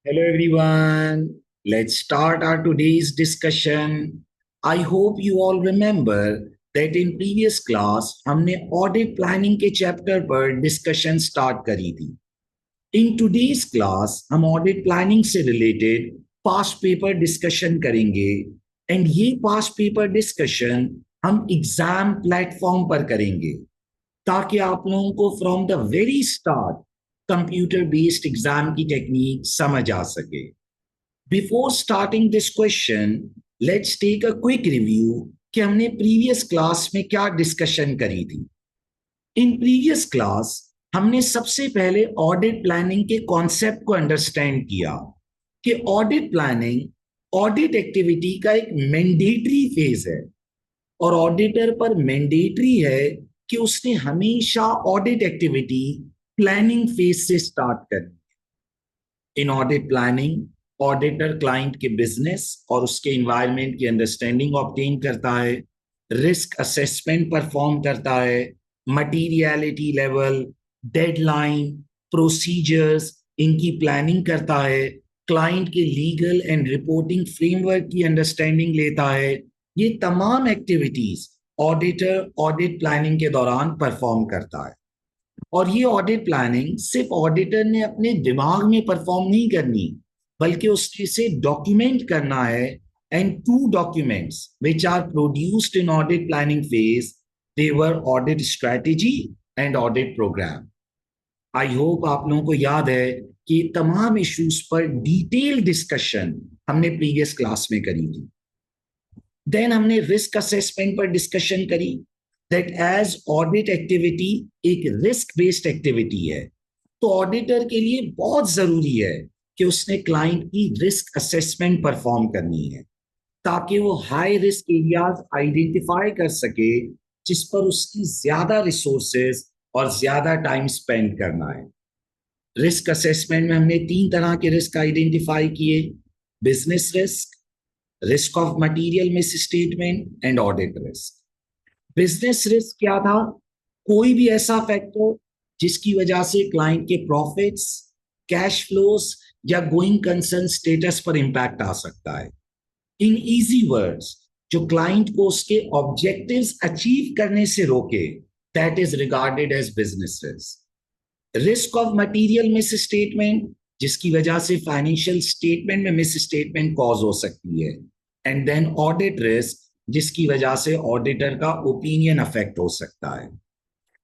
Hello everyone. Let's start our today's discussion. I hope you all remember that in previous class हमने audit planning के chapter पर discussion start करी थी. In today's class हम audit planning से रिलेटेड past paper discussion करेंगे and ये पास्ट पेपर डिस्कशन हम एग्जाम प्लेटफॉर्म पर करेंगे ताकि आप लोगों को from the very start computer based exam की टेक्निक समझ आ सके. Before starting this question let's take a quick review कि हमने प्रीवियस क्लास में क्या डिस्कशन करी थी. इन प्रीवियस क्लास हमने सबसे पहले ऑडिट प्लानिंग के कॉन्सेप्ट को अंडरस्टैंड किया कि ऑडिट प्लानिंग ऑडिट एक्टिविटी का एक मैंडेटरी फेज है और ऑडिटर पर मैंडेटरी है कि उसने हमेशा ऑडिट एक्टिविटी प्लानिंग फेज से स्टार्ट करनी. इन ऑडिट प्लानिंग ऑडिटर क्लाइंट के बिजनेस और उसके इन्वायरमेंट की अंडरस्टैंडिंग ऑब्टेन करता है, रिस्क असेसमेंट परफॉर्म करता है, मटीरियलिटी लेवल, डेडलाइन, प्रोसीजर्स इनकी प्लानिंग करता है, क्लाइंट के लीगल एंड रिपोर्टिंग फ्रेमवर्क की अंडरस्टैंडिंग लेता है. ये तमाम एक्टिविटीज ऑडिटर ऑडिट प्लानिंग के दौरान परफॉर्म करता है. और ये ऑडिट प्लानिंग सिर्फ ऑडिटर ने अपने दिमाग में परफॉर्म नहीं करनी बल्कि उसने इसे डॉक्यूमेंट करना है. And two documents which are produced in audit planning phase they were audit strategy and audit program. I hope आप लोगों को याद है कि तमाम इश्यूज पर डिटेल डिस्कशन हमने प्रीवियस क्लास में करी थी. देन हमने रिस्क असेसमेंट पर डिस्कशन करी दैट एज ऑडिट एक्टिविटी एक रिस्क बेस्ड एक्टिविटी है तो ऑडिटर के लिए बहुत जरूरी है कि उसने क्लाइंट की रिस्क असेसमेंट परफॉर्म करनी है ताकि वो हाई रिस्क एरियाज आइडेंटिफाई कर सके जिस पर उसकी ज्यादा रिसोर्सेज और ज्यादा टाइम स्पेंड करना है. रिस्क असेसमेंट में हमने 3 तरह के रिस्क आइडेंटिफाई किए: business risk, risk of material miss statement and audit risk. Business risk क्या था? कोई भी ऐसा फैक्टर जिसकी वजह से क्लाइंट के प्रॉफिट्स, कैश फ्लोस या गोइंग कंसर्न स्टेटस पर इंपैक्ट आ सकता है. इन इजी वर्ड्स, जो क्लाइंट को उसके ऑब्जेक्टिव्स अचीव करने से रोके, that is regarded as business risk. Risk of material misstatement, जिसकी वजह से फाइनेंशियल स्टेटमेंट में मिस स्टेटमेंट कॉज हो सकती है. एंड देन ऑडिट रिस्क, जिसकी वजह से ऑडिटर का ओपिनियन अफेक्ट हो सकता है.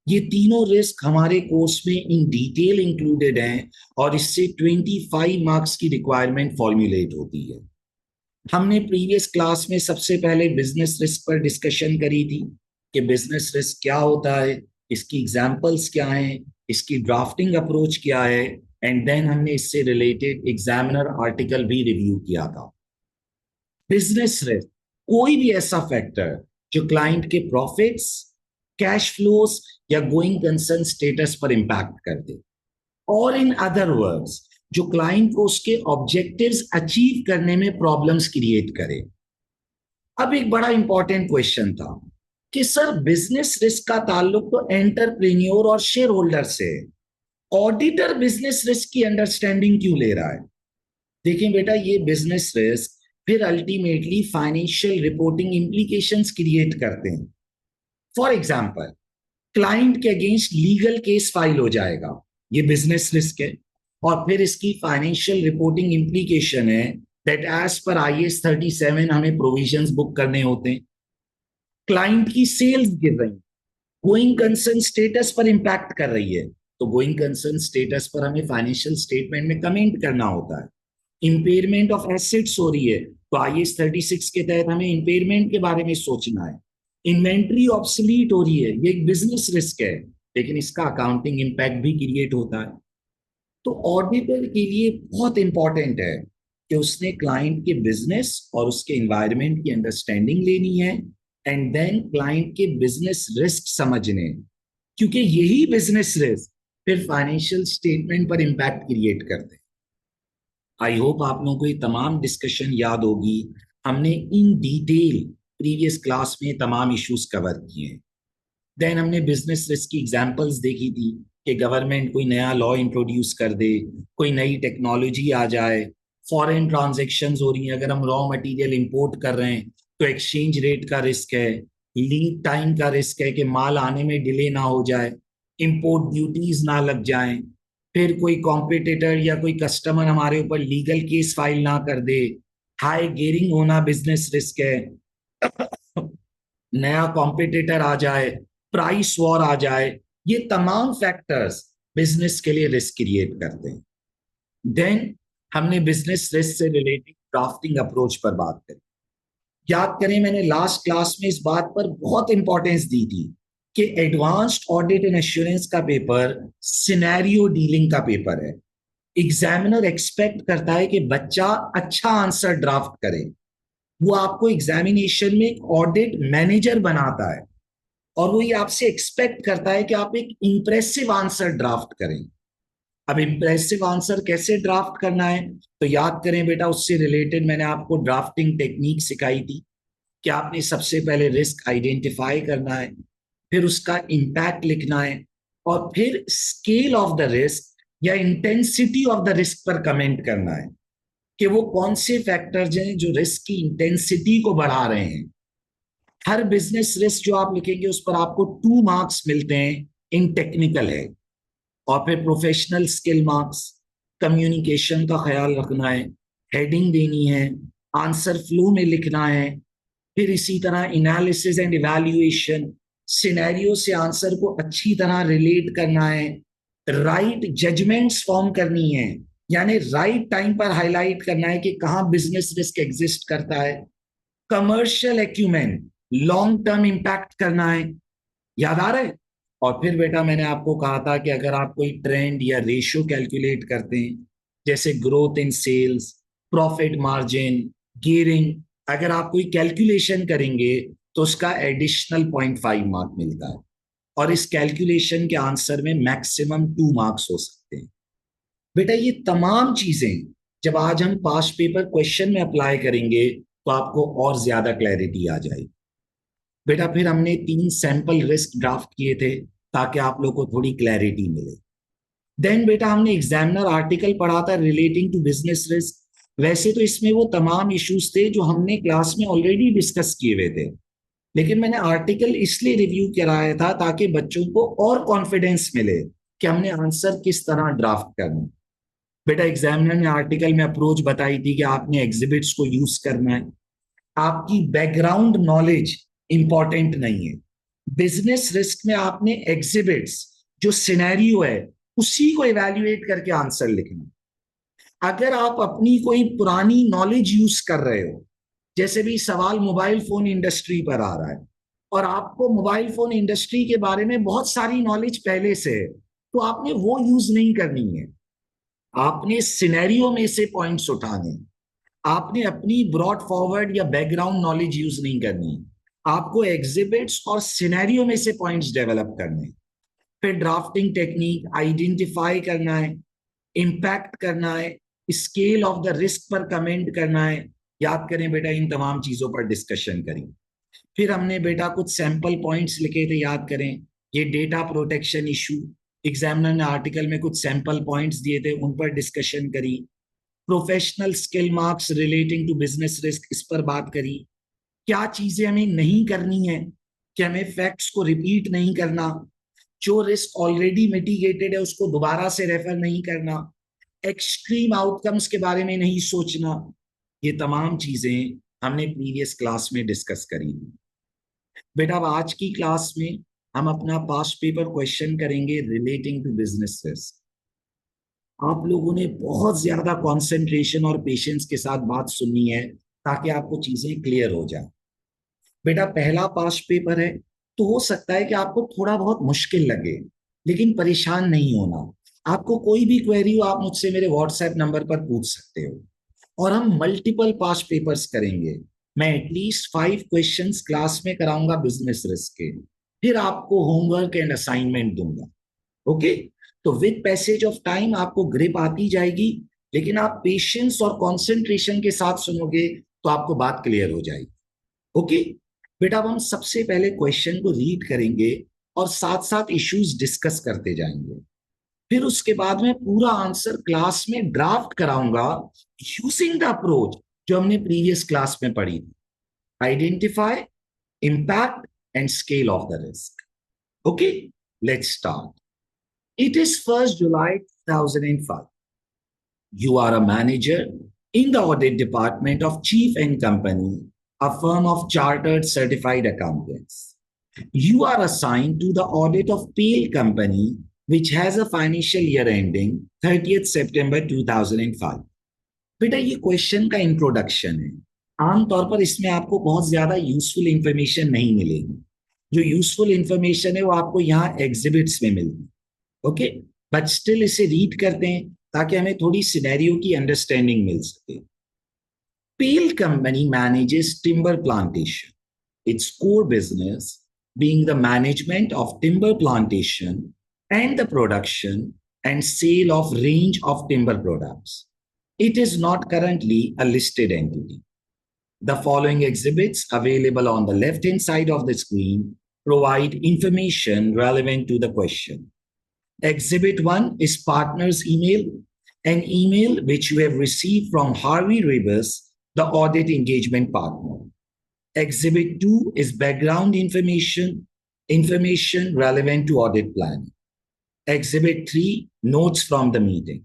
ये तीनों रिस्क हमारे कोर्स में इन डिटेल इंक्लूडेड हैं और इससे 25 मार्क्स की रिक्वायरमेंट फॉर्मुलेट होती है. हमने प्रीवियस क्लास में सबसे पहले बिजनेस रिस्क पर डिस्कशन करी थी कि बिजनेस रिस्क क्या होता है, इसकी एग्जांपल्स क्या हैं, इसकी ड्राफ्टिंग अप्रोच क्या है. एंड देन हमने इससे रिलेटेड एग्जामिनर आर्टिकल भी रिव्यू किया था. बिजनेस रिस्क कोई भी ऐसा फैक्टर जो क्लाइंट के प्रॉफिट्स, कैश फ्लोस या गोइंग कंसर्न स्टेटस पर इंपैक्ट कर दे, और इन अदर वर्ड्स जो क्लाइंट को उसके ऑब्जेक्टिव्स अचीव करने में प्रॉब्लम्स क्रिएट करे. अब एक बड़ा इंपॉर्टेंट क्वेश्चन था कि सर बिजनेस रिस्क का ताल्लुक तो एंटरप्रेन्योर और शेयर होल्डर से है, ऑडिटर बिजनेस रिस्क की अंडरस्टैंडिंग क्यों ले रहा है? देखें बेटा, ये बिजनेस रिस्क फिर ultimately financial reporting implications create करते हैं. फॉर एग्जांपल, क्लाइंट के अगेंस्ट लीगल केस फाइल हो जाएगा, ये बिजनेस रिस्क है, और फिर इसकी फाइनेंशियल रिपोर्टिंग इंप्लीकेशन है दैट एज पर IAS 37 हमें प्रोविजंस बुक करने होते हैं. क्लाइंट की सेल्स गिर रही, गोइंग कंसर्न स्टेटस पर इंपैक्ट कर रही है, तो गोइंग कंसर्न स्टेटस पर हमें फाइनेंशियल स्टेटमेंट में कमेंट करना होता है. इंपेयरमेंट ऑफ एसेट्स हो रही है तो IAS 36 के तहत हमें इंपेयरमेंट के बारे में सोचना है. इन्वेंट्री ऑब्सोलीट हो रही है, ये एक बिजनेस रिस्क है, लेकिन इसका अकाउंटिंग इंपैक्ट भी क्रिएट होता है. तो ऑडिटर के लिए बहुत इंपॉर्टेंट है कि उसने क्लाइंट के बिजनेस और उसके एनवायरनमेंट की अंडरस्टैंडिंग लेनी है एंड देन क्लाइंट के बिजनेस रिस्क समझने, क्योंकि यही बिजनेस रिस्क फिर फाइनेंशियल स्टेटमेंट पर इंपैक्ट क्रिएट करते हैं. आई होप आप लोगों को ये तमाम डिस्कशन याद होगी. हमने इन डिटेल प्रीवियस क्लास में तमाम इश्यूज कवर किए हैं. देन हमने बिजनेस रिस्क की एग्जांपल्स देखी थी कि गवर्नमेंट कोई नया लॉ इंट्रोड्यूस कर दे, कोई नई टेक्नोलॉजी आ जाए, फॉरेन ट्रांजैक्शंस हो रही हैं, अगर हम रॉ मटेरियल इंपोर्ट कर रहे हैं तो एक्सचेंज रेट का रिस्क है, लीड टाइम का रिस्क है कि माल आने में डिले ना हो जाए, इंपोर्ट ड्यूटीज ना लग जाएं, फिर कोई कॉम्पिटिटर या कोई कस्टमर हमारे ऊपर लीगल केस फाइल ना कर दे, हाई गेयरिंग होना बिजनेस रिस्क है, नया कॉम्पिटिटर आ जाए, प्राइस वॉर आ जाए, ये तमाम फैक्टर्स बिजनेस के लिए रिस्क क्रिएट करते हैं। देन हमने बिजनेस रिस्क से रिलेटेड ड्राफ्टिंग अप्रोच पर बात करी। याद करें, मैंने लास्ट क्लास में इस बात पर बहुत इंपॉर्टेंस दी थी कि एडवांस्ड ऑडिट एंड एश्योरेंस का पेपर सिनेरियो डीलिंग का पेपर है। एग्जामिनर एक्सपेक्ट करता है कि बच्चा अच्छा आंसर ड्राफ्ट करे। वो आपको एग्जामिनेशन में एक ऑडिट मैनेजर बनाता है और वो ये आपसे एक्सपेक्ट करता है कि आप एक इंप्रेसिव आंसर ड्राफ्ट करें। अब इंप्रेसिव आंसर कैसे ड्राफ्ट करना है, तो याद करें बेटा, उससे रिलेटेड मैंने आपको ड्राफ्टिंग टेक्निक सिखाई थी कि आपने सबसे पहले रिस्क आइडेंटिफाई करना है, फिर उसका इम्पैक्ट लिखना है, और फिर स्केल ऑफ द रिस्क या इंटेंसिटी ऑफ द रिस्क पर कमेंट करना है कि वो कौन से फैक्टर्स हैं जो रिस्क की इंटेंसिटी को बढ़ा रहे हैं। हर बिजनेस रिस्क जो आप लिखेंगे उस पर आपको 2 मार्क्स मिलते हैं इन टेक्निकल है, और फिर प्रोफेशनल स्किल मार्क्स, कम्युनिकेशन का ख्याल रखना है, हेडिंग देनी है, आंसर फ्लो में लिखना है, फिर इसी तरह एनालिसिस एंड इवैल्यूएशन, सिनेरियो से आंसर को अच्छी तरह रिलेट करना है, राइट जजमेंट्स फॉर्म करनी है, यानी राइट टाइम पर हाईलाइट करना है कि कहाँ बिजनेस रिस्क एग्जिस्ट करता है, commercial acumen, long term impact करना है। याद आ रहा है? और फिर बेटा मैंने आपको कहा था कि अगर आप कोई ट्रेंड या रेशियो कैलकुलेट करते हैं, जैसे growth in sales, profit margin, gearing, अगर आप कोई कैलकुलेशन करेंगे तो उसका एडिशनल 0.5 मार्क मिलता है, और इस कैलकुलेशन के आंसर में मैक्सिमम 2 मार्क्स हो सकते हैं। बेटा ये तमाम चीजें जब आज हम पास्ट पेपर क्वेश्चन में अप्लाई करेंगे तो आपको और ज्यादा क्लैरिटी आ जाएगी। बेटा फिर हमने 3 सैंपल रिस्क ड्राफ्ट किए थे ताकि आप लोग को थोड़ी क्लैरिटी मिले। देन बेटा हमने एग्जामिनर आर्टिकल पढ़ा था रिलेटिंग टू बिजनेस रिस्क। वैसे तो इसमें वो तमाम इश्यूज थे जो हमने क्लास में ऑलरेडी डिस्कस किए हुए थे, लेकिन मैंने आर्टिकल इसलिए रिव्यू कराया था ताकि बच्चों को और कॉन्फिडेंस मिले कि हमने आंसर किस तरह ड्राफ्ट करना। बेटा एग्जामिनर ने आर्टिकल में अप्रोच बताई थी कि आपने एग्जिबिट्स को यूज करना है, आपकी बैकग्राउंड नॉलेज इंपॉर्टेंट नहीं है। बिजनेस रिस्क में आपने एग्जिबिट्स जो सिनेरियो है उसी को इवैल्यूएट करके आंसर लिखना। अगर आप अपनी कोई पुरानी नॉलेज यूज कर रहे हो, जैसे भी सवाल मोबाइल फोन इंडस्ट्री पर आ रहा है और आपको मोबाइल फोन इंडस्ट्री के बारे में बहुत सारी नॉलेज पहले से है, तो आपने वो यूज नहीं करनी है। आपने सिनेरियो में से पॉइंट्स उठाने, आपने अपनी ब्रॉड फॉरवर्ड या बैकग्राउंड नॉलेज यूज नहीं करनी, आपको एग्जिबिट्स और सिनेरियो में से पॉइंट्स डेवलप करने। फिर ड्राफ्टिंग टेक्निक आइडेंटिफाई करना है, इम्पैक्ट करना है, स्केल ऑफ द रिस्क पर कमेंट करना है। याद करें बेटा, इन तमाम चीजों पर डिस्कशन करें। फिर हमने बेटा कुछ सैंपल पॉइंट्स लिखे थे, याद करें, ये डेटा प्रोटेक्शन इशू, एग्जामिनर ने आर्टिकल में कुछ सैंपल पॉइंट्स दिए थे, उन पर डिस्कशन करी। Professional skill marks relating to business risk, इस पर बात करी। क्या चीजें हमें नहीं करनी है, कि हमें फैक्ट्स को रिपीट नहीं करना, जो रिस्क ऑलरेडी मिटिगेटेड है उसको दोबारा से रेफर नहीं करना, एक्सट्रीम आउटकम्स के बारे में नहीं सोचना। ये तमाम चीजें हमने प्रीवियस क्लास में डिस्कस करी थी। बेटा अब आज की क्लास में हम अपना पास्ट पेपर क्वेश्चन करेंगे रिलेटिंग टू बिजनेस रिस्क। आप लोगों ने बहुत ज्यादा कंसंट्रेशन और पेशेंस के साथ बात सुननी है ताकि आपको चीजें क्लियर हो जाए। बेटा पहला पास्ट पेपर है, तो हो सकता है कि आपको थोड़ा बहुत मुश्किल लगे, लेकिन परेशान नहीं होना। आपको कोई भी क्वेरी हो आप मुझसे मेरे व्हाट्सएप नंबर पर पूछ सकते हो, और हम मल्टीपल पास्ट पेपर्स करेंगे। मैं एटलीस्ट 5 क्वेश्चंस क्लास में कराऊंगा बिजनेस रिस्क के, फिर आपको होमवर्क एंड असाइनमेंट दूंगा। ओके, तो विद पैसेज ऑफ टाइम आपको ग्रिप आती जाएगी, लेकिन आप पेशेंस और कंसंट्रेशन के साथ सुनोगे तो आपको बात क्लियर हो जाएगी। ओके बेटा, अब हम सबसे पहले क्वेश्चन को रीड करेंगे और साथ साथ इश्यूज डिस्कस करते जाएंगे। फिर उसके बाद में पूरा आंसर क्लास में ड्राफ्ट कराऊंगा यूजिंग द अप्रोच जो हमने प्रीवियस क्लास में पढ़ी थी, identify, impact and scale of the risk. Okay, let's start. It is 1st July 2005. You are a manager in the audit department of Chief and Company, a firm of chartered certified accountants. You are assigned to the audit of Pale Company, which has a financial year ending 30th September 2005. बेटा ये question का introduction है. आमतौर पर इसमें आपको बहुत ज्यादा यूजफुल इंफॉर्मेशन नहीं मिलेगी. जो यूजफुल इंफॉर्मेशन है वो आपको यहाँ एग्जिबिट्स में मिलती. ओके, बट स्टिल इसे रीड करते हैं ताकि हमें थोड़ी सिनेरियो की अंडरस्टैंडिंग मिल सके. Pale Company manages timber plantation. Its core business being the management of timber plantation and the production and sale of range of timber products. It is not currently a listed entity. The following exhibits available on the left-hand side of the screen provide information relevant to the question. Exhibit 1 is partner's email, an email which you have received from Harvey Rebus, the audit engagement partner. Exhibit 2 is background information relevant to audit planning. Exhibit 3, notes from the meeting.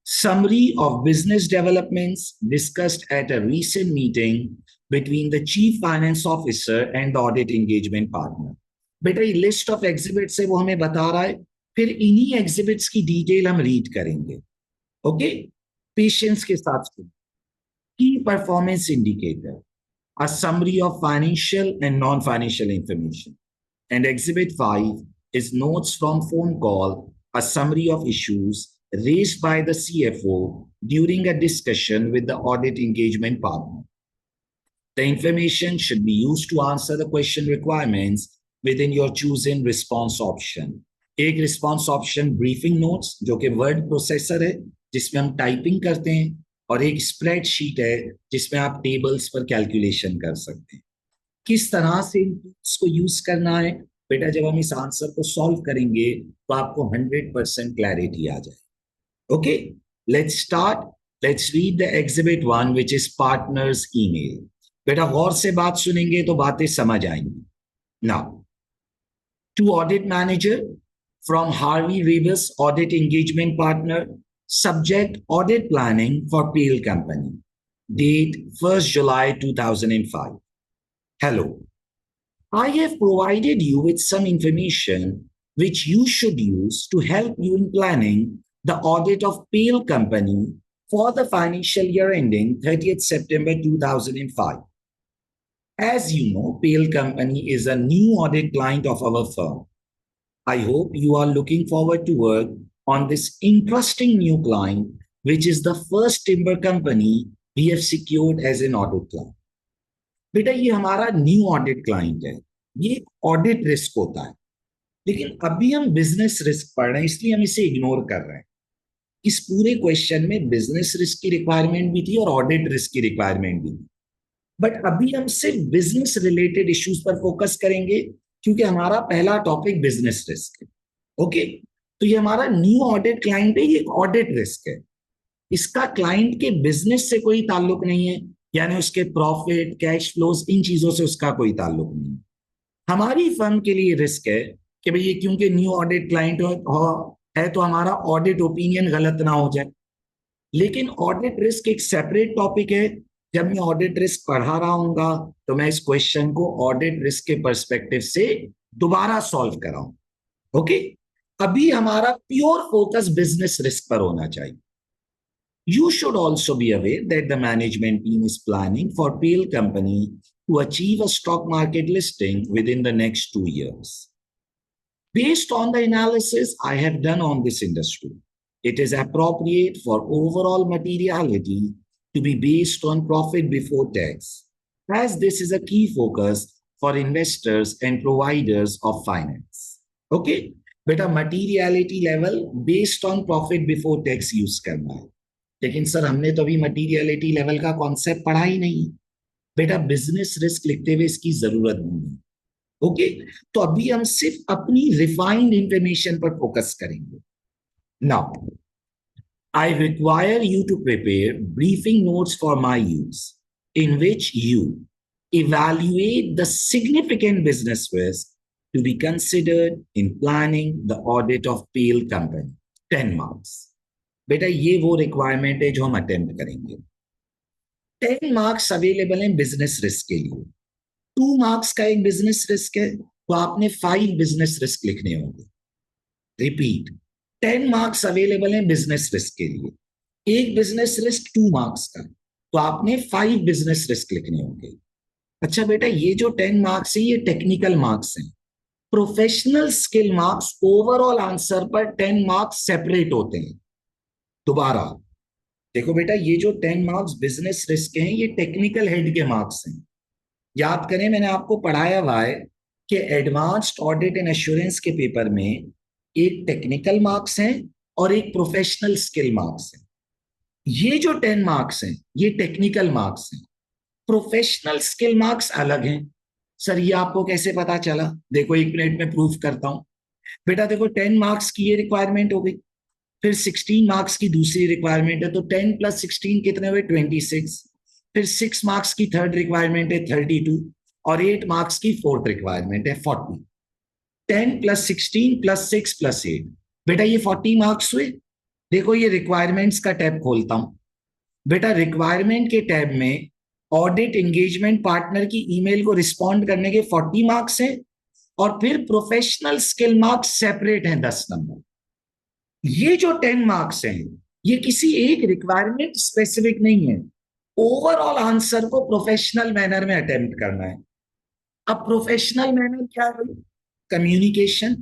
Summary of business developments discussed at a recent meeting between the chief finance officer and the audit engagement partner. बेटा ये list of exhibits है वो हमें बता रहा है, फिर इन्हीं एग्जिबिट्स की डिटेल हम रीड करेंगे. ओके, पेशेंस के साथ सुनिए. की performance indicator, a summary of financial and non-financial information. And Exhibit 5 is notes from phone call, a summary of issues raised by the CFO during a discussion with the audit engagement partner. The information should be used to answer the question requirements within your chosen response option. एक response option briefing notes जो कि word processor है जिसमें हम typing करते हैं, और एक स्प्रेडशीट है जिसमें आप टेबल्स पर कैलकुलेशन कर सकते हैं. किस तरह से इन टूल्स को यूज करना है बेटा, जब हम इस आंसर को सॉल्व करेंगे तो आपको 100% क्लैरिटी आ जाए. Okay, let's start. Let's read the exhibit 1 which is partner's email. बेटा गौर से बात सुनेंगे तो बातें समझ आएंगी. Now, to audit manager from Harvey Rebus audit engagement partner, subject audit planning for Pale Company, date 1st July 2005. Hello, I have provided you with some information which you should use to help you in planning the audit of Pale Company for the financial year ending 30th September 2005. As you know, Pale Company is a new audit client of our firm. I hope you are looking forward to work on this interesting new client, which is the first timber company we have secured as an audit client. बेटा ये हमारा new audit client है, ये एक audit risk होता है, लेकिन अभी हम बिजनेस रिस्क पढ़ रहे हैं इसलिए हम इसे इग्नोर कर रहे हैं. इस पूरे क्वेश्चन में बिजनेस रिस्क की रिक्वायरमेंट भी थी और ऑडिट रिस्क की रिक्वायरमेंट भी थी, बट अभी हम सिर्फ बिजनेस रिलेटेड इश्यूज पर फोकस करेंगे क्योंकि हमारा पहला टॉपिक बिजनेस रिस्क है. ओके, तो ये हमारा न्यू ऑडिट क्लाइंट है, ये एक ऑडिट रिस्क है. इसका क्लाइंट के बिजनेस से कोई ताल्लुक नहीं है, यानी उसके प्रॉफिट, कैश फ्लोज, इन चीजों से उसका कोई ताल्लुक नहीं है. हमारी फर्म के लिए रिस्क है कि भाई ये क्योंकि न्यू ऑडिट क्लाइंट है तो हमारा ऑडिट ओपिनियन गलत ना हो जाए. लेकिन ऑडिट रिस्क एक सेपरेट टॉपिक है. जब मैं ऑडिट रिस्क पढ़ा रहा हूंगा तो मैं इस क्वेश्चन को ऑडिट रिस्क के पर्सपेक्टिव से दोबारा सॉल्व कराऊं. ओके, अभी हमारा प्योर फोकस बिजनेस रिस्क पर होना चाहिए. You should also be aware that the management team is planning for Pale Company to achieve a stock market listing within the next 2 years. Based on the analysis I have done on this industry, it is appropriate for overall materiality to be based on profit before tax, as this is a key focus for investors and providers of finance. Okay? बेटा materiality level based on profit before tax use करना है. लेकिन sir हमने तो अभी materiality level का concept पढ़ा ही नहीं. बेटा बिजनेस रिस्क लिखते हुए इसकी जरूरत नहीं है. ओके, तो अभी हम सिर्फ अपनी रिफाइंड इंफॉर्मेशन पर फोकस करेंगे. Now, I require you to prepare briefing notes for my use, in which you evaluate the significant business risk to be considered in planning the audit of PL company. 10 marks. बेटा ये वो requirement है जो हम attempt करेंगे. 10 marks available हैं business risk के लिए. 2 मार्क्स का एक बिजनेस रिस्क है, तो आपने 5 बिजनेस रिस्क लिखने होंगे. रिपीट, 10 मार्क्स अवेलेबल हैं बिजनेस रिस्क के लिए. एक बिजनेस रिस्क 2 मार्क्स का, तो आपने 5 बिजनेस रिस्क लिखने होंगे. अच्छा बेटा, ये जो 10 मार्क्स है ये टेक्निकल मार्क्स हैं. Professional skill marks overall answer पर 10 मार्क्स सेपरेट होते हैं. दोबारा देखो बेटा, ये जो 10 मार्क्स बिजनेस रिस्क के हैं ये टेक्निकल हेड के मार्क्स हैं. याद करें, मैंने आपको पढ़ाया हुआ है कि एडवांस्ड ऑडिट एंड एश्योरेंस के पेपर में एक टेक्निकल मार्क्स हैं और एक प्रोफेशनल स्किल मार्क्स हैं. ये जो 10 मार्क्स हैं ये टेक्निकल मार्क्स हैं. प्रोफेशनल स्किल मार्क्स अलग हैं. सर ये आपको कैसे पता चला? देखो, एक मिनट में प्रूफ करता हूं. बेटा देखो, 10 मार्क्स की ये रिक्वायरमेंट हो गई, फिर 16 मार्क्स की दूसरी रिक्वायरमेंट है, तो 10 प्लस 16 कितने हुए? 26. फिर 6 मार्क्स की थर्ड रिक्वायरमेंट है 32, और 8 मार्क्स की फोर्थ रिक्वायरमेंट है 40. 10 प्लस 16 प्लस 6 प्लस 8, बेटा ये 40 मार्क्स हुए. देखो ये रिक्वायरमेंट्स का टैब खोलता हूं. बेटा रिक्वायरमेंट के टैब में ऑडिट एंगेजमेंट पार्टनर की ईमेल को रिस्पॉन्ड करने के 40 मार्क्स हैं, और फिर प्रोफेशनल स्किल मार्क्स सेपरेट हैं 10 नंबर. ये जो 10 मार्क्स हैं ये किसी एक रिक्वायरमेंट स्पेसिफिक नहीं है. ओवरऑल आंसर को प्रोफेशनल मैनर में अटेम्प्ट करना है. अब प्रोफेशनल मैनर क्या है? कम्युनिकेशन.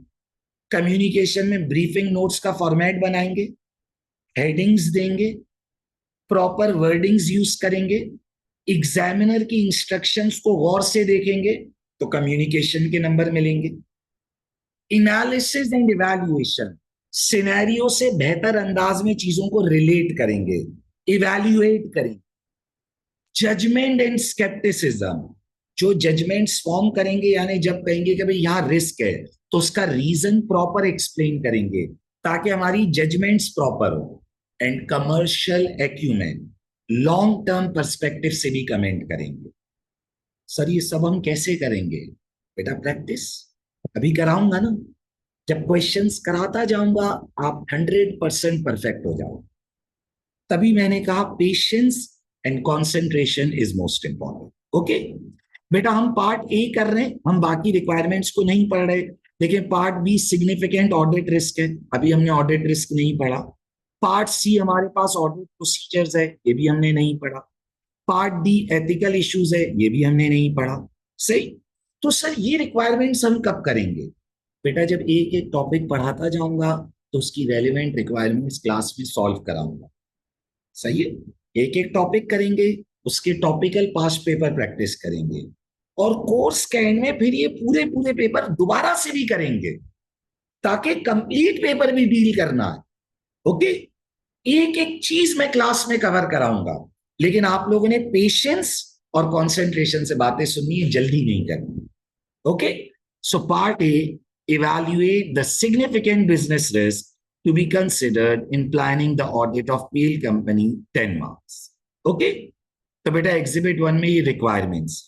कम्युनिकेशन में ब्रीफिंग नोट्स का फॉर्मेट बनाएंगे, हेडिंग्स देंगे, प्रॉपर वर्डिंग्स यूज करेंगे, एग्जामिनर की इंस्ट्रक्शंस को गौर से देखेंगे, तो कम्युनिकेशन के नंबर मिलेंगे. एनालिसिस एंड इवैल्यूएशन, सिनेरियो से बेहतर अंदाज में चीजों को रिलेट करेंगे, इवैल्यूएट करेंगे. जजमेंट एंड स्केप्टिसिज्म, जो जजमेंट्स फॉर्म करेंगे, यानी जब कहेंगे कि भाई यहां रिस्क है तो उसका रीजन प्रॉपर एक्सप्लेन करेंगे ताकि हमारी जजमेंट्स प्रॉपर हो. And commercial acumen, long term perspective से भी कमेंट करेंगे. सर ये सब हम कैसे करेंगे? बेटा प्रैक्टिस अभी कराऊंगा ना. जब क्वेश्चंस कराता जाऊंगा आप 100% परफेक्ट हो जाओ. तभी मैंने कहा patience and concentration is most important. Okay बेटा, हम पार्ट ए कर रहे हैं, हम बाकी रिक्वायरमेंट्स को नहीं पढ़ रहे. देखिए part be significant audit risk है, अभी हमने ऑडिट रिस्क नहीं पढ़ा. पार्ट सी हमारे पास ऑडिट प्रोसीजर्स है, ये भी हमने नहीं पढ़ा. पार्ट डी एथिकल इश्यूज है, ये भी हमने नहीं पढ़ा. सही. तो सर ये रिक्वायरमेंट्स हम कब करेंगे? बेटा जब एक एक टॉपिक पढ़ाता जाऊंगा तो उसकी रेलिवेंट रिक्वायरमेंट्स क्लास में सॉल्व कराऊंगा. सही है. एक एक टॉपिक करेंगे, उसके टॉपिकल पास्ट पेपर प्रैक्टिस करेंगे, और कोर्स के एंड में फिर ये पूरे पूरे पेपर दोबारा से भी करेंगे ताकि कंप्लीट पेपर भी डील करना है. ओके. एक एक चीज मैं क्लास में कवर कराऊंगा, लेकिन आप लोगों ने पेशेंस और कंसंट्रेशन से बातें सुननी है, जल्दी नहीं करनी. Okay. So part A, evaluate the significant business risk to be considered in planning the audit of PL company, 10 marks. Okay. तो बेटा एग्जिबिट 1 में ये रिक्वायरमेंट्स.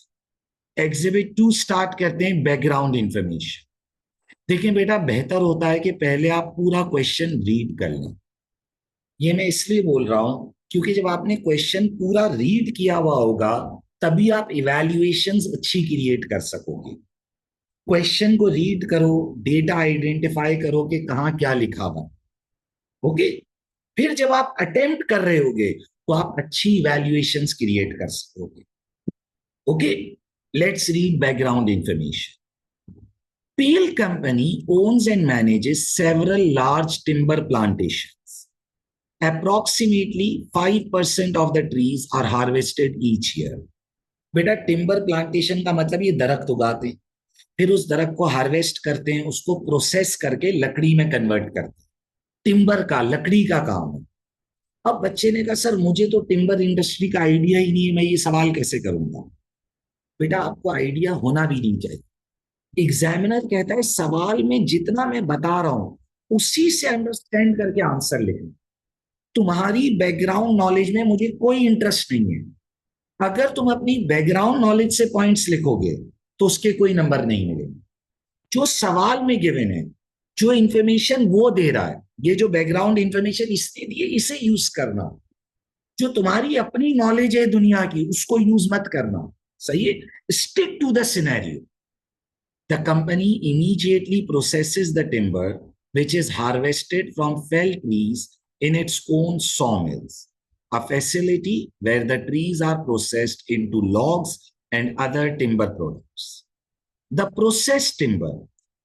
एग्जिबिट 2 स्टार्ट करते हैं बैकग्राउंड इंफॉर्मेशन. देखिए बेटा, बेहतर होता है कि पहले आप पूरा क्वेश्चन रीड कर लें. ये मैं इसलिए बोल रहा हूं क्योंकि जब आपने क्वेश्चन पूरा रीड किया हुआ होगा तभी आप इवैल्यूएशंस अच्छी क्रिएट कर सकोगे. क्वेश्चन को रीड करो, डेटा आइडेंटिफाई करो कि कहाँ क्या लिखा हुआ. ओके. फिर जब आप अटेम्प्ट कर रहे होगे तो आप अच्छी इवैल्यूएशंस क्रिएट कर सकोगे. Okay. Let's read background information. PL company owns and manages several large timber plantations. Approximately 5% of the trees are harvested each year. बेटा टिम्बर प्लांटेशन का मतलब ये दरख्त उगाते हैं, फिर उस दरख्त को हार्वेस्ट करते हैं, उसको प्रोसेस करके लकड़ी में कन्वर्ट करते हैं. टिम्बर का, लकड़ी का काम है. अब बच्चे ने कहा सर मुझे तो टिम्बर इंडस्ट्री का आइडिया ही नहीं है, मैं ये सवाल कैसे करूंगा? बेटा आपको आइडिया होना भी नहीं चाहिए. एग्जामिनर कहता है सवाल में जितना मैं बता रहा हूं उसी से अंडरस्टैंड करके आंसर लिखना। तुम्हारी बैकग्राउंड नॉलेज में मुझे कोई इंटरेस्ट नहीं है। अगर तुम अपनी बैकग्राउंड नॉलेज से पॉइंट्स लिखोगे तो उसके कोई नंबर नहीं मिलेंगे। जो सवाल में गिवन है, जो इंफॉर्मेशन वो दे रहा है, ये जो बैकग्राउंड इंफॉर्मेशन इसने दी है, इसे यूज करना। जो तुम्हारी अपनी नॉलेज है दुनिया की, उसको यूज मत करना। सही है? Stick to the scenario. The company immediately processes the timber, which is harvested from felled trees, in its own sawmills, a facility where the trees are processed into logs and other timber products. The processed timber,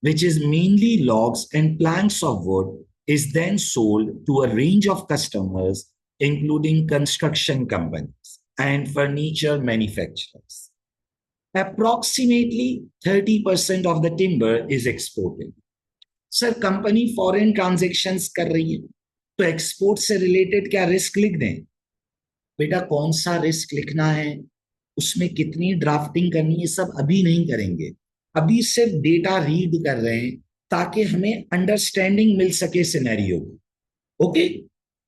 which is mainly logs and planks of wood, is then sold to a range of customers, including construction companies and furniture manufacturers. Approximately 30% of the timber is exported. Sir company foreign transactions कर रही है, तो export से related क्या risk लिख दें? बेटा कौन सा रिस्क लिखना है, उसमें कितनी ड्राफ्टिंग करनी है, सब अभी नहीं करेंगे। अभी सिर्फ डेटा रीड कर रहे हैं ताकि हमें अंडरस्टैंडिंग मिल सके सिनेरियो की। ओके,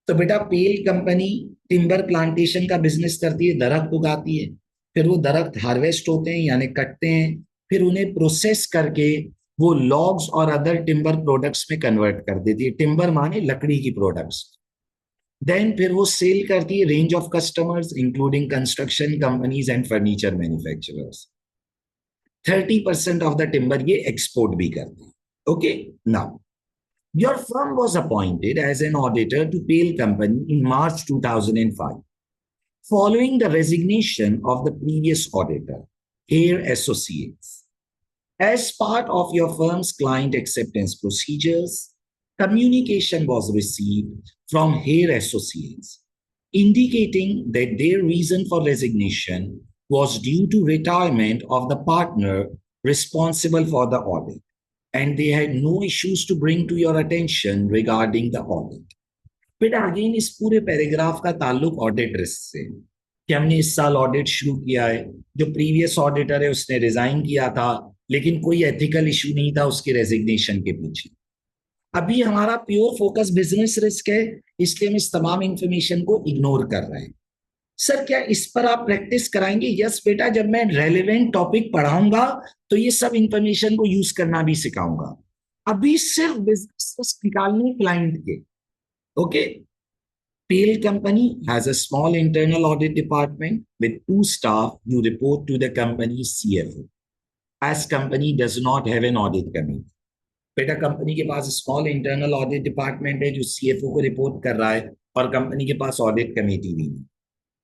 तो बेटा पेल कंपनी टिम्बर प्लांटेशन का बिजनेस करती है, दरख्त उगाती है, फिर वो दरख्त हार्वेस्ट होते हैं यानी कटते हैं, फिर उन्हें प्रोसेस करके वो लॉग्स और अदर टिम्बर प्रोडक्ट्स में कन्वर्ट कर देती है। टिम्बर माने लकड़ी की प्रोडक्ट्स। देन फिर वो सेल करती है range of customers including construction companies and furniture manufacturers. 30% of the timber ये एक्सपोर्ट भी करते हैं। Okay, now your firm was appointed as an auditor to Pale Company in March 2005, following the resignation of the previous auditor, Hare Associates. As part of your firm's client acceptance procedures, communication was received from Hare Associates, indicating that their reason for resignation was due to retirement of the partner responsible for the audit, and they had no issues to bring to your attention regarding the audit. बेटा again इस पूरे paragraph का ताल्लुक audit risk से, कि हमने इस साल ऑडिट शुरू किया है, जो प्रीवियस ऑडिटर है उसने रिजाइन किया था, लेकिन कोई एथिकल इशू नहीं था उसके रेजिग्नेशन के पीछे। अभी हमारा प्योर फोकस बिजनेस रिस्क है, इसलिए हम इस तमाम इंफॉर्मेशन को इग्नोर कर रहे हैं। सर क्या इस पर आप प्रैक्टिस कराएंगे? यस बेटा, जब मैं रेलेवेंट टॉपिक पढ़ाऊंगा तो ये सब इंफॉर्मेशन को यूज करना भी सिखाऊंगा। अभी सिर्फ बिजनेस निकालने क्लाइंट के। Okay, Pale Company has a small internal audit department with 2 staff who report to the company's CFO, as company does not have an audit committee. बेटा कंपनी के पास स्मॉल इंटरनल ऑडिट डिपार्टमेंट है जो CFO को report कर रहा है, और company के पास ऑडिट कमेटी भी नहीं।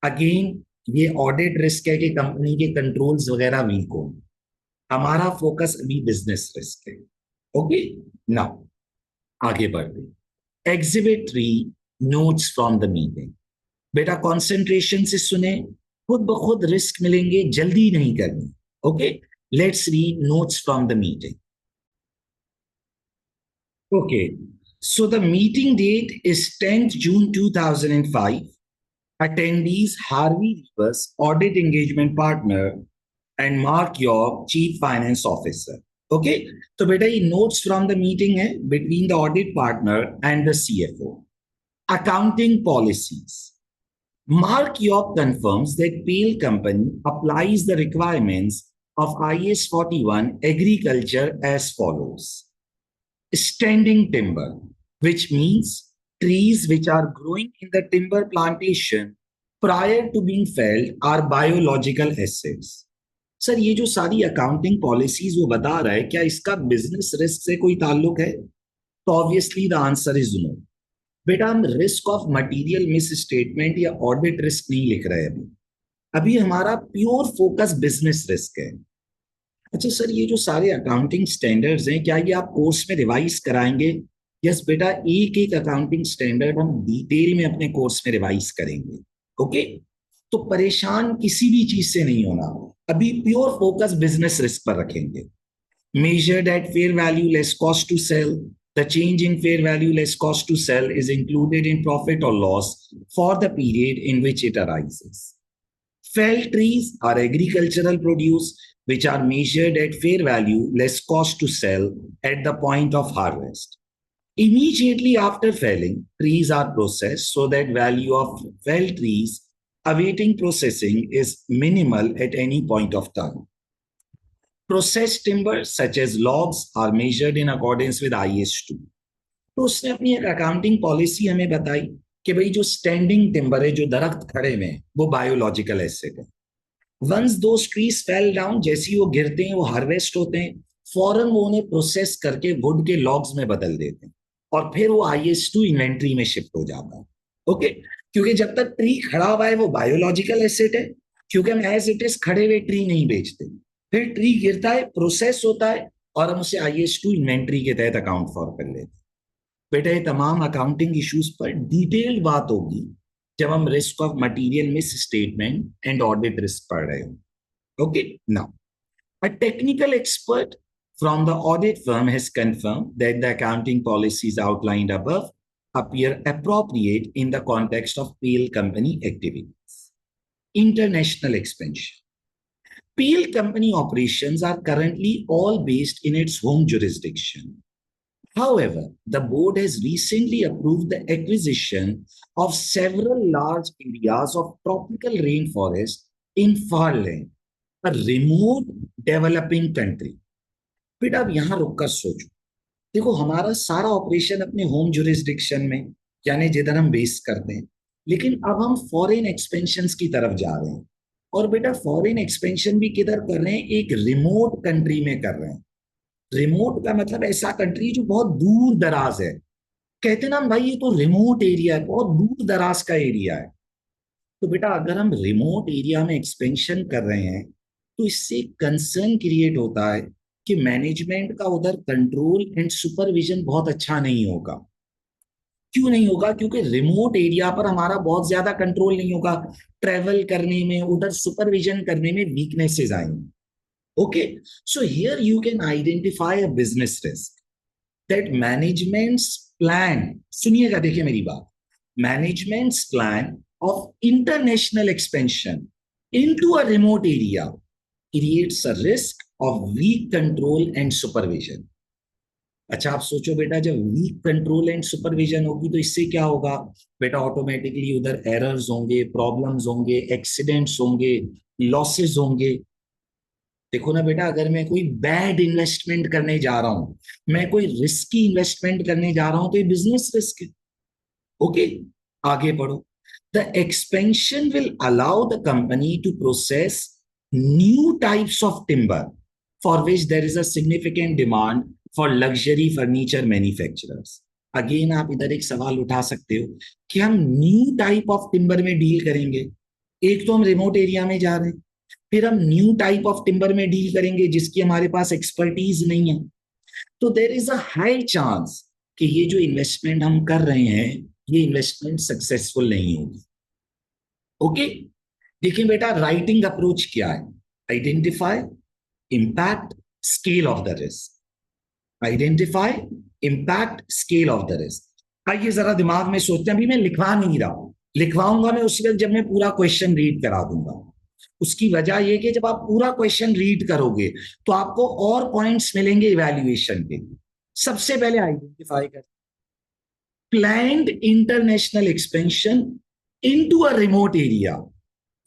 अगेन ये ऑडिट रिस्क है कि कंपनी के कंट्रोल्स वगैरह वीक हो। हमारा फोकस अभी बिजनेस रिस्क है। ओके, नाउ आगे बढ़ते। Exhibit 3, notes from the meeting. बेटा कॉन्सेंट्रेशन से सुने, खुद ब खुद रिस्क मिलेंगे, जल्दी नहीं करनी। Okay, let's read notes from the meeting. Okay, so the meeting date is 10th June 2005. Attendees Harvey Rivers, Audit Engagement Partner, and Mark York, Chief Finance Officer. Okay, तो बेटा ये notes from the meeting है between the audit partner and the CFO. Accounting policies. Mark York confirms that Pale Company applies the requirements of IS 41 Agriculture as follows. Standing timber, which means trees which are growing in the timber plantation prior to being felled are biological assets. Sir ये जो सारी accounting policies वो बता रहा है, क्या इसका business risk से कोई ताल्लुक है? तो obviously the answer is no. बेटा हम risk of material misstatement या ऑडिट रिस्क नहीं लिख रहे अभी। अभी हमारा प्योर फोकस बिजनेस रिस्क है। अच्छा सर ये जो सारे अकाउंटिंग स्टैंडर्ड्स हैं, क्या ये आप कोर्स में रिवाइज कराएंगे? यस बेटा, एक एक अकाउंटिंग स्टैंडर्ड हम डिटेल में अपने कोर्स में रिवाइज करेंगे। ओके, तो परेशान किसी भी चीज से नहीं होना, अभी प्योर फोकस बिजनेस रिस्क पर रखेंगे। Measured at fair value less cost to sell, the change in fair value less cost to sell is included in profit और loss for the period in which it arises. Felled trees are agricultural produce which are measured at fair value less cost to sell at the point of harvest. Immediately after felling, trees are processed so that value of felled trees awaiting processing is minimal at any point of time. Processed timber such as logs are measured in accordance with IS2. तो उसने अपनी एक accounting policy हमें बताई कि भाई जो standing timber है, जो दरख्त खड़े हुए हैं, वो बायोलॉजिकल एसेट है. वंस दो ट्रीज फेल डाउन, जैसे ही वो गिरते हैं, वो हार्वेस्ट होते हैं, फौरन वो उन्हें प्रोसेस करके वुड के लॉग्स में बदल देते हैं और फिर वो IS2 इन्वेंट्री में शिफ्ट हो जाता है. ओके, क्योंकि जब तक ट्री खड़ा हुआ है वो बायोलॉजिकल एसेट है, क्योंकि हम एज इट इज खड़े हुए ट्री नहीं बेचते. फिर ट्री गिरता है, प्रोसेस होता है और हम उसे IS2 इन्वेंट्री के तहत अकाउंट फॉर कर लेते हैं. बेटा ये तमाम अकाउंटिंग इश्यूज पर डिटेल्ड बात होगी जब हम risk of material miss statement and audit risk पढ़ रहे हो. Okay, now a technical expert from the audit firm has confirmed that the accounting policies outlined above appear appropriate in the context of PL company activities. International expansion. PL company operations are currently all based in its home jurisdiction. However, the board has recently approved the acquisition of several large areas of tropical rainforest in far land, a remote developing country. फिर अब यहां रुककर सोचो, देखो हमारा सारा operation अपने home jurisdiction में, यानी जिधर हम बेस करते हैं, लेकिन अब हम फॉरेन एक्सपेंशन की तरफ जा रहे हैं. और बेटा फॉरेन एक्सपेंशन भी किधर कर रहे हैं? एक रिमोट कंट्री में कर रहे हैं. रिमोट का मतलब ऐसा कंट्री जो बहुत दूर दराज है. कहते ना भाई ये तो रिमोट एरिया है, बहुत दूर दराज का एरिया है. तो बेटा अगर हम रिमोट एरिया में एक्सपेंशन कर रहे हैं तो इससे कंसर्न क्रिएट होता है कि मैनेजमेंट का उधर कंट्रोल एंड सुपरविजन बहुत अच्छा नहीं होगा. क्यों नहीं होगा? क्योंकि रिमोट एरिया पर हमारा बहुत ज्यादा कंट्रोल नहीं होगा. ट्रेवल करने में, उधर सुपरविजन करने में वीकनेसेस आएंगे. Okay, so here you can identify a business risk that managements plan, सुनिएगा, देखिए मेरी बात, managements plan of international expansion into a remote area creates a risk of weak control and supervision. अच्छा आप सोचो बेटा, जब वीक कंट्रोल एंड सुपरविजन होगी तो इससे क्या होगा बेटा? ऑटोमेटिकली उधर एरर्स होंगे, प्रॉब्लम्स होंगे, एक्सीडेंट्स होंगे, लॉसेस होंगे. देखो ना बेटा, अगर मैं कोई बैड इन्वेस्टमेंट करने जा रहा हूं, मैं कोई रिस्की इन्वेस्टमेंट करने जा रहा हूं, तो ये बिजनेस रिस्क है. ओके, आगे पढ़ो. The expansion will allow the company to process new types of timber for which there is a significant demand for luxury furniture manufacturers. Again, आप इधर एक सवाल उठा सकते हो कि हम न्यू टाइप ऑफ टिम्बर में डील करेंगे. एक तो हम रिमोट एरिया में जा रहे हैं, फिर हम न्यू टाइप ऑफ टिम्बर में डील करेंगे जिसकी हमारे पास एक्सपर्टीज नहीं है. तो there is a high chance कि ये जो इन्वेस्टमेंट हम कर रहे हैं, ये इन्वेस्टमेंट सक्सेसफुल नहीं होगी. ओके, देखिए बेटा राइटिंग अप्रोच क्या है? Identify, impact, scale of the risk. Identify, impact, scale of the risk. आइए जरा दिमाग में सोचते हैं. अभी मैं लिखवा नहीं रहा हूं, लिखवाऊंगा मैं उस वक्त जब मैं पूरा क्वेश्चन रीड करा दूंगा. उसकी वजह यह कि जब आप पूरा क्वेश्चन रीड करोगे तो आपको और पॉइंट्स मिलेंगे इवैल्यूएशन के. सबसे पहले आइडेंटिफाई कर, planned international expansion into a remote area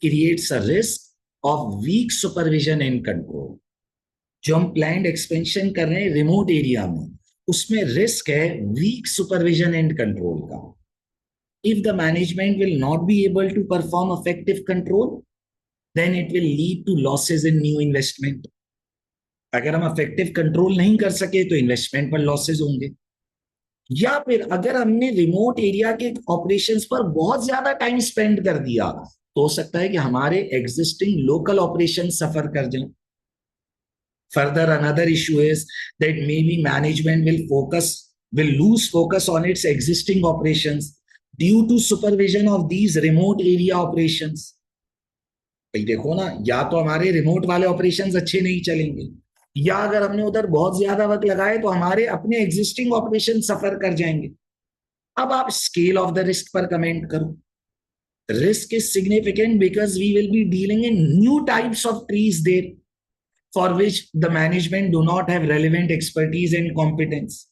creates a risk of weak supervision and control. जो हम प्लान्ड एक्सपेंशन कर रहे हैं रिमोट एरिया में, उसमें रिस्क है वीक सुपरविजन एंड कंट्रोल का. If the management will not be able to perform effective control, then it will lead to losses in new investment. अगर हम effective कंट्रोल नहीं कर सके तो इन्वेस्टमेंट पर लॉसेज होंगे. या फिर अगर हमने रिमोट एरिया के ऑपरेशंस पर बहुत ज्यादा टाइम स्पेंड कर दिया तो हो सकता है कि हमारे एग्जिस्टिंग लोकल ऑपरेशन सफर कर जाएं. Further another issue is that may be management will lose focus on its existing operations due to supervision of these remote area operations. भाई देखो ना, या तो हमारे रिमोट वाले ऑपरेशंस अच्छे नहीं चलेंगे, या अगर हमने उधर बहुत ज्यादा वक्त लगाए तो हमारे अपने एग्जिस्टिंग ऑपरेशन सफर कर जाएंगे. अब आप स्केल ऑफ द रिस्क पर कमेंट करो. Risk is significant because we will be dealing in new types of trees there for which the management do not have relevant expertise and competence.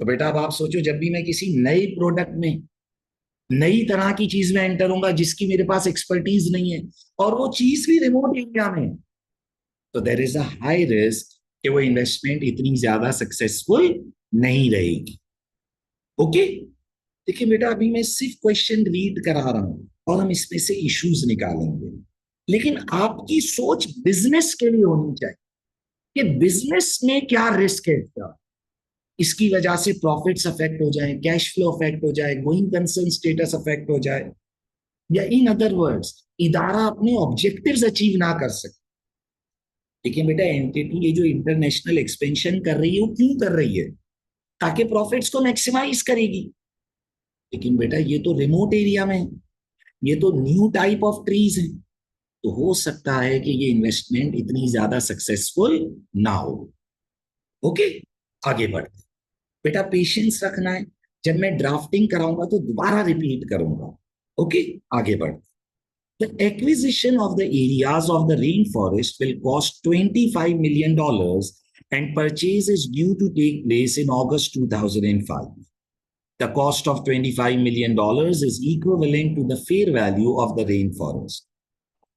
तो बेटा अब आप सोचो, जब भी मैं किसी नए प्रोडक्ट में, नई तरह की चीज में एंटर होऊंगा जिसकी मेरे पास एक्सपर्टीज नहीं है, और वो चीज भी रिमोट एरिया में है, तो there is a high risk कि वो इन्वेस्टमेंट इतनी ज्यादा सक्सेसफुल नहीं रहेगी। ओके। देखिए बेटा, अभी मैं सिर्फ क्वेश्चन रीड करा रहा हूं और हम इसमें से इश्यूज निकालेंगे, लेकिन आपकी सोच बिजनेस के लिए होनी चाहिए कि बिजनेस में क्या रिस्क है इसका, इसकी वजह से प्रॉफिट्स अफेक्ट हो जाए, कैश फ्लो अफेक्ट हो जाए, गोइंग कंसर्न स्टेटस अफेक्ट हो जाए, या इन अदर वर्ड्स इदारा अपने ऑब्जेक्टिव्स अचीव ना कर सके। लेकिन बेटा एंटिटी ये जो इंटरनेशनल एक्सपेंशन कर रही है वो क्यों कर रही है? ताकि प्रॉफिट्स को मैक्सिमाइज करेगी। लेकिन बेटा ये तो रिमोट एरिया में है, ये तो न्यू टाइप ऑफ ट्रीज है, तो हो सकता है कि ये इन्वेस्टमेंट इतनी ज्यादा सक्सेसफुल ना हो। ओके, आगे बढ़ते। बेटा पेशेंस रखना है, जब मैं ड्राफ्टिंग कराऊंगा तो दोबारा रिपीट करूंगा। ओके, आगे बढ़ते। The acquisition of the areas of the rainforest will cost $25 million and purchase is due to take place in August 2005. The cost of $25 million is equivalent to the fair value of the rainforest.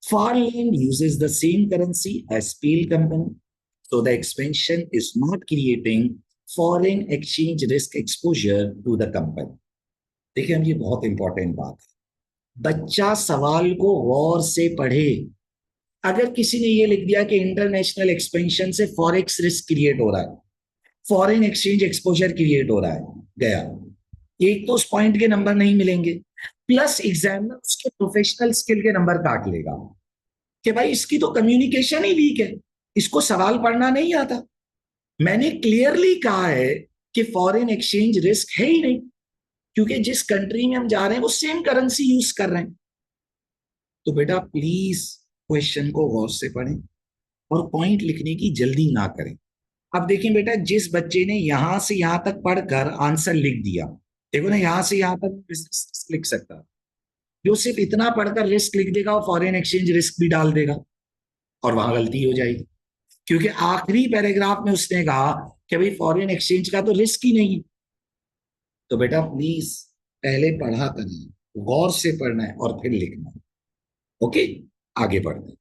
Farland uses the same currency as Pale Company, so the expansion is not creating foreign exchange risk exposure to the company. देखिए, ये बहुत important बात है, बच्चा सवाल को गौर से पढ़े। अगर किसी ने ये लिख दिया कि इंटरनेशनल एक्सपेंशन से फॉरेक्स रिस्क क्रिएट हो रहा है, फॉरेन एक्सचेंज एक्सपोजर क्रिएट हो रहा है, गया, एक तो उस पॉइंट के नंबर नहीं मिलेंगे, प्लस एग्जामिनर उसके प्रोफेशनल स्किल के नंबर काट लेगा कि भाई इसकी तो कम्युनिकेशन ही वीक है, इसको सवाल पढ़ना नहीं आता। मैंने क्लियरली कहा है कि फॉरेन एक्सचेंज रिस्क है ही नहीं, क्योंकि जिस कंट्री में हम जा रहे हैं वो सेम करेंसी यूज कर रहे हैं। तो बेटा प्लीज क्वेश्चन को गौर से पढ़ें और पॉइंट लिखने की जल्दी ना करें। अब देखें बेटा, जिस बच्चे ने यहां से यहां तक पढ़कर आंसर लिख दिया, देखो ना, यहां से यहां तक बिजनेस लिख सकता है, जो सिर्फ इतना पढ़कर रिस्क लिख देगा वो फॉरेन एक्सचेंज रिस्क भी डाल देगा और वहां गलती हो जाएगी, क्योंकि आखिरी पैराग्राफ में उसने कहा कि भाई फॉरेन एक्सचेंज का तो रिस्क ही नहीं है। तो बेटा प्लीज पहले पढ़ा करिए, गौर से पढ़ना है और फिर लिखना है। ओके, आगे बढ़ते हैं।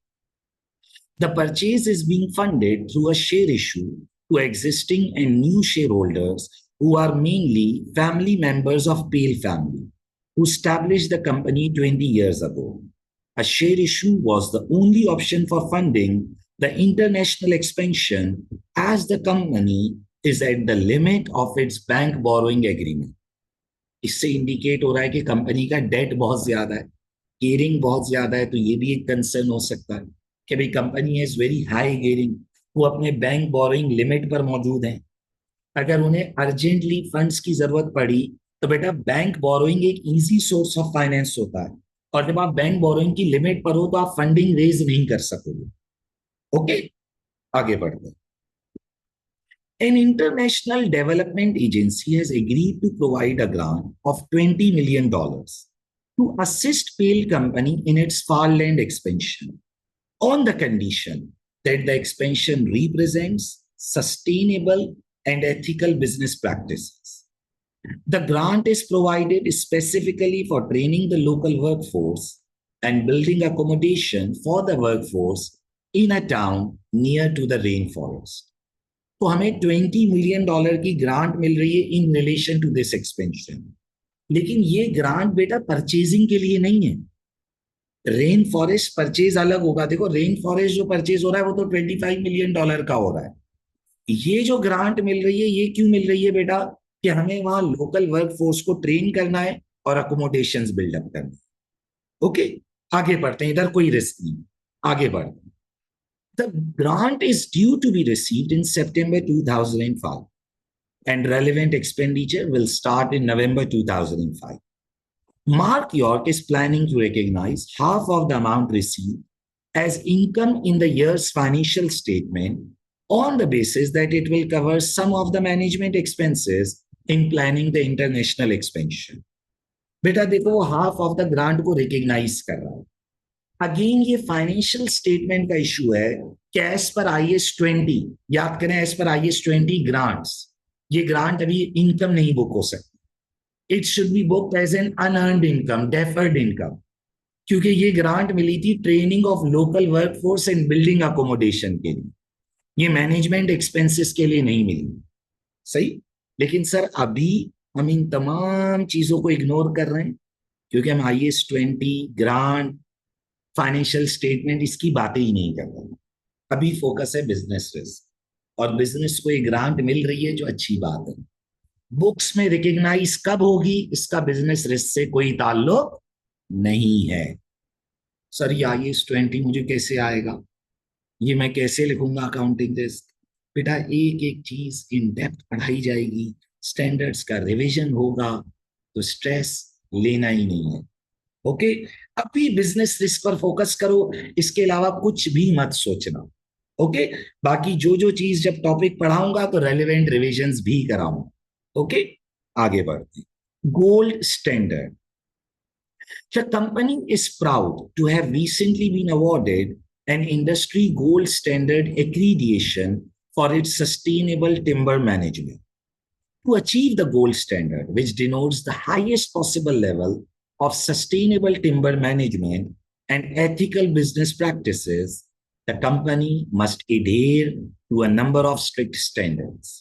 The purchase is being funded through a share issue to existing and new shareholders who are mainly family members of Pale family, who established the company 20 years ago. A share issue was the only option for funding the international expansion as the company is at the limit of its bank borrowing agreement. इससे indicate हो रहा है कि company का date बहुत ज्यादा है, gearing बहुत ज्यादा है, तो ये भी एक कंसर्न हो सकता है कि भाई company has very high gearing, वो अपने बैंक बोरोइंग लिमिट पर मौजूद हैं। अगर उन्हें अर्जेंटली फंड्स की जरूरत पड़ी तो बेटा बैंक बोरोइंग एक इजी सोर्स ऑफ फाइनेंस होता है, और जब आप बैंक बोरोइंग की लिमिट पर हो तो आप फंडिंग रेज नहीं कर सकोगे। ओके, आगे बढ़ते हैं। An international development agency has agreed to provide a grant of $20 million to assist Pale Company in its farmland expansion, on the condition that the expansion represents sustainable and ethical business practices. The grant is provided specifically for training the local workforce and building accommodation for the workforce in a town near to the rainforest. तो हमें $20 million की grant मिल रही है in relation to this expansion, लेकिन ये grant बेटा purchasing के लिए नहीं है। रेन फॉरेस्ट परचेज अलग होगा। देखो, रेन फॉरेस्ट जो परचेज हो रहा है वो तो $25 मिलियन का हो रहा है। ये जो ग्रांट मिल रही है ये क्यों मिल रही है बेटा? कि हमें वहां लोकल वर्कफोर्स को ट्रेन करना है और अकोमोडेशंस बिल्डअप करना है। ओके, आगे बढ़ते हैं, इधर कोई रिस्क नहीं, आगे बढ़ते हैं। The grant is due to be received in September 2005 and relevant expenditure will start in November 2005. Mark York is planning to recognize half of the amount received as income in the year's financial statement on the basis that it will cover some of the management expenses in planning the international expansion. बेटा देखो, वो half of the grant को recognise कर रहा है। Again ये financial statement का issue है कि एज पर IS 20, याद करें, एज पर IS 20 ग्रांट्स ये ग्रांट अभी इनकम नहीं बुक हो सकती, it should be booked as an unearned income, deferred income, क्योंकि ये ग्रांट मिली थी training of local workforce and building accommodation के लिए, ये मैनेजमेंट एक्सपेंसेस के लिए नहीं मिली। सही। लेकिन सर अभी हम इन तमाम चीजों को इग्नोर कर रहे हैं, क्योंकि हम IAS 20 ग्रांट, फाइनेंशियल स्टेटमेंट, इसकी बातें ही नहीं कर रहे। अभी फोकस है बिजनेस रिस्क, और बिजनेस को एक ग्रांट मिल रही है जो अच्छी बात है। बुक्स में रिकग्नाइज कब होगी इसका बिजनेस रिस्क से कोई ताल्लुक नहीं है। सर ये IAS 20 मुझे कैसे आएगा, ये मैं कैसे लिखूंगा अकाउंटिंग रिस्क? बेटा एक एक चीज इन डेप्थ पढ़ाई जाएगी, स्टैंडर्ड्स का रिवीजन होगा, तो स्ट्रेस लेना ही नहीं है। ओके, अभी बिजनेस रिस्क पर फोकस करो, इसके अलावा कुछ भी मत सोचना। ओके, बाकी जो जो चीज जब टॉपिक पढ़ाऊंगा तो रेलिवेंट रिविजन्स भी कराऊंगा। ओके, आगे बढ़ते हैं। Gold standard. The company is proud to have recently been awarded an industry gold standard accreditation for its sustainable timber management. To achieve the gold standard, which denotes the highest possible level of sustainable timber management and ethical business practices, the company must adhere to a number of strict standards.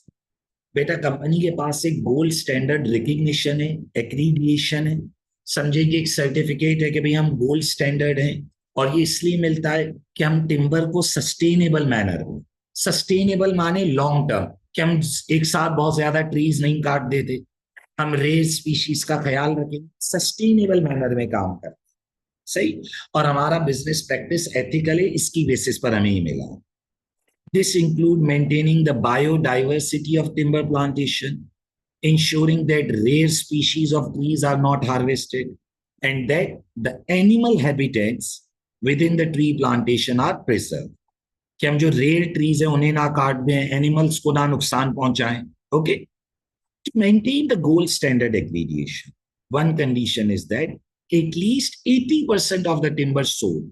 बेटा company के पास एक gold standard recognition है, accreditation है, समझे कि एक certificate है कि भाई हम गोल्ड स्टैंडर्ड हैं, और ये इसलिए मिलता है कि हम टिम्बर को सस्टेनेबल मैनर में, सस्टेनेबल माने लॉन्ग टर्म, कि हम एक साथ बहुत ज्यादा ट्रीज नहीं काट देते, हम रेयर स्पीशीज का ख्याल रखें, सस्टेनेबल मैनर में काम करते। सही। और हमारा बिजनेस प्रैक्टिस एथिकल है, इसकी बेसिस पर हमें ही मिला। This include maintaining the biodiversity of timber plantation, ensuring that rare species of trees are not harvested, and that the animal habitats within the tree plantation are preserved. कि हम जो rare trees है उन्हें ना काट दें, एनिमल्स को ना नुकसान पहुंचाएं। Okay, to maintain the gold standard accreditation, one condition is that at least 80% of the timber sold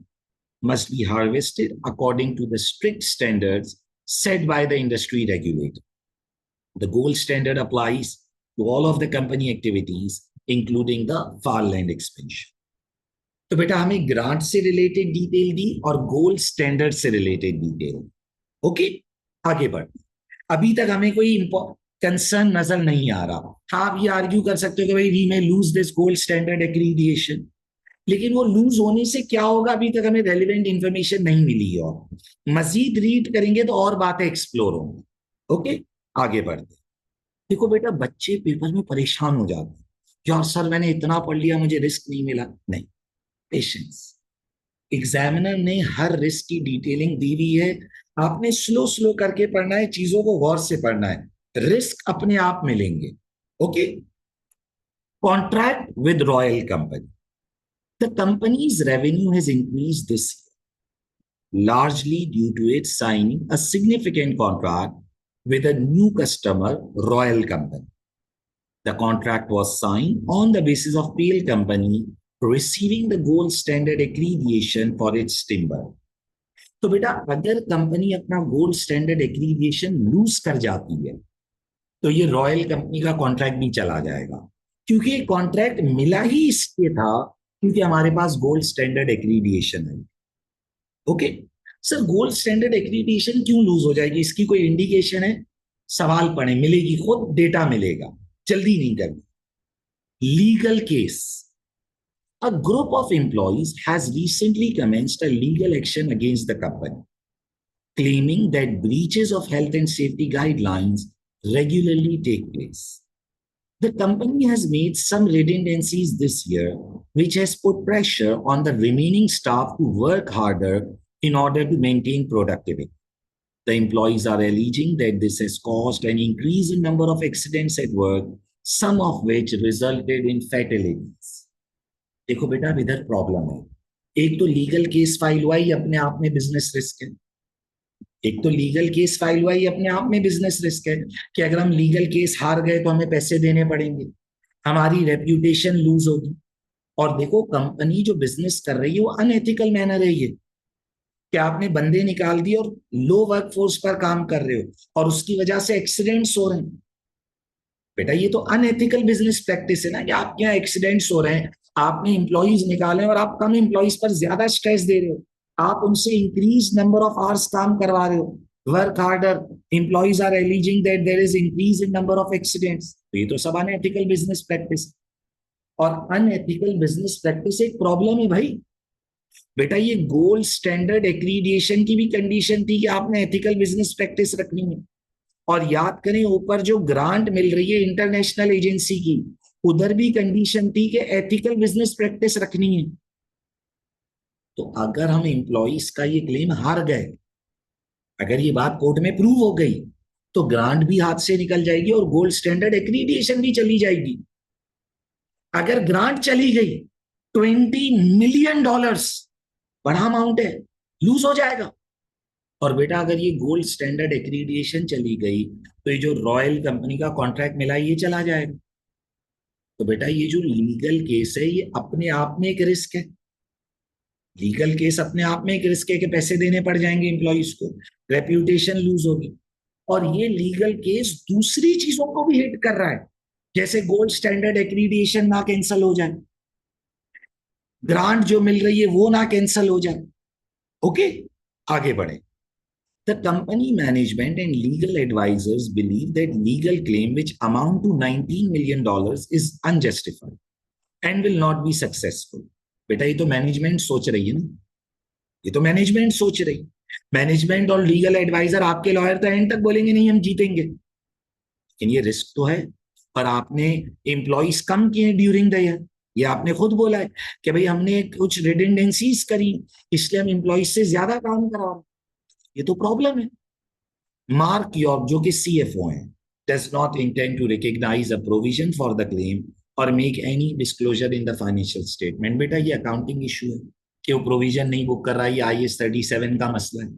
must be harvested according to the strict standards set by the industry regulator. The gold standard applies to all of the company activities, including the farmland expansion. तो बेटा हमें grant से related detail दी और gold standard से related detail. Okay, आगे बढ़। अभी तक हमें कोई कंसर्न नजर नहीं आ रहा। हाँ, आप ये आर्ग्यू कर सकते हो कि भाई we may lose this gold standard accreditation, लेकिन वो लूज होने से क्या होगा, अभी तक हमें रेलिवेंट इंफॉर्मेशन नहीं मिली, और मजीद रीड करेंगे तो और बातें एक्सप्लोर होंगी। ओके, आगे बढ़ते। देखो बेटा, बच्चे पेपर में परेशान हो जाते हैं, यार सर मैंने इतना पढ़ लिया मुझे रिस्क नहीं मिला। नहीं, पेशेंस। एग्जामिनर ने हर रिस्क की डिटेलिंग दी हुई है, आपने स्लो स्लो करके पढ़ना है, चीजों को गौर से पढ़ना है, रिस्क अपने आप मिलेंगे। Okay, contract with royal company. The company's revenue has increased this year, largely due to it signing a significant contract with a new customer, Royal Company. The contract was signed on the basis of PL Company receiving the gold standard accreditation for its timber. तो बेटा अगर company अपना gold standard accreditation loose कर जाती है तो ये royal company का कॉन्ट्रैक्ट भी चला जाएगा, क्योंकि ये कॉन्ट्रैक्ट मिला ही इसलिए था क्योंकि हमारे पास गोल्ड स्टैंडर्ड एक्रीडिएशन है। Okay sir, gold standard accreditation क्यों लूज हो जाएगी, इसकी कोई इंडिकेशन है? सवाल पढ़े, मिलेगी, खुद डेटा मिलेगा, जल्दी नहीं करनी। Legal case. A group of employees has recently commenced a legal action against the company, claiming that breaches of health and safety guidelines regularly take place. The company has made some redundancies this year, which has put pressure on the remaining staff to work harder in order to maintain productivity. The employees are alleging that this has caused an increase in number of accidents at work, some of which resulted in fatalities. देखो बेटा, अब इधर problem है, एक तो legal case file हुआ ही अपने आप में बिजनेस रिस्क है, एक तो लीगल केस फाइल हुआ ही अपने आप में बिजनेस रिस्क है कि अगर हम लीगल केस हार गए तो हमें पैसे देने पड़ेंगे, हमारी रेप्यूटेशन लूज होगी। और देखो कंपनी जो बिजनेस कर रही है वो अनएथिकल मैनर है, ये कि आपने बंदे निकाल दिए और लो वर्क फोर्स पर काम कर रहे हो और उसकी वजह से एक्सीडेंट्स हो रहे हैं। बेटा ये तो अनएथिकल बिजनेस प्रैक्टिस है ना, कि आपके यहाँ एक्सीडेंट्स हो रहे हैं, आपने इंप्लॉइज निकाले और आप कम इंप्लॉइज पर ज्यादा स्ट्रेस दे रहे हो, आप उनसे इंक्रीज नंबर ऑफ आवर्स काम करवा रहे हो, work harder, employees are alleging that there is increase in number of accidents, तो ये तो सब अनएथिकल बिजनेस प्रैक्टिस। और अनएथिकल बिजनेस प्रैक्टिस एक प्रॉब्लम है भाई। बेटा ये गोल्ड स्टैंडर्ड एक्रीडिएशन की भी कंडीशन थी कि आपने एथिकल बिजनेस प्रैक्टिस रखनी है। और याद करें ऊपर जो ग्रांट मिल रही है इंटरनेशनल एजेंसी की, उधर भी कंडीशन थी कि एथिकल बिजनेस प्रैक्टिस रखनी है। तो अगर हम एम्प्लॉइज का ये क्लेम हार गए, अगर ये बात कोर्ट में प्रूव हो गई, तो ग्रांट भी हाथ से निकल जाएगी और गोल्ड स्टैंडर्ड एक्रीडिएशन भी चली जाएगी। अगर ग्रांट चली गई, $20 मिलियन, बड़ा अमाउंट है, लूज हो जाएगा। और बेटा अगर ये गोल्ड स्टैंडर्ड एक्रीडिएशन चली गई, तो ये जो रॉयल कंपनी का कॉन्ट्रैक्ट मिला ये चला जाएगा। तो बेटा ये जो लीगल केस है ये अपने आप में एक रिस्क है। लीगल केस अपने आप में एक रिस्क है कि पैसे देने पड़ जाएंगे एम्प्लॉइज को, रेप्यूटेशन लूज होगी। और ये लीगल केस दूसरी चीजों को भी हिट कर रहा है, जैसे गोल्ड स्टैंडर्ड एक्रीडिएशन ना कैंसिल हो जाए, ग्रांट जो मिल रही है वो ना कैंसिल हो जाए। ओके, आगे बढ़े। The company management and legal advisors believe that legal claim which amount to $19 million is unjustified and will not be successful. बेटा ये तो मैनेजमेंट सोच रही है ना, ये तो मैनेजमेंट सोच रही। मैनेजमेंट और लीगल एडवाइजर, आपके लॉयर तो एंड तक बोलेंगे नहीं हम जीतेंगे, लेकिन ये रिस्क तो है। पर आपने एम्प्लॉइज कम किए ड्यूरिंग द ईयर, ये आपने खुद बोला है कि भाई हमने कुछ रिडेंडेंसीज करी, इसलिए हम एम्प्लॉइज से ज्यादा काम करा रहे हैं। ये तो प्रॉब्लम है। मार्क यॉर्क जो कि सीएफओ हैं, does not intend to recognize a provision for the claim or make any disclosure in the financial statement. बेटा ये अकाउंटिंग इशू है कि वो प्रोविजन नहीं बुक कर रहा है, ये IS 37 का मसला है।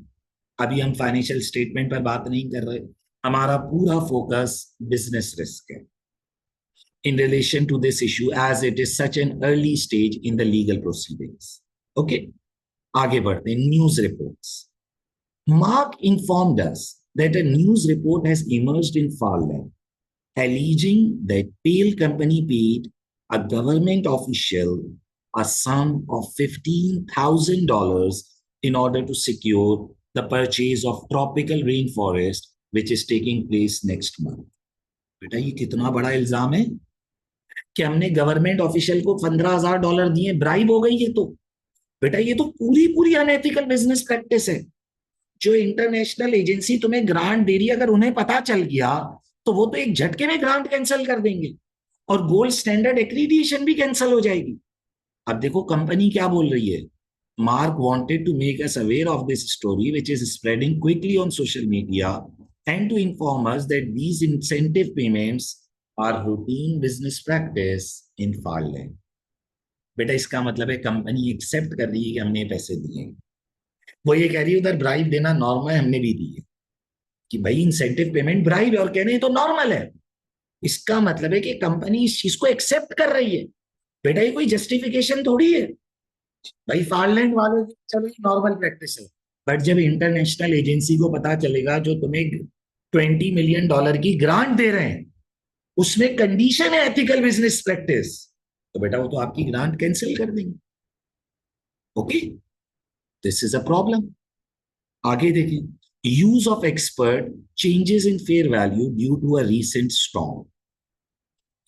अभी हम फाइनेंशियल स्टेटमेंट पर बात नहीं कर रहे, हमारा पूरा फोकस बिजनेस रिस्क है in relation to this issue as it is such an early stage in the legal proceedings. Okay, आगे बढ़ते हैं। News reports. Mark informed us that a news report has emerged in Farland alleging that Pale Company paid a government official a sum of $15,000 in order to secure the purchase of tropical rainforest which is taking place next month. बेटा ये कितना बड़ा इल्जाम है कि हमने government official को $15,000 दिए, ब्राइब हो गई ये तो। बेटा ये तो पूरी पूरी अनएथिकल बिजनेस प्रैक्टिस है। जो इंटरनेशनल एजेंसी तुम्हें ग्रांट दे रही है, अगर उन्हें पता चल गया तो वो तो एक झटके में ग्रांट कैंसिल कर देंगे और गोल्ड स्टैंडर्ड एक्रीडिएशन भी कैंसिल हो जाएगी। अब देखो कंपनी क्या बोल रही है। Mark wanted to make us aware of this story which is spreading quickly on social media and to inform us that these incentive payments are routine business practice in Farland. बेटा इसका मतलब है company accept कर रही है कि हमने पैसे दिए। वो ये कह रही है उधर ब्राइब देना नॉर्मल है, हमने भी दी है, कि भाई इंसेंटिव पेमेंट ब्राइब है, और कह रहे हैं तो नॉर्मल है। इसका मतलब है कि कंपनी इस चीज को एक्सेप्ट कर रही है। बेटा ये कोई जस्टिफिकेशन थोड़ी है। भाई फारलैंड वाले चलो ये नॉर्मल प्रैक्टिस है, बट जब इंटरनेशनल एजेंसी को पता चलेगा जो तुम्हें $20 मिलियन की ग्रांट दे रहे हैं उसमें कंडीशन है एथिकल बिजनेस प्रैक्टिस, तो बेटा वो तो आपकी ग्रांट कैंसिल कर देंगे। Okay, this is a problem. आगे देखें। use of expert changes in fair value due to a recent storm.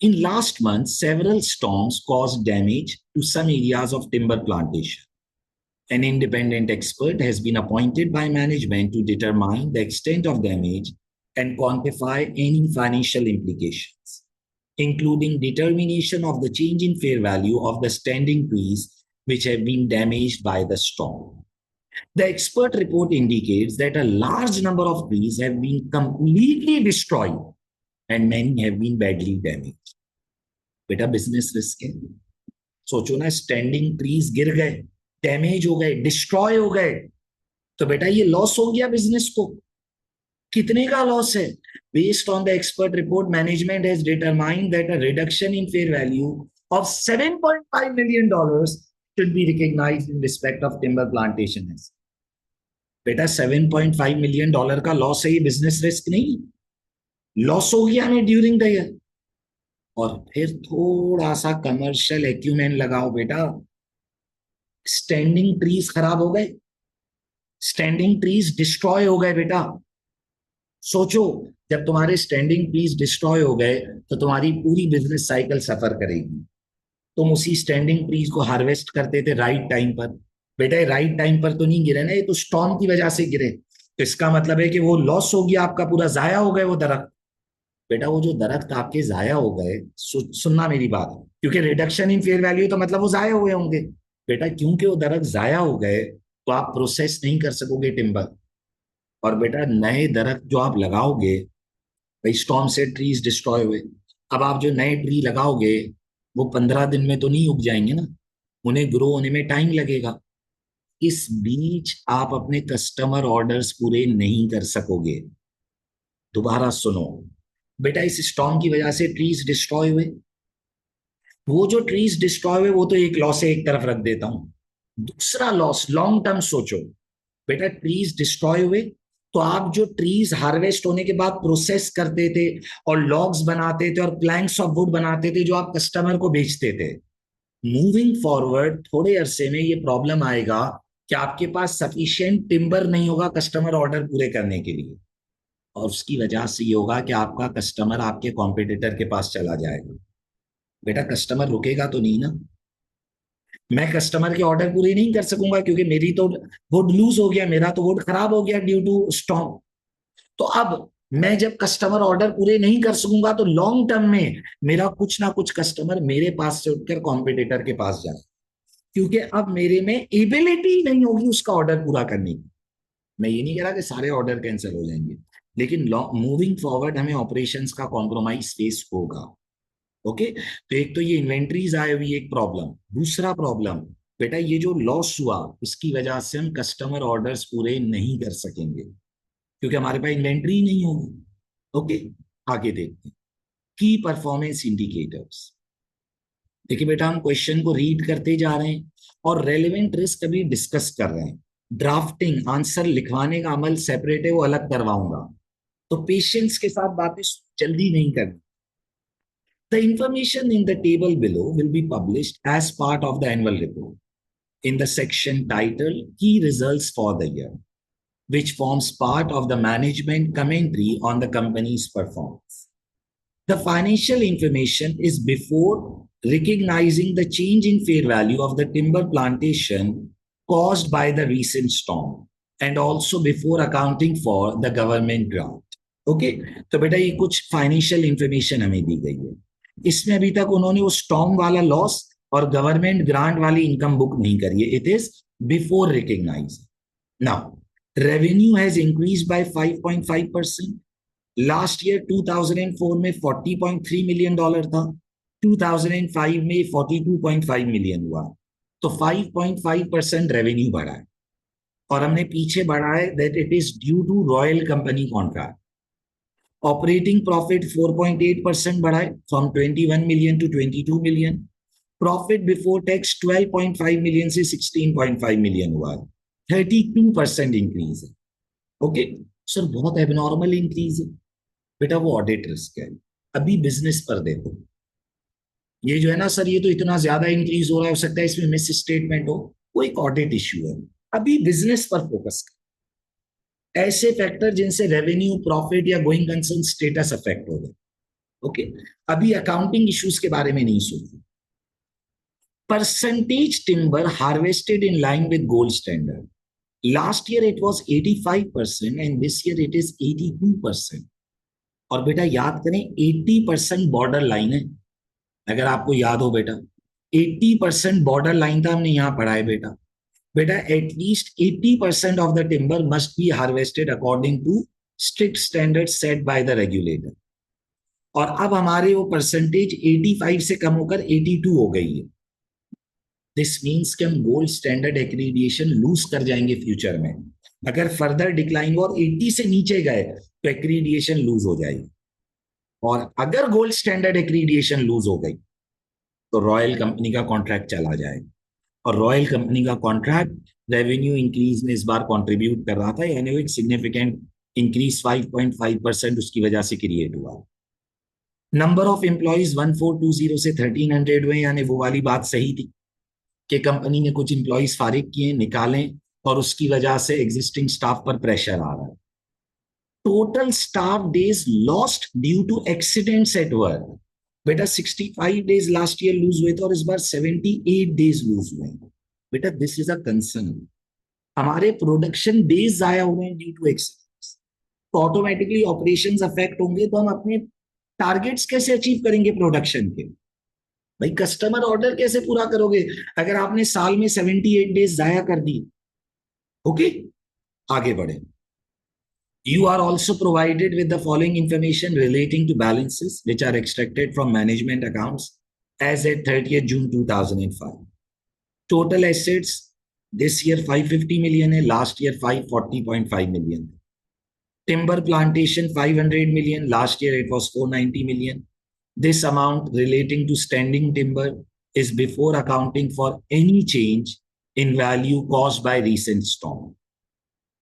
In last month, several storms caused damage to some areas of timber plantation. An independent expert has been appointed by management to determine the extent of damage and quantify any financial implications, including determination of the change in fair value of the standing trees which have been damaged by the storm. The expert report indicates that a large number of trees have been completely destroyed and many have been badly damaged. बेटा business risk है। सोचो ना, standing trees गिर गए, damage हो गए, destroy हो गए, तो बेटा ये लॉस हो गया बिजनेस को। कितने का लॉस है? Based on the expert report, management has determined that a reduction in fair value of $7.5 million should be recognized in respect of timber plantation. बेटा $7.5 million का लॉस है, ये बिजनेस रिस्क नहीं। लॉस हो गया हमें ड्यूरिंग द ईयर, और फिर थोड़ा सा कमर्शियल एक्यूमेन लगाओ बेटा। स्टैंडिंग ट्रीज खराब हो गए, स्टैंडिंग ट्रीज डिस्ट्रॉय हो गए बेटा। सोचो, जब तुम्हारे स्टैंडिंग ट्रीज डिस्ट्रॉय हो गए तो तुम्हारी पूरी बिजनेस साइकिल सफर करेगी। तुम उसी स्टैंडिंग ट्रीज को हार्वेस्ट करते थे राइट टाइम पर। बेटा ये राइट टाइम पर तो नहीं गिरे ना, ये तो स्टॉर्म की वजह से गिरे। तो इसका मतलब है कि वो लॉस हो गया आपका, पूरा जाया हो गए वो दरख्त। बेटा वो जो दरख्त आपके जाया हो गए, सुनना मेरी बात, क्योंकि रिडक्शन इन फेयर वैल्यू तो मतलब वो जाया हुए होंगे। बेटा क्योंकि वो दरख्त जाया हो गए तो आप प्रोसेस नहीं कर सकोगे टिम्बर। और बेटा नए दरख्त जो आप लगाओगे, भाई स्टॉर्म से ट्रीज डिस्ट्रॉय हुए, अब आप जो नए ट्री लगाओगे वो 15 दिन में तो नहीं उग जाएंगे ना, उन्हें ग्रो होने में टाइम लगेगा। इस बीच आप अपने कस्टमर ऑर्डर्स पूरे नहीं कर सकोगे। दोबारा सुनो, बेटा इस स्टॉर्म की वजह से ट्रीज डिस्ट्रॉय हुए, वो जो ट्रीज डिस्ट्रॉय हुए वो तो एक लॉस है, एक तरफ रख देता हूं। दूसरा लॉस लॉन्ग टर्म सोचो। बेटा ट्रीज डिस्ट्रॉय हुए तो आप जो ट्रीज हार्वेस्ट होने के बाद प्रोसेस करते थे और लॉग्स बनाते थे और प्लैंक्स ऑफ वुड बनाते थे जो आप कस्टमर को बेचते थे, मूविंग फॉरवर्ड थोड़े अरसे में ये प्रॉब्लम आएगा कि आपके पास सफिशिएंट टिम्बर नहीं होगा कस्टमर ऑर्डर पूरे करने के लिए। और उसकी वजह से ये होगा कि आपका कस्टमर आपके कॉम्पिटिटर के पास चला जाएगा। बेटा कस्टमर रुकेगा तो नहीं ना, मैं कस्टमर के ऑर्डर पूरे नहीं कर सकूंगा क्योंकि मेरी तो वुड लूज हो गया, मेरा तो वुड खराब हो गया ड्यू टू स्टॉर्म। तो अब मैं जब कस्टमर ऑर्डर पूरे नहीं कर सकूंगा तो लॉन्ग टर्म में मेरा कुछ ना कुछ कस्टमर मेरे पास से उठकर कॉम्पिटिटर के पास जाए, क्योंकि अब मेरे में एबिलिटी नहीं होगी उसका ऑर्डर पूरा करने की। मैं ये नहीं कह रहा कि सारे ऑर्डर कैंसिल हो जाएंगे, लेकिन मूविंग फॉरवर्ड हमें ऑपरेशंस का कॉम्प्रोमाइज फेस होगा। ओके, तो एक तो ये इन्वेंट्रीज आए हुई एक प्रॉब्लम। दूसरा प्रॉब्लम, बेटा ये जो लॉस हुआ इसकी वजह से हम कस्टमर ऑर्डर्स पूरे नहीं कर सकेंगे क्योंकि हमारे पास इन्वेंट्री नहीं होगी। ओके, आगे देखते हैं की परफॉर्मेंस इंडिकेटर्स। देखिए बेटा हम क्वेश्चन को रीड करते जा रहे हैं और रेलेवेंट रिस्क अभी डिस्कस कर रहे हैं। ड्राफ्टिंग आंसर लिखवाने का अमल सेपरेट है, वो अलग करवाऊंगा, तो पेशेंस के साथ बातें जल्दी नहीं करनी। The information in the table below will be published as part of the annual report in the section titled Key Results for the Year, which forms part of the management commentary on the company's performance. The financial information is before recognizing the change in fair value of the timber plantation caused by the recent storm and also before accounting for the government grant. Okay, तो बेटा ये कुछ financial information हमें दी गई है। इसमें अभी तक उन्होंने वो स्टॉर्म वाला लॉस और गवर्नमेंट ग्रांट वाली इनकम बुक नहीं करी है, it is before recognise. Now revenue has increase by 5.5%। Last year 2004 में $40.3 मिलियन था, 2005 में 42.5 मिलियन हुआ, तो 5.5% रेवेन्यू बढ़ा है। और हमने पीछे बढ़ा है that it is due to royal company contract. Operating profit 4.8% बढ़ा है, from 21 million to 22 million. Profit before tax 12.5 million से 16.5 मिलियन हुआ है, 32% इंक्रीज है। ओके सर, बहुत एबनॉर्मल इंक्रीज है। बेटा वो ऑडिट रिस्क है। अभी बिजनेस पर देखो, ये जो है ना सर, ये तो इतना ज्यादा इंक्रीज हो रहा है, हो सकता है इसमें मिस स्टेटमेंट हो, वो एक ऑडिट इश्यू है। अभी बिजनेस पर फोकस कर, ऐसे फैक्टर जिनसे रेवेन्यू प्रॉफिट या गोइंग कंसर्न स्टेटस अफेक्ट हो गए। ओके, अभी अकाउंटिंग इश्यूज के बारे में नहीं सोचो। Percentage timber harvested in line with gold standard, last year it was 85% and this year it is 82%। और बेटा याद करें 80% बॉर्डर लाइन है, अगर आपको याद हो बेटा 80% बॉर्डर लाइन था, हमने यहां पढ़ा है बेटा। बेटा at least 80% of the timber must be harvested according to strict standard set by the regulator. और अब हमारे वो परसेंटेज 85 से कम होकर 82 हो गई है। दिस मीन्स कि हम गोल्ड स्टैंडर्ड एक्रीडिएशन लूज कर जाएंगे फ्यूचर में। अगर फर्दर डिक्लाइन और 80 से नीचे गए तो एक्रीडिएशन लूज हो जाएगी। और अगर गोल्ड स्टैंडर्ड एक्रीडिएशन लूज हो गई तो रॉयल कंपनी का कॉन्ट्रैक्ट चला जाएगा। और रॉयल कंपनी का कॉन्ट्रैक्ट रेवेन्यू इंक्रीज में इस बार कंट्रीब्यूट कर रहा था, यानी एक सिग्निफिकेंट इंक्रीज 5.5% उसकी वजह से क्रिएट हुआ। नंबर ऑफ एम्प्लॉइज 1420 से 1300 हुए, यानी वो वाली बात सही थी कि कंपनी ने कुछ एम्प्लॉइज फारिग किए, निकालें, और उसकी वजह से एग्जिस्टिंग स्टाफ पर प्रेशर आ रहा है। Total staff days lost due to accidents at work, बेटा 65 डेज लास्ट ईयर लूज हुए थे और इस बार 78 डेज लूज हुए। बेटा दिस इज अ कंसर्न। हमारे प्रोडक्शन डेज जाया हो रहे हैं ड्यू टू एक्सीडेंट्स, तो ऑटोमेटिकली ऑपरेशंस अफेक्ट होंगे, तो हम अपने टारगेट्स कैसे अचीव करेंगे प्रोडक्शन के? भाई कस्टमर ऑर्डर कैसे पूरा करोगे अगर आपने साल में 78 डेज जाया कर दिए? ओके, आगे बढ़े। You are also provided with the following information relating to balances which are extracted from management accounts as at 30th June 2005. Total assets this year 550 million है, last year 540.5 million. Timber plantation 500 million, last year it was 490 million. This amount relating to standing timber is before accounting for any change in value caused by recent storm.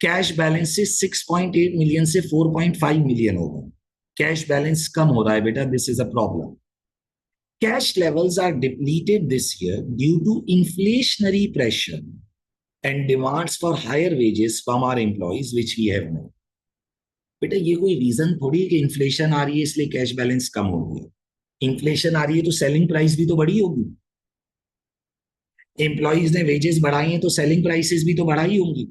Cash balance से 6.8 million से 4.5 million हो गए। Cash balance कम हो रहा है बेटा, this is a problem. Cash levels are depleted this year due to inflationary pressure and demands for higher wages from our employees which we have no. बेटा ये कोई रीजन थोड़ी है कि इन्फ्लेशन आ रही है इसलिए कैश बैलेंस कम हो गया। इन्फ्लेशन आ रही है तो सेलिंग प्राइस भी तो बढ़ी होगी। एम्प्लॉइज ने वेजेस बढ़ाई हैं तो सेलिंग प्राइसेस भी तो बढ़ाई होंगी।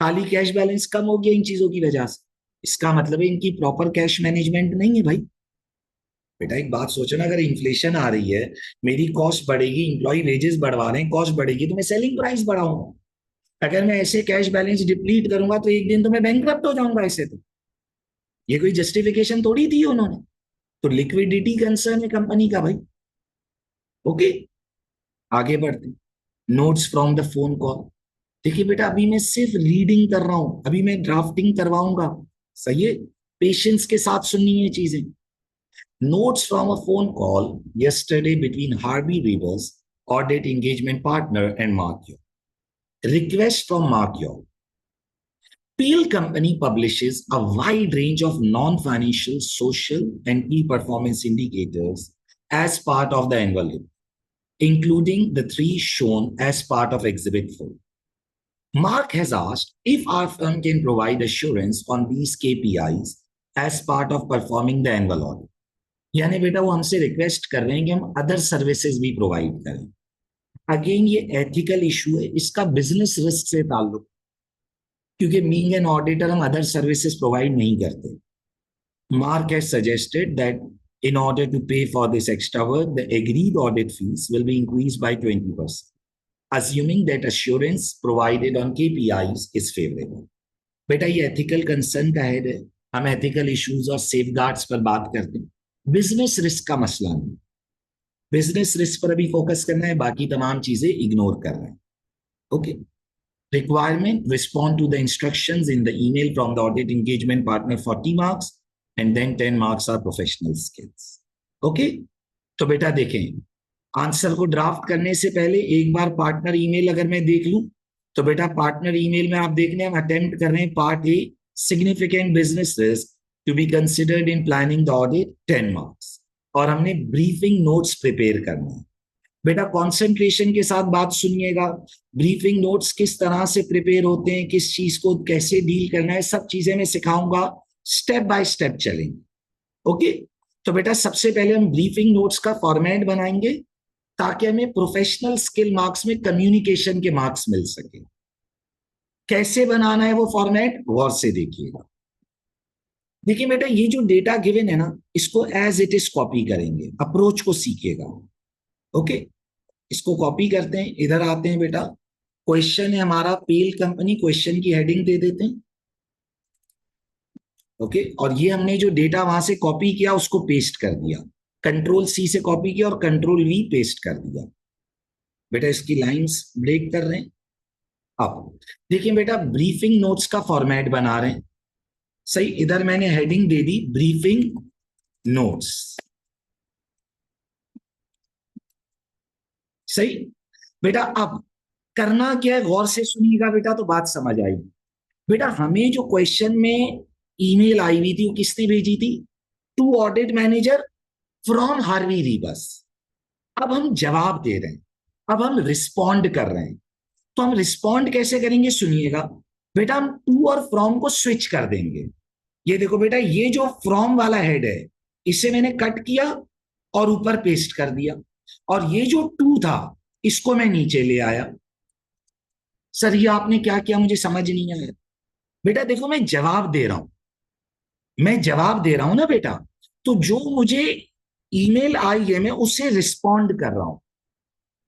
खाली कैश बैलेंस कम हो गया इन चीजों की वजह से, इसका मतलब है इनकी प्रॉपर कैश मैनेजमेंट नहीं है भाई। बेटा एक बात सोचो ना, अगर इन्फ्लेशन आ रही है, मेरी कॉस्ट बढ़ेगी, इंप्लॉय वेजेस बढ़वा रहे हैं, कॉस्ट बढ़ेगी तो मैं सेलिंग प्राइस बढ़ाऊंगा। अगर मैं ऐसे कैश बैलेंस डिप्लीट करूंगा तो एक दिन तो मैं बैंकक्रप्ट हो जाऊंगा ऐसे तो। ये कोई जस्टिफिकेशन थोड़ी दी उन्होंने। तो लिक्विडिटी कंसर्न है कंपनी का भाई। ओके, आगे बढ़ते। Notes from the phone call. देखिए बेटा अभी मैं सिर्फ रीडिंग कर रहा हूं, अभी मैं ड्राफ्टिंग करवाऊंगा। सही है, पेशेंस के साथ सुननी है चीजें। Notes from a phone call yesterday between Harvey Rivers, audit engagement partner, and Mark Yaw. Request from Mark Yaw. Peel Company publishes a wide range of non-financial, social, and key performance indicators as part of the annual report, including the three shown as part of Exhibit 4. Mark has asked if our firm can provide assurance on these KPIs as part of performing the annual audit. यानी बेटा वो हमसे request कर रहे हैं कि हम other services भी प्रोवाइड करें। अगेन ये एथिकल इशू है, इसका बिजनेस रिस्क से ताल्लुक, क्योंकि बीइंग एन ऑडिटर हम अदर सर्विसेज प्रोवाइड नहीं करते। Mark has suggested that in order to pay for this extra work, the agreed audit fees will be increased by 20%, assuming that assurance provided on KPIs is favorable. बेटा ये ethical concern का head है, हम ethical issues और safeguards पर बात करते हैं, बिजनेस रिस्क का मसला नहीं। बिजनेस रिस्क पर अभी फोकस करना है, बाकी तमाम चीजें इग्नोर कर रहे हैं। Okay, requirement, respond to the instructions in the email from the audit engagement partner 40 marks and then 10 marks are professional skills. Okay, तो बेटा देखें, आंसर को ड्राफ्ट करने से पहले एक बार पार्टनर ईमेल अगर मैं देख लूं, तो बेटा पार्टनर ईमेल में आप देखने हम अटेम्प्ट कर रहे हैं part A, significant business risk to be considered in planning the audit 10 marks, और हमने ब्रीफिंग नोट्स प्रिपेयर करना है। बेटा कॉन्सेंट्रेशन के साथ बात सुनिएगा, ब्रीफिंग नोट्स किस तरह से प्रिपेयर होते हैं, किस चीज को कैसे डील करना है, सब चीजें मैं सिखाऊंगा, स्टेप बाय स्टेप चलेंगे। ओके, तो बेटा सबसे पहले हम ब्रीफिंग नोट्स का फॉर्मेट बनाएंगे ताकि हमें प्रोफेशनल स्किल मार्क्स में कम्युनिकेशन के मार्क्स मिल सके। कैसे बनाना है वो फॉर्मेट, गौर से देखिएगा। देखिए बेटा ये जो डेटा गिवन है ना, इसको एज इट इज कॉपी करेंगे, अप्रोच को सीखिएगा। ओके, इसको कॉपी करते हैं, इधर आते हैं बेटा। क्वेश्चन है हमारा पेल कंपनी, क्वेश्चन की हेडिंग दे देते हैं। ओके, और ये हमने जो डेटा वहां से कॉपी किया उसको पेस्ट कर दिया, कंट्रोल सी से कॉपी किया और कंट्रोल वी पेस्ट कर दिया। बेटा इसकी लाइंस ब्रेक कर रहे हैं। अब देखिए बेटा ब्रीफिंग नोट्स का फॉर्मेट बना रहे हैं। सही, इधर मैंने हेडिंग दे दी ब्रीफिंग नोट्स। सही बेटा, अब करना क्या है, गौर से सुनिएगा बेटा तो बात समझ आएगी। बेटा हमें जो क्वेश्चन में ईमेल आई हुई थी वो किसने भेजी थी? To audit manager from Harvey Rebus. अब हम जवाब दे रहे हैं, अब हम रिस्पॉन्ड कर रहे हैं। तो हम रिस्पॉन्ड कैसे करेंगे, सुनिएगा बेटा। हम टू और फ्रॉम को स्विच कर देंगे। ये देखो बेटा, ये जो फ्रॉम वाला हेड है इसे मैंने कट किया और ऊपर पेस्ट कर दिया, और ये जो टू था इसको मैं नीचे ले आया। सर ये आपने क्या किया, मुझे समझ नहीं आया। बेटा देखो, मैं जवाब दे रहा हूं, मैं जवाब दे रहा हूं ना बेटा। तो जो मुझे ईमेल आई है मैं उसे रिस्पॉन्ड कर रहा हूं।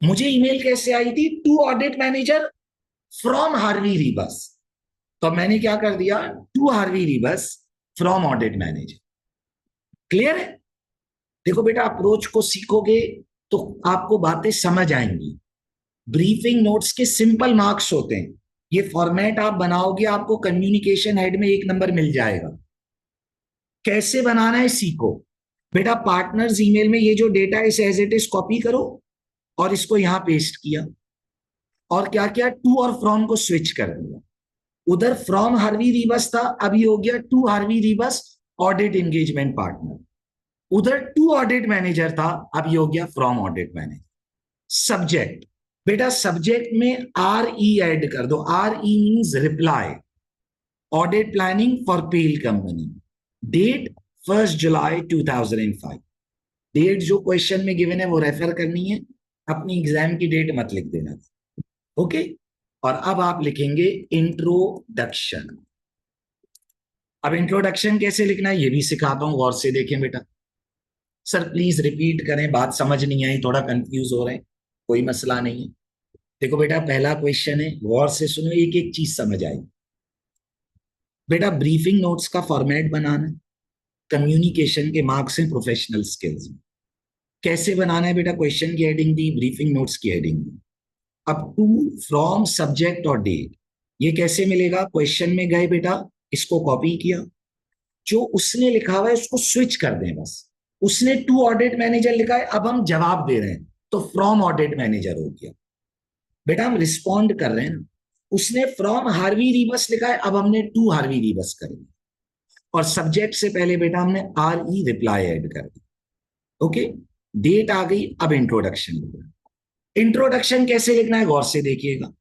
मुझे ईमेल कैसे आई थी, to audit manager from Harvey Rebus. तो मैंने क्या कर दिया, to Harvey Rebus from audit manager. Clear है। देखो बेटा, अप्रोच को सीखोगे तो आपको बातें समझ आएंगी। ब्रीफिंग नोट्स के सिंपल मार्क्स होते हैं। ये फॉर्मेट आप बनाओगे, आपको कम्युनिकेशन हेड में 1 नंबर मिल जाएगा। कैसे बनाना है सीखो बेटा। पार्टनर्स ईमेल में ये जो डेटा है इसे एज इट इज कॉपी करो और इसको यहां पेस्ट किया, और क्या किया, टू और फ्रॉम को स्विच कर दिया। उधर फ्रॉम हार्वी रीबस था, अभी हो गया to Harvey Rebus audit engagement partner. उधर टू ऑडिट मैनेजर था, अभी हो गया फ्रॉम ऑडिट मैनेजर। सब्जेक्ट बेटा, सब्जेक्ट में आर ई ऐड कर दो। R E means reply, audit planning for Pale Company. Date 1 July 2005। Date जो क्वेश्चन में गिवन है वो रेफर करनी है, अपनी एग्जाम की डेट मत लिख देना। ओके। और अब आप लिखेंगे इंट्रोडक्शन। अब इंट्रोडक्शन कैसे लिखना है ये भी सिखाता हूं, गौर से देखें बेटा। सर प्लीज रिपीट करें, बात समझ नहीं आई, थोड़ा कंफ्यूज हो रहे हैं। कोई मसला नहीं है। देखो बेटा, पहला क्वेश्चन है, गौर से सुनो, एक एक चीज समझ आई। बेटा ब्रीफिंग नोट्स का फॉर्मेट बनाना, कम्युनिकेशन के मार्क्स हैं प्रोफेशनल स्किल्स में। कैसे बनाना है बेटा, क्वेश्चन की हेडिंग दी, ब्रीफिंग नोट्स की हेडिंग दी। अब टू, फ्रॉम, सब्जेक्ट और डेट, ये कैसे मिलेगा, क्वेश्चन में गए बेटा, इसको कॉपी किया, जो उसने लिखा हुआ है उसको स्विच कर दें बस। उसने टू ऑडिट मैनेजर लिखा है, अब हम जवाब दे रहे हैं तो फ्रॉम ऑडिट मैनेजर हो गया। बेटा हम रिस्पॉन्ड कर रहे हैं ना, उसने फ्रॉम हार्वी रीबस लिखा है, अब हमने टू हार्वी रीबस कर दिया, और सब्जेक्ट से पहले बेटा हमने आर ई रिप्लाई ऐड कर दिया। ओके। डेट आ गई, अब इंट्रोडक्शन लिखना। इंट्रोडक्शन कैसे लिखना है, गौर से देखिएगा।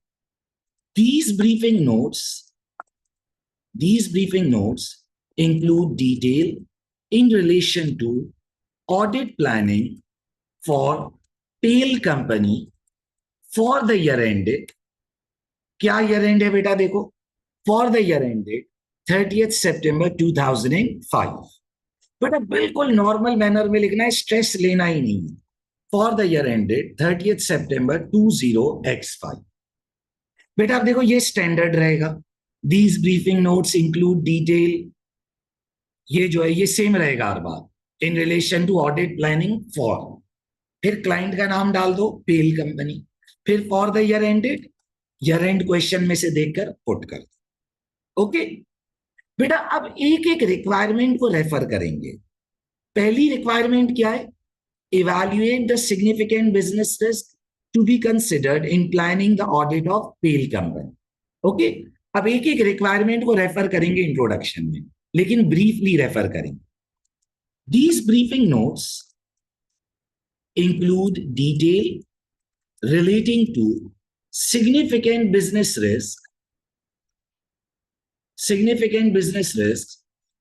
These briefing notes, these briefing notes include detail in relation to audit planning for tail company for the year ended. क्या year end है बेटा, देखो, for the year ended 30th September 2005। बेटा बिल्कुल नॉर्मल मैनर में लिखना है, स्ट्रेस लेना ही नहीं है। For the year ended 30th September 20x5। बेटा अब देखो ये स्टैंडर्ड रहेगा। These briefing notes include detail, ये जो है ये सेम रहेगा हर बार। In relation to audit planning for, फिर क्लाइंट का नाम डाल दो, पेल कंपनी, फिर for the year ended, year end question में से देखकर पुट कर दो। ओके बेटा, अब एक एक रिक्वायरमेंट को रेफर करेंगे। पहली रिक्वायरमेंट क्या है, evaluate the significant business risk to be considered in planning the audit of PAIL company. Okay. अब एक एक रिक्वायरमेंट को रेफर करेंगे इंट्रोडक्शन में, लेकिन ब्रीफली रेफर करेंगे। These briefing notes include detail relating to significant business risks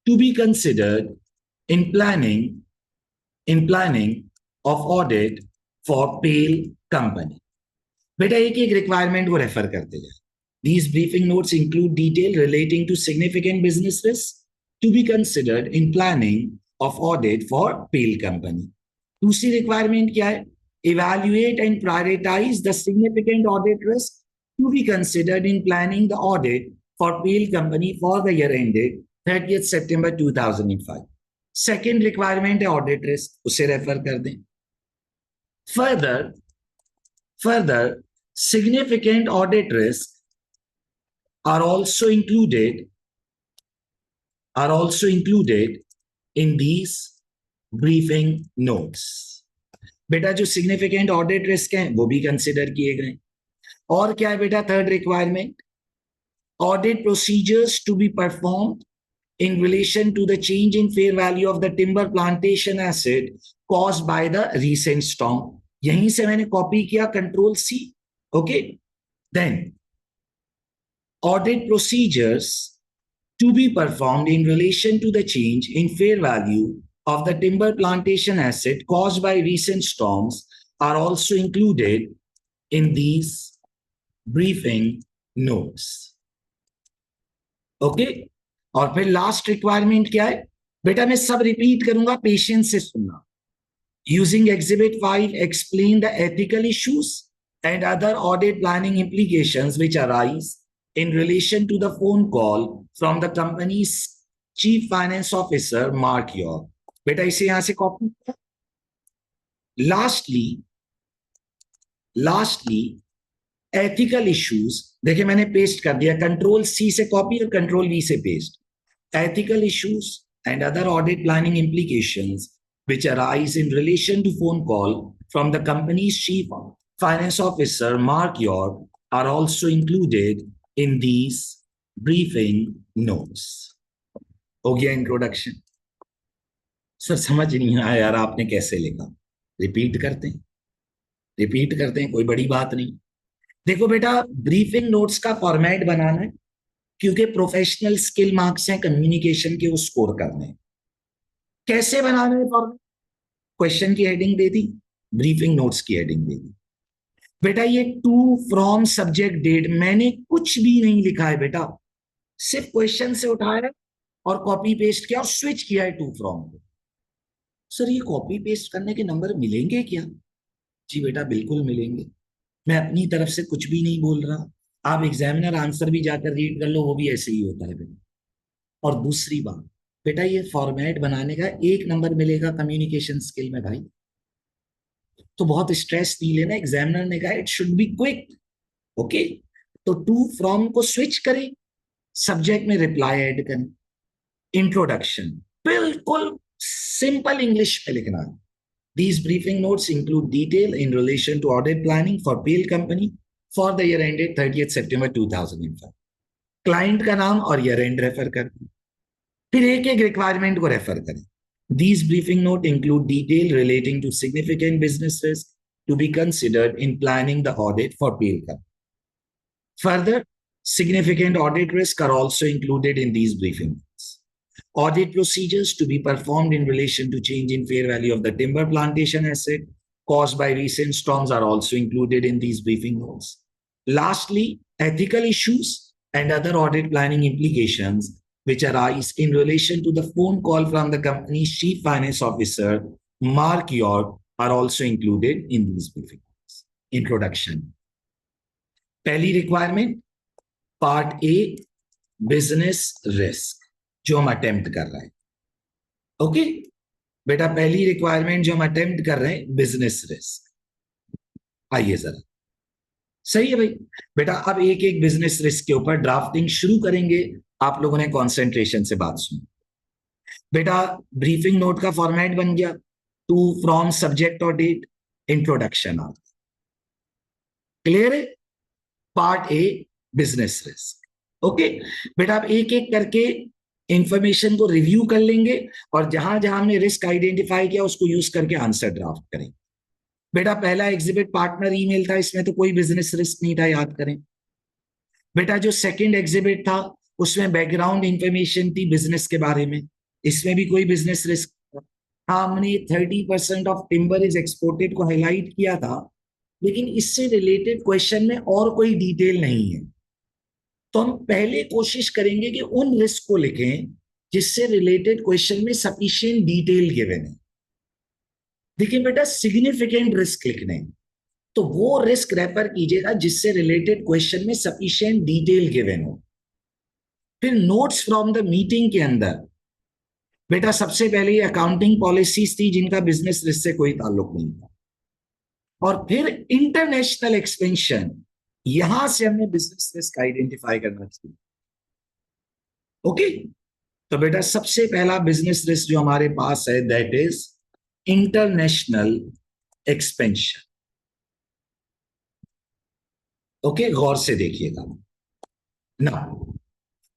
to be considered in planning of audit for PAIL company. बेटा एक एक रिक्वायरमेंट को रेफर करते जाए। These briefing notes include detail relating to significant business risks to be considered in planning of audit for PAIL company. दूसरी requirement क्या है, evaluate and prioritize the significant audit risk to be considered in planning the audit for PAIL company for the year ended 30th September 2005. Second requirement है audit risk, उसे refer कर दें। Further, significant audit risks are also included in these briefing notes. बेटा जो significant audit risk हैं वो भी consider किए गए। और क्या है बेटा, third requirement, audit procedures to be performed in relation to the change in fair value of the timber plantation asset caused by the recent storm. यहीं से मैंने कॉपी किया, control C. Okay, then audit procedures to be performed in relation to the change in fair value of the timber plantation asset caused by recent storms are also included in these briefing notes. Okay, और फिर last requirement क्या है बेटा, मैं सब repeat करूंगा, patience से सुनना. Using exhibit 5 explain the ethical issues and other audit planning implications which arise in relation to the phone call from the company's chief finance officer Mark York. बेटा इसे यहां से कॉपी. लास्टली एथिकल इश्यूज, देखिए मैंने paste कर दिया, control C से copy और कंट्रोल वी से paste. Ethical issues and other audit planning implications which arise in relation to phone call from the company's chief finance officer Mark York are also included in these briefing notes. हो गया introduction. Sir समझ नहीं आया यार आपने कैसे लिखा, repeat करते हैं, कोई बड़ी बात नहीं. देखो बेटा, ब्रीफिंग नोट्स का फॉर्मेट बनाना है, क्योंकि प्रोफेशनल स्किल मार्क्स हैं कम्युनिकेशन के, वो स्कोर करने हैं. कैसे बनाना है फॉर्मेट? क्वेश्चन की हेडिंग दे दी, ब्रीफिंग नोट्स की हेडिंग दे दी. बेटा ये टू फ्रॉम सब्जेक्ट डेट, मैंने कुछ भी नहीं लिखा है बेटा, सिर्फ क्वेश्चन से उठाया और कॉपी पेस्ट किया और स्विच किया है टू फ्रॉम को. सर ये कॉपी पेस्ट करने के नंबर मिलेंगे क्या? जी बेटा बिल्कुल मिलेंगे. मैं अपनी तरफ से कुछ भी नहीं बोल रहा, आप एग्जामिनर आंसर भी जाकर रीड कर लो, वो भी ऐसे ही होता है बेटा. और दूसरी बात बेटा, ये फॉर्मेट बनाने का 1 नंबर मिलेगा कम्युनिकेशन स्किल में भाई, तो बहुत स्ट्रेस नहीं लेना. एग्जामिनर ने कहा it should be quick. Okay, तो टू फ्रॉम को स्विच करें, सब्जेक्ट में रिप्लाई ऐड करें. इंट्रोडक्शन बिल्कुल सिंपल इंग्लिश में लिखना है. These briefing notes include detail in relation to audit planning for PAIL company for the year ended 30th September 2005. Client का नाम और ईयर एंड रेफर कर, फिर एक एक रिक्वायरमेंट को रेफर करें. These briefing note include detail relating to significant business risk to be considered in planning the audit for PAIL company. Further, significant audit risks are also included in these briefing notes. Audit procedures to be performed in relation to change in fair value of the timber plantation asset caused by recent storms are also included in these briefing notes. Lastly, ethical issues and other audit planning implications which arise in relation to the phone call from the company's chief finance officer, Mark York, are also included in these briefing notes. Introduction. पहली requirement, part A, business risk जो हम attempt कर रहे हैं. Okay बेटा, पहली requirement जो हम अटेम्प्ट कर रहे हैं, बिजनेस रिस्क. आइए जरा, सही है भाई. बेटा अब एक एक बिजनेस रिस्क के ऊपर ड्राफ्टिंग शुरू करेंगे. आप लोगों ने कॉन्सेंट्रेशन से बात सुनी. बेटा ब्रीफिंग नोट का फॉर्मेट बन गया, टू फ्रॉम सब्जेक्ट और डेट, इंट्रोडक्शन आ, क्लियर है. Part A, business risk. Okay बेटा, अब एक एक करके इंफॉर्मेशन को रिव्यू कर लेंगे और जहां जहां हमने रिस्क आइडेंटिफाई किया उसको यूज करके आंसर ड्राफ्ट करेंगे. बेटा पहला एग्जिबिट पार्टनर ईमेल था, इसमें तो कोई बिजनेस रिस्क नहीं था, याद करें. बेटा जो सेकंड एग्जिबिट था उसमें बैकग्राउंड इंफॉर्मेशन थी बिजनेस के बारे में, इसमें भी कोई बिजनेस रिस्क. हाँ, हमने 30% ऑफ टिम्बर इज एक्सपोर्टेड को हाईलाइट किया था, लेकिन इससे रिलेटेड क्वेश्चन में और कोई डिटेल नहीं है. तो हम पहले कोशिश करेंगे कि उन रिस्क को लिखें जिससे रिलेटेड क्वेश्चन में सफिशिएंट डिटेल गिवन है. देखिए बेटा, सिग्निफिकेंट रिस्क लिखने, तो वो रिस्क रेफर कीजिएगा जिससे रिलेटेड क्वेश्चन में सफिशिएंट डिटेल गिवन हो. फिर नोट्स फ्रॉम द मीटिंग के अंदर बेटा सबसे पहले अकाउंटिंग पॉलिसीज थी जिनका बिजनेस रिस्क से कोई ताल्लुक नहीं था, और फिर इंटरनेशनल एक्सपेंशन, यहां से हमने बिजनेस रिस्क आइडेंटिफाई करना चाहिए. ओके, तो बेटा सबसे पहला बिजनेस रिस्क जो हमारे पास है that is international expansion. Okay, गौर से देखिएगा ना.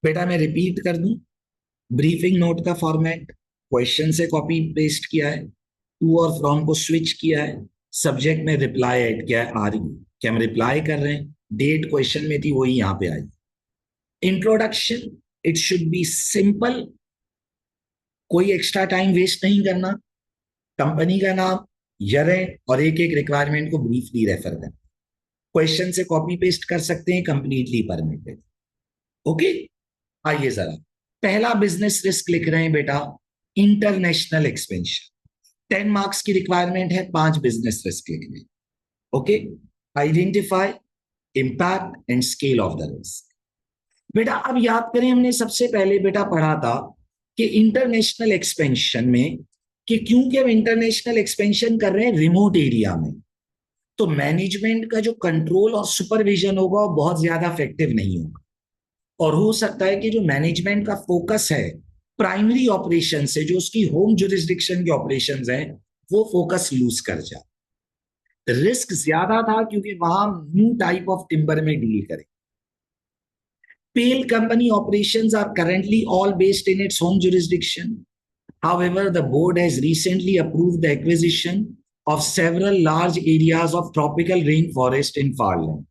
बेटा मैं रिपीट कर दूं, ब्रीफिंग नोट का फॉर्मेट क्वेश्चन से कॉपी पेस्ट किया है, टू और फ्रॉम को स्विच किया है, सब्जेक्ट में रिप्लाई ऐड किया है, आर यू, कि हम रिप्लाई कर रहे हैं, डेट क्वेश्चन में थी वही यहाँ पे आई। Introduction, it should be simple, कोई एक्स्ट्रा टाइम वेस्ट नहीं करना, कंपनी का नाम, ईयर एंड और एक एक रिक्वायरमेंट को ब्रीफली रेफर करना, क्वेश्चन से कॉपी पेस्ट कर सकते हैं, कंप्लीटली परमिटेड। ओके, आइए जरा, पहला बिजनेस रिस्क लिख रहे हैं बेटा, इंटरनेशनल एक्सपेंशन। 10 मार्क्स की रिक्वायरमेंट है, 5 बिजनेस रिस्क लिखने। Okay, identify, impact and scale of the risk. बेटा अब याद करें, हमने सबसे पहले बेटा पढ़ा था कि इंटरनेशनल एक्सपेंशन में, कि क्योंकि हम इंटरनेशनल एक्सपेंशन कर रहे हैं रिमोट एरिया में, तो मैनेजमेंट का जो कंट्रोल और सुपरविजन होगा वो बहुत ज्यादा इफेक्टिव नहीं होगा, और हो सकता है कि जो मैनेजमेंट का फोकस है प्राइमरी ऑपरेशन से, जो उसकी होम जुरिस्डिक्शन के ऑपरेशंस हैं, वो फोकस लूज कर जाए। रिस्क ज्यादा था क्योंकि वहां न्यू टाइप ऑफ टिम्बर में डील करें। Pale company operations are currently all based in its home jurisdiction. However, the board has recently approved the acquisition of several large areas of tropical rainforest in Far Land,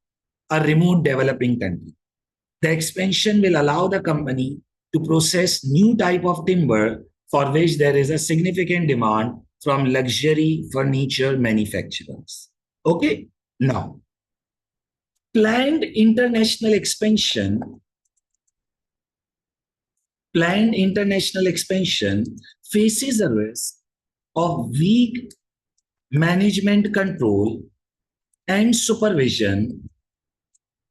a remote developing country. The expansion will allow the company to process new type of timber for which there is a significant demand from luxury furniture manufacturers. Okay, now planned international expansion faces a risk of weak management control and supervision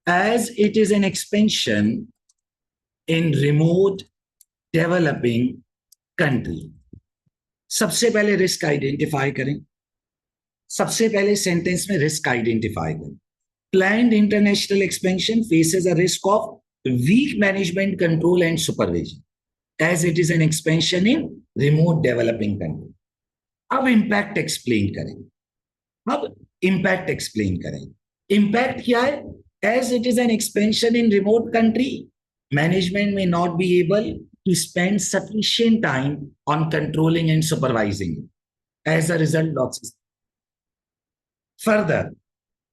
as it is an expansion in remote developing country. सबसे पहले risk identify करें, सबसे पहले sentence में risk identify करें। Planned international expansion faces a risk of weak management control and supervision as it is an expansion in remote developing country. अब impact explain करें, impact क्या है? As it is an expansion in remote country, management may not be able to spend sufficient time on controlling and supervising it. As a result, losses. Further,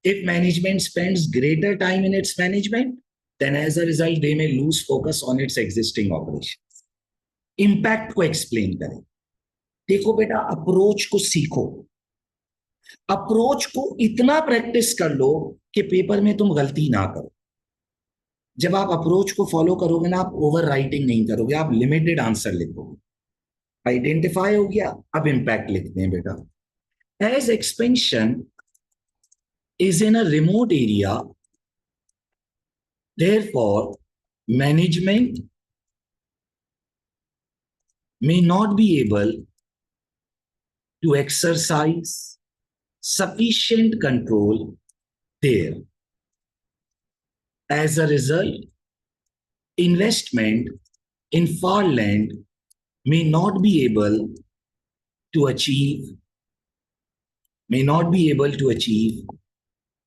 if management spends greater time in its management, then as a result, they may lose focus on its existing operations. Impact को explain करें। देखो बेटा, approach को सीखो, approach को इतना practice कर लो कि पेपर में तुम गलती ना करो। जब आप अप्रोच को फॉलो करोगे ना, आप ओवर राइटिंग नहीं करोगे, आप लिमिटेड आंसर लिखोगे। आइडेंटिफाई हो गया, अब इम्पैक्ट लिखते हैं बेटा। As expansion is in a remote area, therefore management may not be able to exercise sufficient control there. As a result, investment in far land may not be able to achieve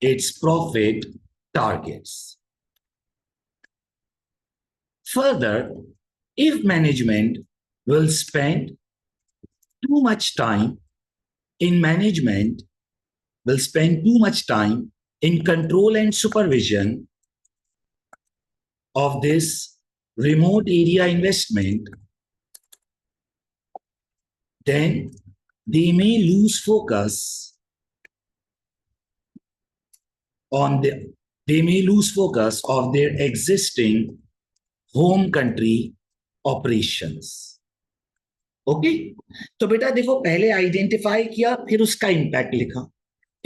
its profit targets. Further, if management will spend too much time in control and supervision of this remote area investment, then they may lose focus of their existing home country operations. Okay, तो बेटा देखो, पहले identify किया, फिर उसका impact लिखा।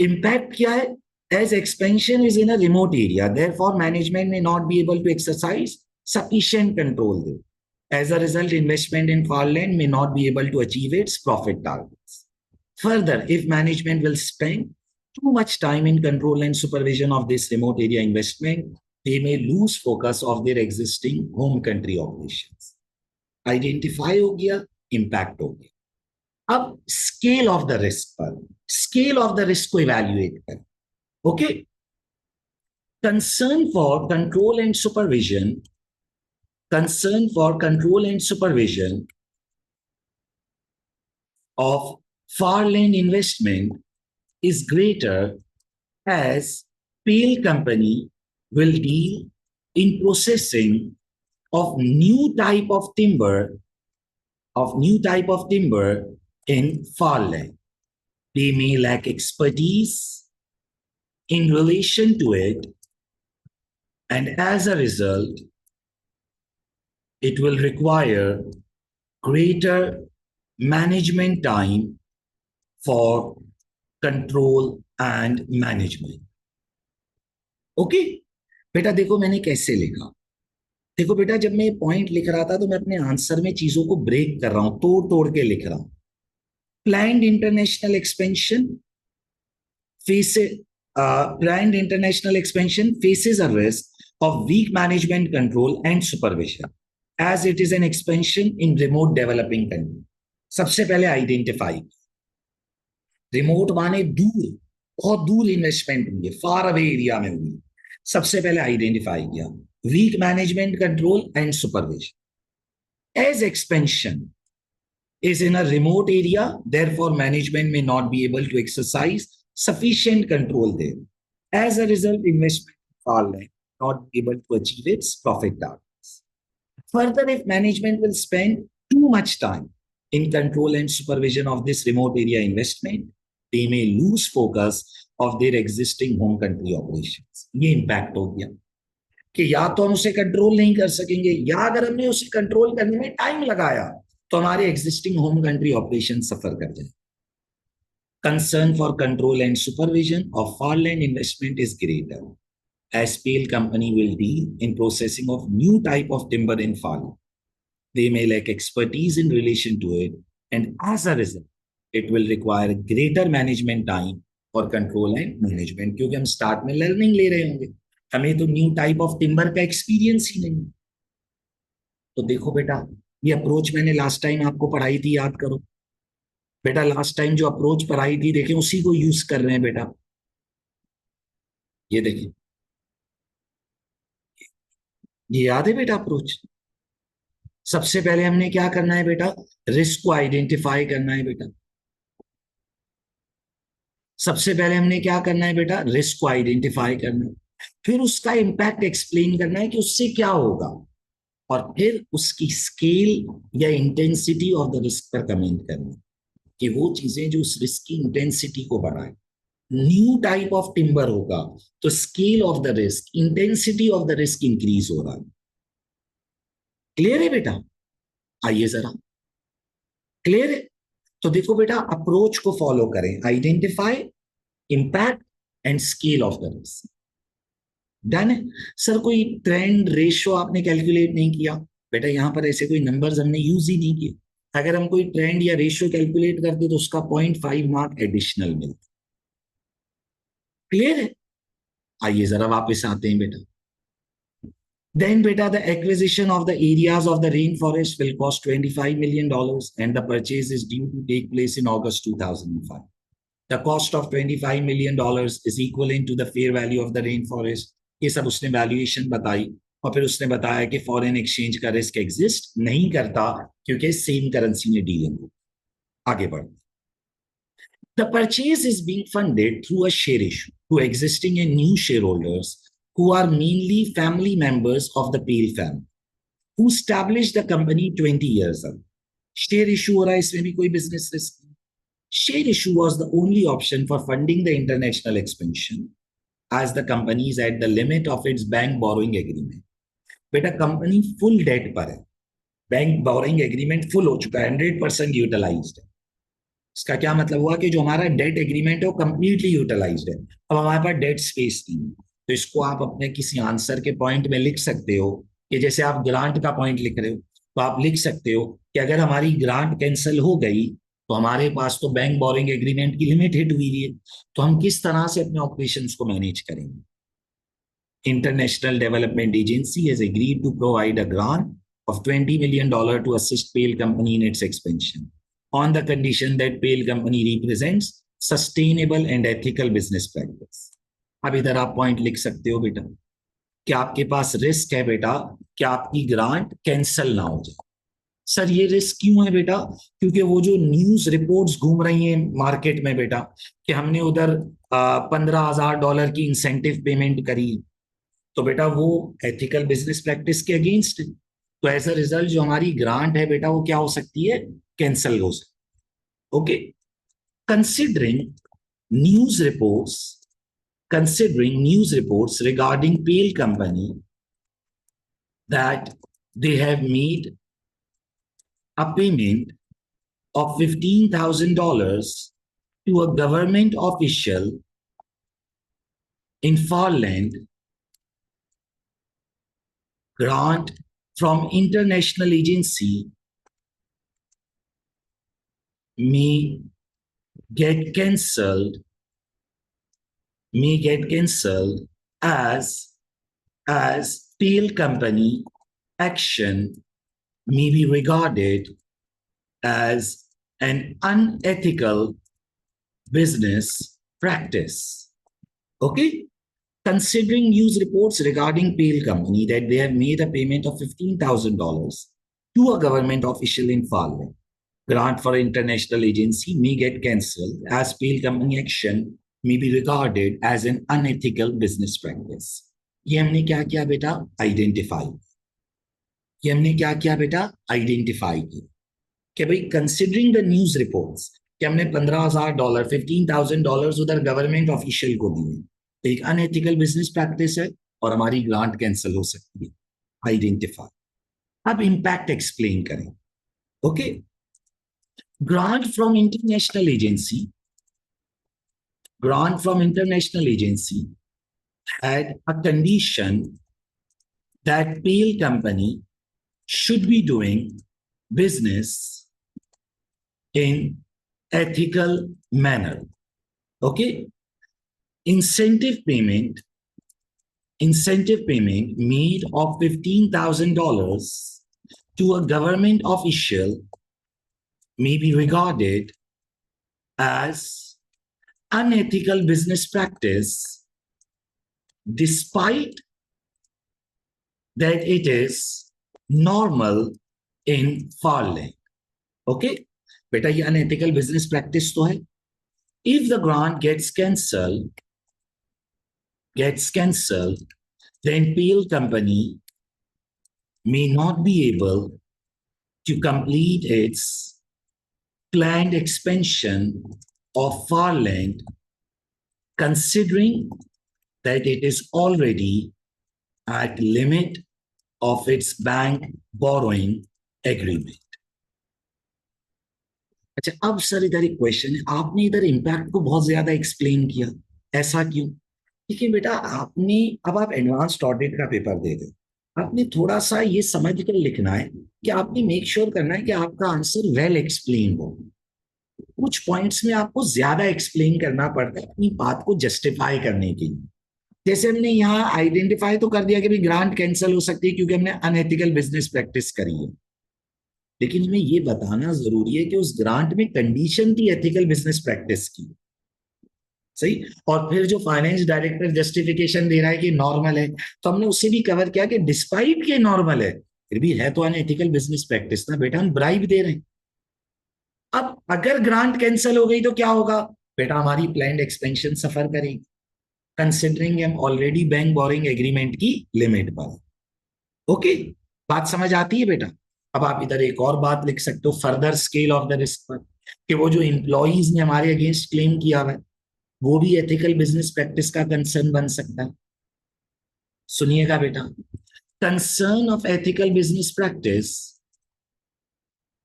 Impact क्या है? As expansion is in a remote area, therefore management may not be able to exercise sufficient control there. As a result, investment in far land may not be able to achieve its profit targets. Further, if management will spend too much time in control and supervision of this remote area investment, they may lose focus of their existing home country operations. Identify हो गया, impact हो गया। अब scale of the risk पर, scale of the risk को evaluate करें। Okay, concern for control and supervision of Farland investment is greater as Pale Company will deal in processing of new type of timber in Farland. They may lack expertise in relation to it, and as a result, it will require greater management time for control and management. Okay बेटा, देखो मैंने कैसे लिखा। देखो बेटा, जब मैं point लिख रहा था तो मैं अपने आंसर में चीजों को ब्रेक कर रहा हूं, तोड़ तोड़ के लिख रहा हूं। Planned international expansion faces a risk of weak management control and supervision as it is an expansion in remote developing country. सबसे पहले आइडेंटिफाई, रिमोट माने दूर, बहुत दूर इन्वेस्टमेंट हुई है, फार अवे एरिया में हुई। सबसे पहले आइडेंटिफाई किया weak management control and supervision. As expansion is in a remote area, therefore management may not be able to exercise sufficient control there. As a result, investment fall not able to achieve its profit targets. Further, if management will spend too much time in control and supervision of this remote area investment, they may lose focus of their existing home country operations. ये impact हो गया कि या तो हम उसे control नहीं कर सकेंगे, या अगर हमने उसे कंट्रोल करने में टाइम लगाया तो हमारे existing home country operation suffer कर जाए। Concern for control and supervision of Farland investment is greater as Pale Company will deal in processing of new type of timber in Farland. They may lack expertise in relation to it, and as a result, it will require greater management time for control and management. क्योंकि हम start में learning ले रहे होंगे, हमें तो new type of timber का experience ही नहीं। तो देखो बेटा, ये अप्रोच मैंने लास्ट टाइम आपको पढ़ाई थी, याद करो बेटा। लास्ट टाइम जो अप्रोच पढ़ाई थी, देखें उसी को यूज कर रहे हैं बेटा। ये देखिए, ये याद है बेटा अप्रोच। सबसे पहले हमने क्या करना है बेटा, रिस्क को आइडेंटिफाई करना है बेटा। सबसे पहले हमने क्या करना है बेटा, रिस्क को आइडेंटिफाई करना है, फिर उसका इंपैक्ट एक्सप्लेन करना है कि उससे क्या होगा, और फिर उसकी स्केल या इंटेंसिटी ऑफ द रिस्क पर कमेंट करना कि वो चीजें जो उस रिस्क की इंटेंसिटी को बढ़ाए। न्यू टाइप ऑफ टिम्बर होगा तो scale of the risk, intensity of the risk increase हो रहा है। क्लियर है बेटा? आइए जरा, क्लियर है? तो देखो बेटा, अप्रोच को फॉलो करें, identify, impact and scale of the risk. Done है सर? कोई ट्रेंड रेशियो आपने कैलकुलेट नहीं किया बेटा? यहां पर ऐसे कोई नंबर्स हमने यूज ही नहीं किए। अगर हम कोई ट्रेंड या रेशियो कैलकुलेट करते तो उसका 0.5 मार्क एडिशनल मिलता। क्लियर है? आइए जरा वापस आते हैं बेटा। Then, beta, the acquisition of the areas of the rainforest will cost $25 million and the purchase is due to take place in August 2005. The cost of $25 million is equivalent to the fair value of the rainforest. ये सब उसने valuation बताई और फिर उसने बताया कि foreign exchange का रिस्क एग्जिस्ट नहीं करता क्योंकि सेम करेंसी में डीलिंग हो। आगे बढ़, the purchase is being funded through a share issue to existing and new shareholders who are mainly family members of the Pale family, who established the company 20 years ago. Share issue हो रहा है, इसमें भी कोई business risk नहीं। Share issue was the only option for funding the international expansion as the company is at the limit of its bank borrowing agreement. बेटा, company full date पर है, बैंक बोरिंग एग्रीमेंट फुल हो चुका है, 100% utilised है। इसका क्या मतलब हुआ कि जो हमारा डेट एग्रीमेंट है वो कंप्लीटली यूटिलाइज्ड है, अब हमारे पास डेट स्पेस नहीं है। तो इसको आप अपने किसी आंसर के पॉइंट में लिख सकते हो कि जैसे आप ग्रांट का पॉइंट लिख रहे हो तो आप लिख सकते हो कि अगर हमारी ग्रांट कैंसिल हो गई तो हमारे पास तो बैंक बोरिंग एग्रीमेंट की लिमिट हिट हुई है, तो हम किस तरह से अपने ऑपरेशंस को मैनेज करेंगे। International development agency has agreed to provide a grant of $20 million to assist Pale Company in its expansion on the condition that Pale Company represents sustainable and ethical business practice. अब इधर आप point लिख सकते हो बेटा कि आपके पास risk है बेटा कि आपकी ग्रांट कैंसिल ना हो जाए। सर ये रिस्क क्यों है बेटा? क्योंकि वो जो न्यूज रिपोर्ट्स घूम रही हैं मार्केट में बेटा, कि हमने उधर $15,000 की इंसेंटिव पेमेंट करी, तो बेटा वो एथिकल बिजनेस प्रैक्टिस के अगेंस्ट है। तो एज अ रिजल्ट जो हमारी ग्रांट है बेटा वो क्या हो सकती है? कैंसिल हो सकती है। Okay, considering news reports considering news reports regarding Pale Company that they have made a payment of $15,000 to a government official in Farland, grant from international agency may get cancelled, as Pale Company action may be regarded as an unethical business practice. Okay? Considering news reports regarding Pale Company that they have made a payment of $15,000 to a government official in Parliament, grant for international agency may get cancelled as Pale Company action may be regarded as an unethical business practice. ये हमने क्या किया बेटा? Identify. ये हमने क्या किया बेटा? आइडेंटिफाई किया कि भाई कंसिडरिंग द न्यूज रिपोर्ट्स कि हमने $15,000 $15,000 उधर गवर्नमेंट ऑफिशियल को दिए, तो एक अनएथिकल बिजनेस प्रैक्टिस है और हमारी ग्रांट कैंसिल हो सकती है। आइडेंटिफाई। अब इम्पैक्ट एक्सप्लेन करें। Okay, grant from international agency, grant from international agency had a condition that Pale Company should be doing business in ethical manner. Okay, incentive payment made of $15,000 to a government official may be regarded as unethical business practice despite that it is normal in Farland. Okay, बेटा ये unethical business practice तो है। If the grant gets cancelled, then Pale Company may not be able to complete its planned expansion of Farland, considering that it is already at limit of its bank borrowing agreement. अच्छा, अब sir इधर एक question है, आपने इधर impact को बहुत ज्यादा एक्सप्लेन किया, ऐसा क्यों? देखिए बेटा, आपने अब आप एडवांस्ड ऑडिट का पेपर दे रहे, आपने थोड़ा सा ये समझ कर लिखना है कि आपने मेक श्योर करना है कि आपका आंसर वेल एक्सप्लेन हो। कुछ पॉइंट्स में आपको ज्यादा एक्सप्लेन करना पड़ता है अपनी बात को जस्टिफाई करने के लिए। जैसे हमने यहाँ आइडेंटिफाई तो कर दिया कि भाई ग्रांट कैंसिल हो सकती है क्योंकि हमने अनएथिकल बिजनेस प्रैक्टिस करी है, लेकिन हमें ये बताना जरूरी है कि उस ग्रांट में कंडीशन थी एथिकल बिजनेस प्रैक्टिस की, सही। और फिर जो फाइनेंस डायरेक्टर जस्टिफिकेशन दे रहा है कि नॉर्मल है, तो हमने उसे भी कवर किया कि डिस्पाइट के नॉर्मल है, फिर भी है तो अनएथिकल बिजनेस प्रैक्टिस ना बेटा, हम ब्राइब दे रहे हैं। अब अगर ग्रांट कैंसिल हो गई तो क्या होगा बेटा? हमारी प्लान्ड एक्सपेंशन सफर करेगी, कंसिडरिंग हम ऑलरेडी बैंक बोरिंग एग्रीमेंट की लिमिट पर। ओके, बात समझ आती है बेटा? अब आप इधर एक और बात लिख सकते हो further scale of the risk पर, कि वो जो एम्प्लॉइज ने हमारे अगेंस्ट क्लेम किया हुआ है वो भी एथिकल बिजनेस प्रैक्टिस का कंसर्न बन सकता है। सुनिएगा बेटा, concern of ethical business practice,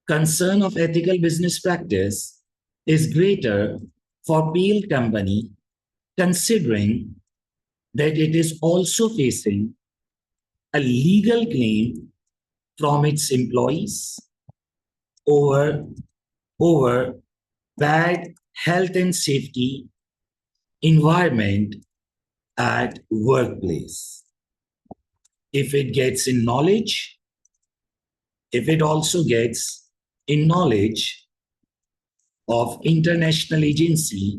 concern of ethical business practice is greater for Pale Company, considering that it is also facing a legal claim from its employees over bad health and safety environment at workplace. If it gets in knowledge, if it also gets in knowledge of international agency,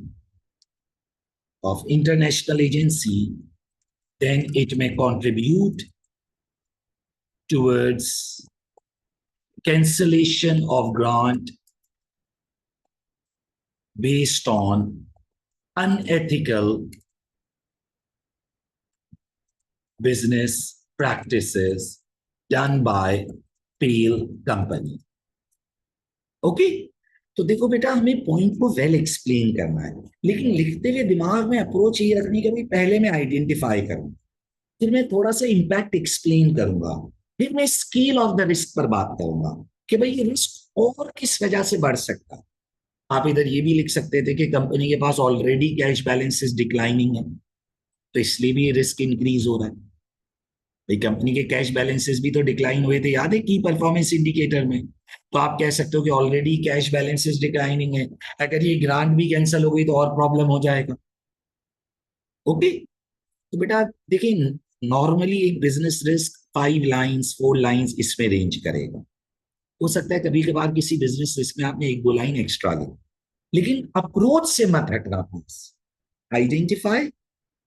then it may contribute towards cancellation of grant based on unethical business practices done by Pale company. Okay, तो देखो बेटा, हमें point को well explain करना है, लेकिन लिखते हुए दिमाग में अप्रोच ये रखनी कि भाई पहले मैं आइडेंटिफाई करूं, फिर मैं थोड़ा सा इंपैक्ट एक्सप्लेन करूंगा, फिर मैं स्केल ऑफ द रिस्क पर बात करूंगा कि भाई ये रिस्क और किस वजह से बढ़ सकता है। आप इधर ये भी लिख सकते थे कि कंपनी के पास ऑलरेडी कैश बैलेंसेस डिक्लाइनिंग है, तो इसलिए भी ये रिस्क इंक्रीज हो रहा है। भाई कंपनी के कैश बैलेंसेस भी तो डिक्लाइन हुए थे, याद है, की परफॉर्मेंस इंडिकेटर में। तो आप कह सकते हो कि ऑलरेडी कैश बैलेंसेस डिक्लाइनिंग है, अगर ये ग्रांट भी कैंसिल हो गई तो और प्रॉब्लम हो जाएगा। ओके, तो बेटा देखिए, नॉर्मली एक बिजनेस रिस्क 5 लाइन्स 4 लाइन्स इसमें रेंज करेगा। हो सकता है कभी कभार किसी बिजनेस रिस्क में आपने 1-2 लाइन एक्स्ट्रा ली, लेकिन अप्रोच से मत हटना please. Identify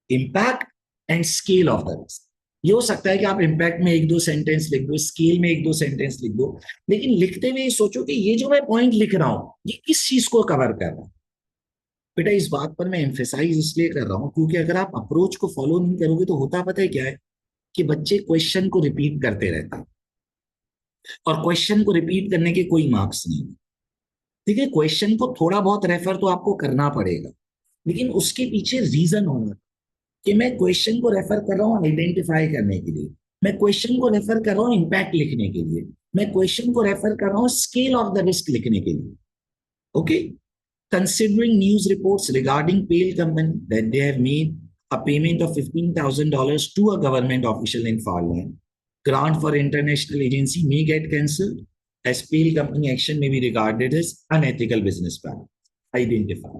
impact and scale of the risk. ये हो सकता है कि आप इम्पैक्ट में 1-2 सेंटेंस लिख दो, स्केल में 1-2 सेंटेंस लिख दो, लेकिन लिखते हुए सोचो कि ये जो मैं पॉइंट लिख रहा हूं ये किस चीज को कवर कर रहा है। बेटा इस बात पर मैं एम्फेसाइज इसलिए कर रहा हूं क्योंकि अगर आप अप्रोच को फॉलो नहीं करोगे तो होता पता है क्या है, कि बच्चे क्वेश्चन को रिपीट करते रहते हैं, और क्वेश्चन को रिपीट करने के कोई मार्क्स नहीं। ठीक है, क्वेश्चन को थोड़ा बहुत रेफर तो आपको करना पड़ेगा, लेकिन उसके पीछे रीजन होना कि मैं क्वेश्चन को रेफर कर रहा हूं आइडेंटिफाई करने के लिए, मैं क्वेश्चन को रेफर कर रहा हूं इम्पैक्ट लिखने के लिए, मैं क्वेश्चन को रेफर कर रहा हूं स्केल ऑफ द रिस्क लिखने के लिए। Okay, considering news reports regarding Pale Company that they have made a payment of $15,000 to a government official in Farland, grant for international agency may get cancelled as Pale Company action may be regarded as unethical business practice. Identify.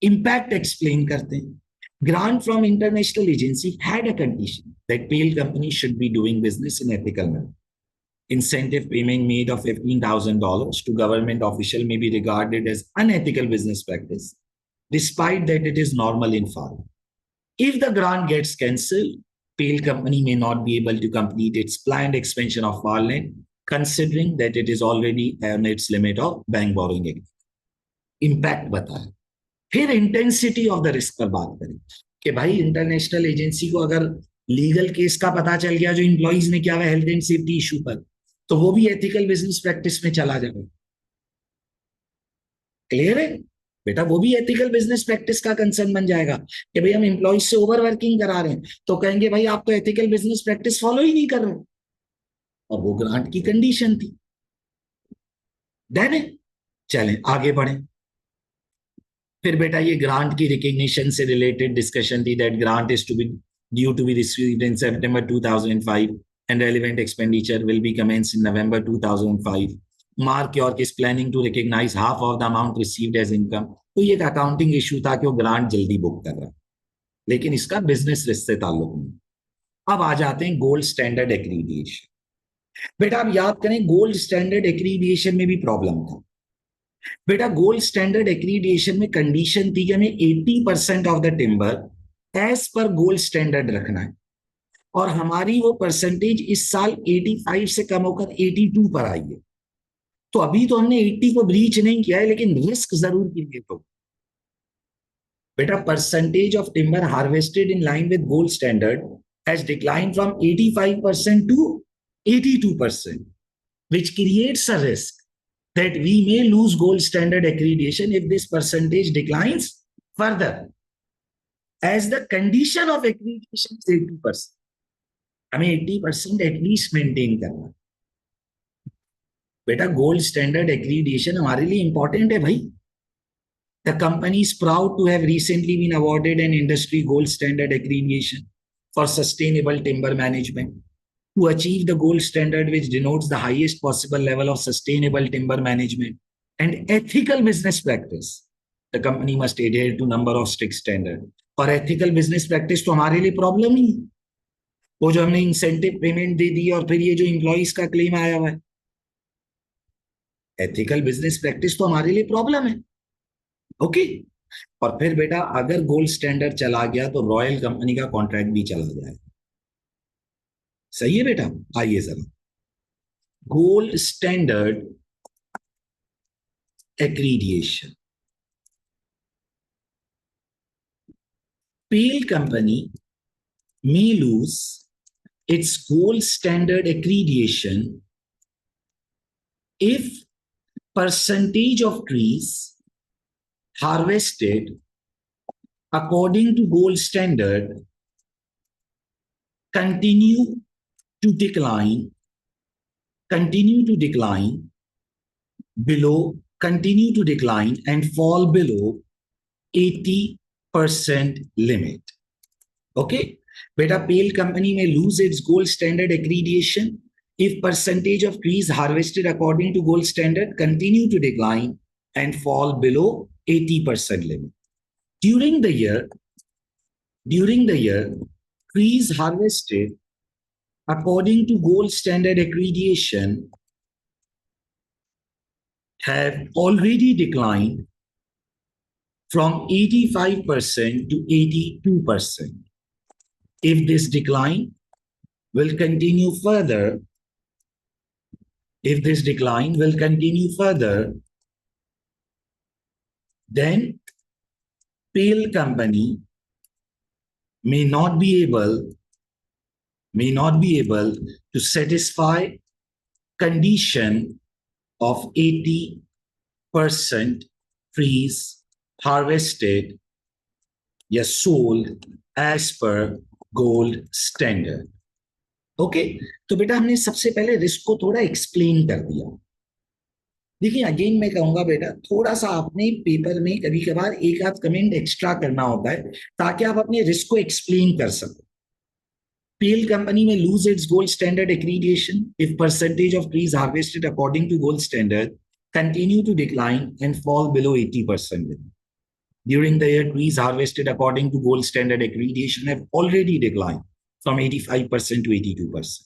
Impact explain करते हैं। Grant from international agency had a condition that Pale Company should be doing business in ethical manner. Incentive payment made of $15,000 to government official may be regarded as unethical business practice, despite that it is normal in farming. If the grant gets cancelled, Pale Company may not be able to complete its planned expansion of farmland, considering that it is already on its limit of bank borrowing. Impact बताया, फिर intensity of the risk पर बात करें कि भाई international agency को अगर legal case का पता चल गया जो इंप्लॉइज ने किया हुआ हेल्थ एंड सेफ्टी इशू पर, तो वो भी एथिकल बिजनेस प्रैक्टिस में चला जाएगा। क्लियर है बेटा, वो भी एथिकल बिजनेस प्रैक्टिस का कंसर्न बन जाएगा कि भाई हम इंप्लॉइज से ओवर वर्किंग करा रहे हैं, तो कहेंगे भाई आप तो एथिकल बिजनेस प्रैक्टिस फॉलो ही नहीं कर रहे, और वो ग्रांट की कंडीशन थी। देन चलें आगे बढ़े। फिर बेटा ये ग्रांट की रिकग्निशन से रिलेटेड डिस्कशन थी, that grant is to be due to be received in September 2005 and relevant expenditure will be commenced in November 2005. Mark your is planning to recognize half of the amount received as income. तो ये एक accounting issue था कि वो grant जल्दी book कर रहा है, लेकिन इसका बिजनेस रिस्क से ताल्लुक नहीं। अब आ जाते हैं गोल्ड स्टैंडर्ड एक्रीडिएशन। बेटा आप याद करें, गोल्ड स्टैंडर्ड एक्रीडिएशन में भी प्रॉब्लम था। बेटा गोल्ड स्टैंडर्ड एक्रीडिएशन में कंडीशन थी कि हमें 80% of the timber as per gold standard रखना है, और हमारी वो परसेंटेज इस साल 85 से कम होकर 82 पर आई है। तो अभी तो हमने 80 को ब्रीच नहीं किया है, लेकिन रिस्क जरूर किए। तो बेटा percentage of timber harvested in line with gold standard has decline from 85% to 82%, which creates a risk that we may lose gold standard accreditation if this percentage declines further, as the condition of accreditation is 80%. हमें 80% at least maintain करना। बेटा gold standard accreditation हमारे लिए important है भाई। The company is proud to have recently been awarded an industry gold standard accreditation for sustainable timber management to achieve the gold standard which denotes the highest possible level of sustainable timber management and ethical business practice. The company must adhere to number of strict standard. और ethical business practice तो हमारे लिए problem ही, वो जो हमने incentive payment दे दी और फिर ये जो इंप्लॉइज का क्लेम आया हुआ है, एथिकल बिजनेस प्रैक्टिस तो हमारे लिए प्रॉब्लम है। ओके, और फिर बेटा अगर गोल्ड स्टैंडर्ड चला गया तो रॉयल कंपनी का कॉन्ट्रैक्ट भी चला जाएगा। सही है बेटा, आइए जरा gold standard accreditation. Pale company may lose its gold standard accreditation if percentage of trees harvested according to gold standard continue to decline continue to decline and fall below 80% limit. Okay, beta, pale company may lose its gold standard accreditation if percentage of trees harvested according to gold standard continue to decline and fall below 80% limit. During the year, trees harvested according to gold standard accreditation have already declined from 85% to 82%. If this decline will continue further, then pale company may not be able to satisfy condition of 80% trees harvested या sold as per gold standard. Okay, तो बेटा हमने सबसे पहले risk को थोड़ा explain कर दिया. देखिए अगेन मैं कहूंगा बेटा, थोड़ा सा आपने पेपर में कभी कभार एक आध कमेंट एक्स्ट्रा करना होता है ताकि आप अपने रिस्क को एक्सप्लेन कर सको. Pale company may lose its gold standard accreditation if percentage of trees harvested according to gold standard continue to decline and fall below 80% limit. During the year, trees harvested according to gold standard accreditation have already declined from 85% to 82%.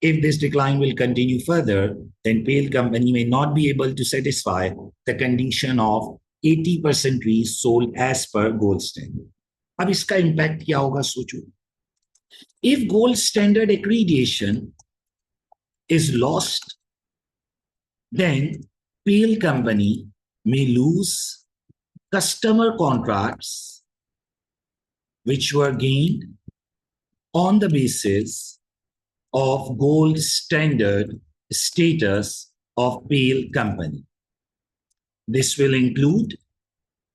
If this decline will continue further, then pale company may not be able to satisfy the condition of 80% trees sold as per gold standard. अब इसका impact क्या होगा सोचो. If gold standard accreditation is lost, then pale company may lose customer contracts which were gained on the basis of gold standard status of pale company. This will include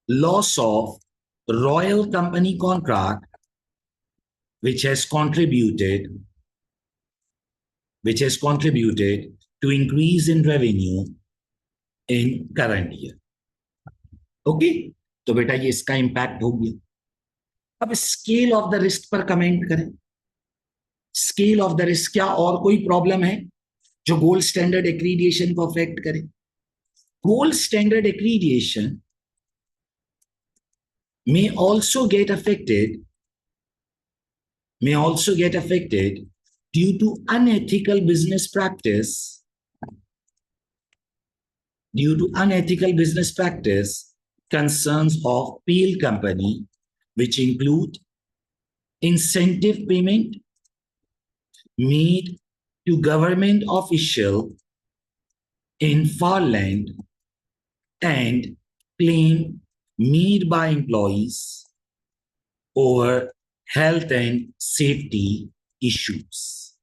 loss of royal company contract which has contributed to increase in revenue in current year. Okay, तो बेटा ये इसका impact हो गया. अब scale of the risk पर comment करें. Scale of the risk, क्या और कोई प्रॉब्लम है जो गोल्ड स्टैंडर्ड एक्रीडिएशन को अफेक्ट करे? Gold standard accreditation may also get affected due to unethical business practice concerns of pale company, which include incentive payment made to government official in far land and claim made by employees over health and safety issues.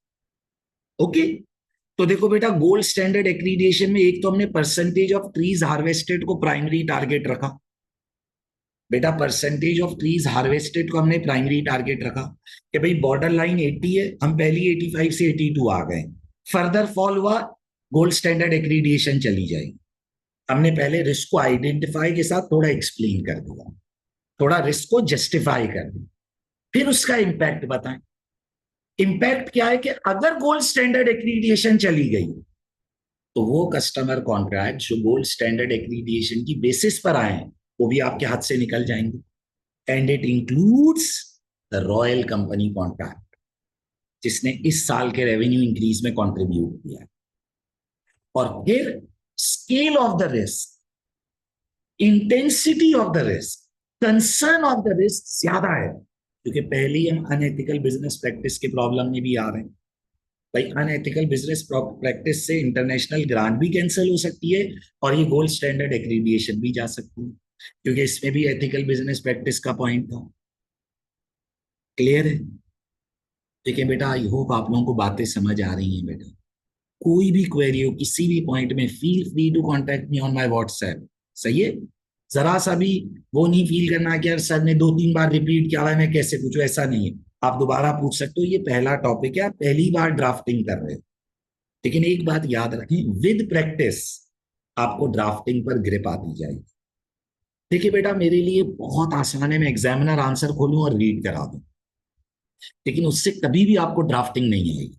Okay, तो देखो बेटा, gold standard accreditation में एक तो हमने percentage of trees harvested को primary target रखा. बेटा परसेंटेज ऑफ ट्रीज हार्वेस्टेड को हमने प्राइमरी टारगेट रखा कि भाई बॉर्डर लाइन 80 है, हम पहली 85 से 82 आ गए. फर्दर फॉल हुआ, गोल्ड स्टैंडर्ड एक्रीडिएशन चली जाएगी. हमने पहले रिस्क को आइडेंटिफाई के साथ थोड़ा एक्सप्लेन कर दिया, थोड़ा रिस्क को जस्टिफाई कर दिया, फिर उसका इंपैक्ट बताएं. इंपैक्ट क्या है कि अगर गोल्ड स्टैंडर्ड एक्रीडिएशन चली गई तो वो कस्टमर कॉन्ट्रैक्ट जो गोल्ड स्टैंडर्ड एक्रीडिएशन की बेसिस पर आए हैं वो भी आपके हाथ से निकल जाएंगे. And it includes the royal company contract जिसने इस साल के रेवेन्यू इंक्रीज में कंट्रीब्यूट किया है. और फिर scale of the risk, intensity of the risk, concern of the risk ज्यादा है क्योंकि पहले ही हम अनएथिकल बिजनेस प्रैक्टिस के प्रॉब्लम में भी आ रहे हैं. भाई अनएथिकल बिजनेस प्रैक्टिस से इंटरनेशनल ग्रांट भी कैंसिल हो सकती है और ये गोल्ड स्टैंडर्ड एक्रीडिएशन भी जा सकती है, क्योंकि इसमें भी एथिकल बिजनेस प्रैक्टिस का पॉइंट था। क्लियर है? ठीक है बेटा, आई होप आप लोगों को बातें समझ आ रही हैं बेटा। कोई भी क्वेरी हो किसी भी पॉइंट में, feel free to contact me on my WhatsApp. सही है? जरा सा भी वो नहीं फील करना कि यार सर ने 2-3 बार रिपीट किया हुआ है मैं कैसे पूछूं, ऐसा नहीं है। आप दोबारा पूछ सकते हो, ये पहला टॉपिक है, आप पहली बार ड्राफ्टिंग कर रहे हो। लेकिन एक बात याद रखें, विद प्रैक्टिस आपको ड्राफ्टिंग पर ग्रिप आती जाएगी। देखिए बेटा, मेरे लिए बहुत आसान है, मैं एग्जामिनर आंसर खोलूं और रीड करा दूं, लेकिन उससे कभी भी आपको ड्राफ्टिंग नहीं आएगी,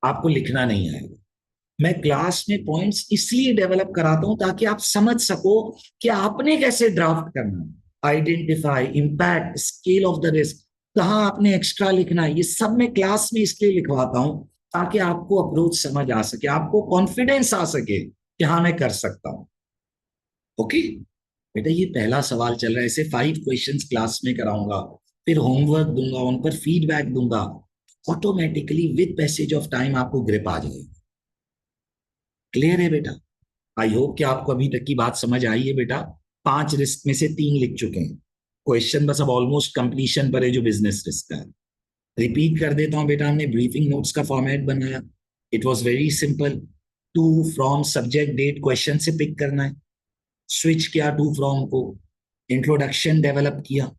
आपको लिखना नहीं आएगा। मैं क्लास में पॉइंट्स इसलिए डेवलप कराता हूं ताकि आप समझ सको कि आपने कैसे ड्राफ्ट करना है, identify impact scale of the risk, कहाँ आपने एक्स्ट्रा लिखना है, ये सब मैं क्लास में इसलिए लिखवाता हूं ताकि आपको अप्रोच समझ आ सके, आपको कॉन्फिडेंस आ सके कि हाँ मैं कर सकता हूं। ओके बेटा, ये पहला सवाल चल रहा है, ऐसे 5 क्वेश्चंस क्लास में कराऊंगा, फिर होमवर्क दूंगा, उन पर फीडबैक दूंगा, automatically with passage of time आपको ग्रिप आ जाएगी। क्लियर है बेटा? आई होप कि आपको अभी तक की बात समझ आई है बेटा। 5 रिस्क में से 3 लिख चुके हैं, क्वेश्चन बस अब ऑलमोस्ट कंप्लीशन पर है जो बिजनेस रिस्क का है। रिपीट कर देता हूं बेटा, हमने ब्रीफिंग नोट्स का फॉर्मेट बनाया। It was very simple. To from subject date question से पिक करना है, स्विच किया टू फ्रॉम को, इंट्रोडक्शन डेवलप किया,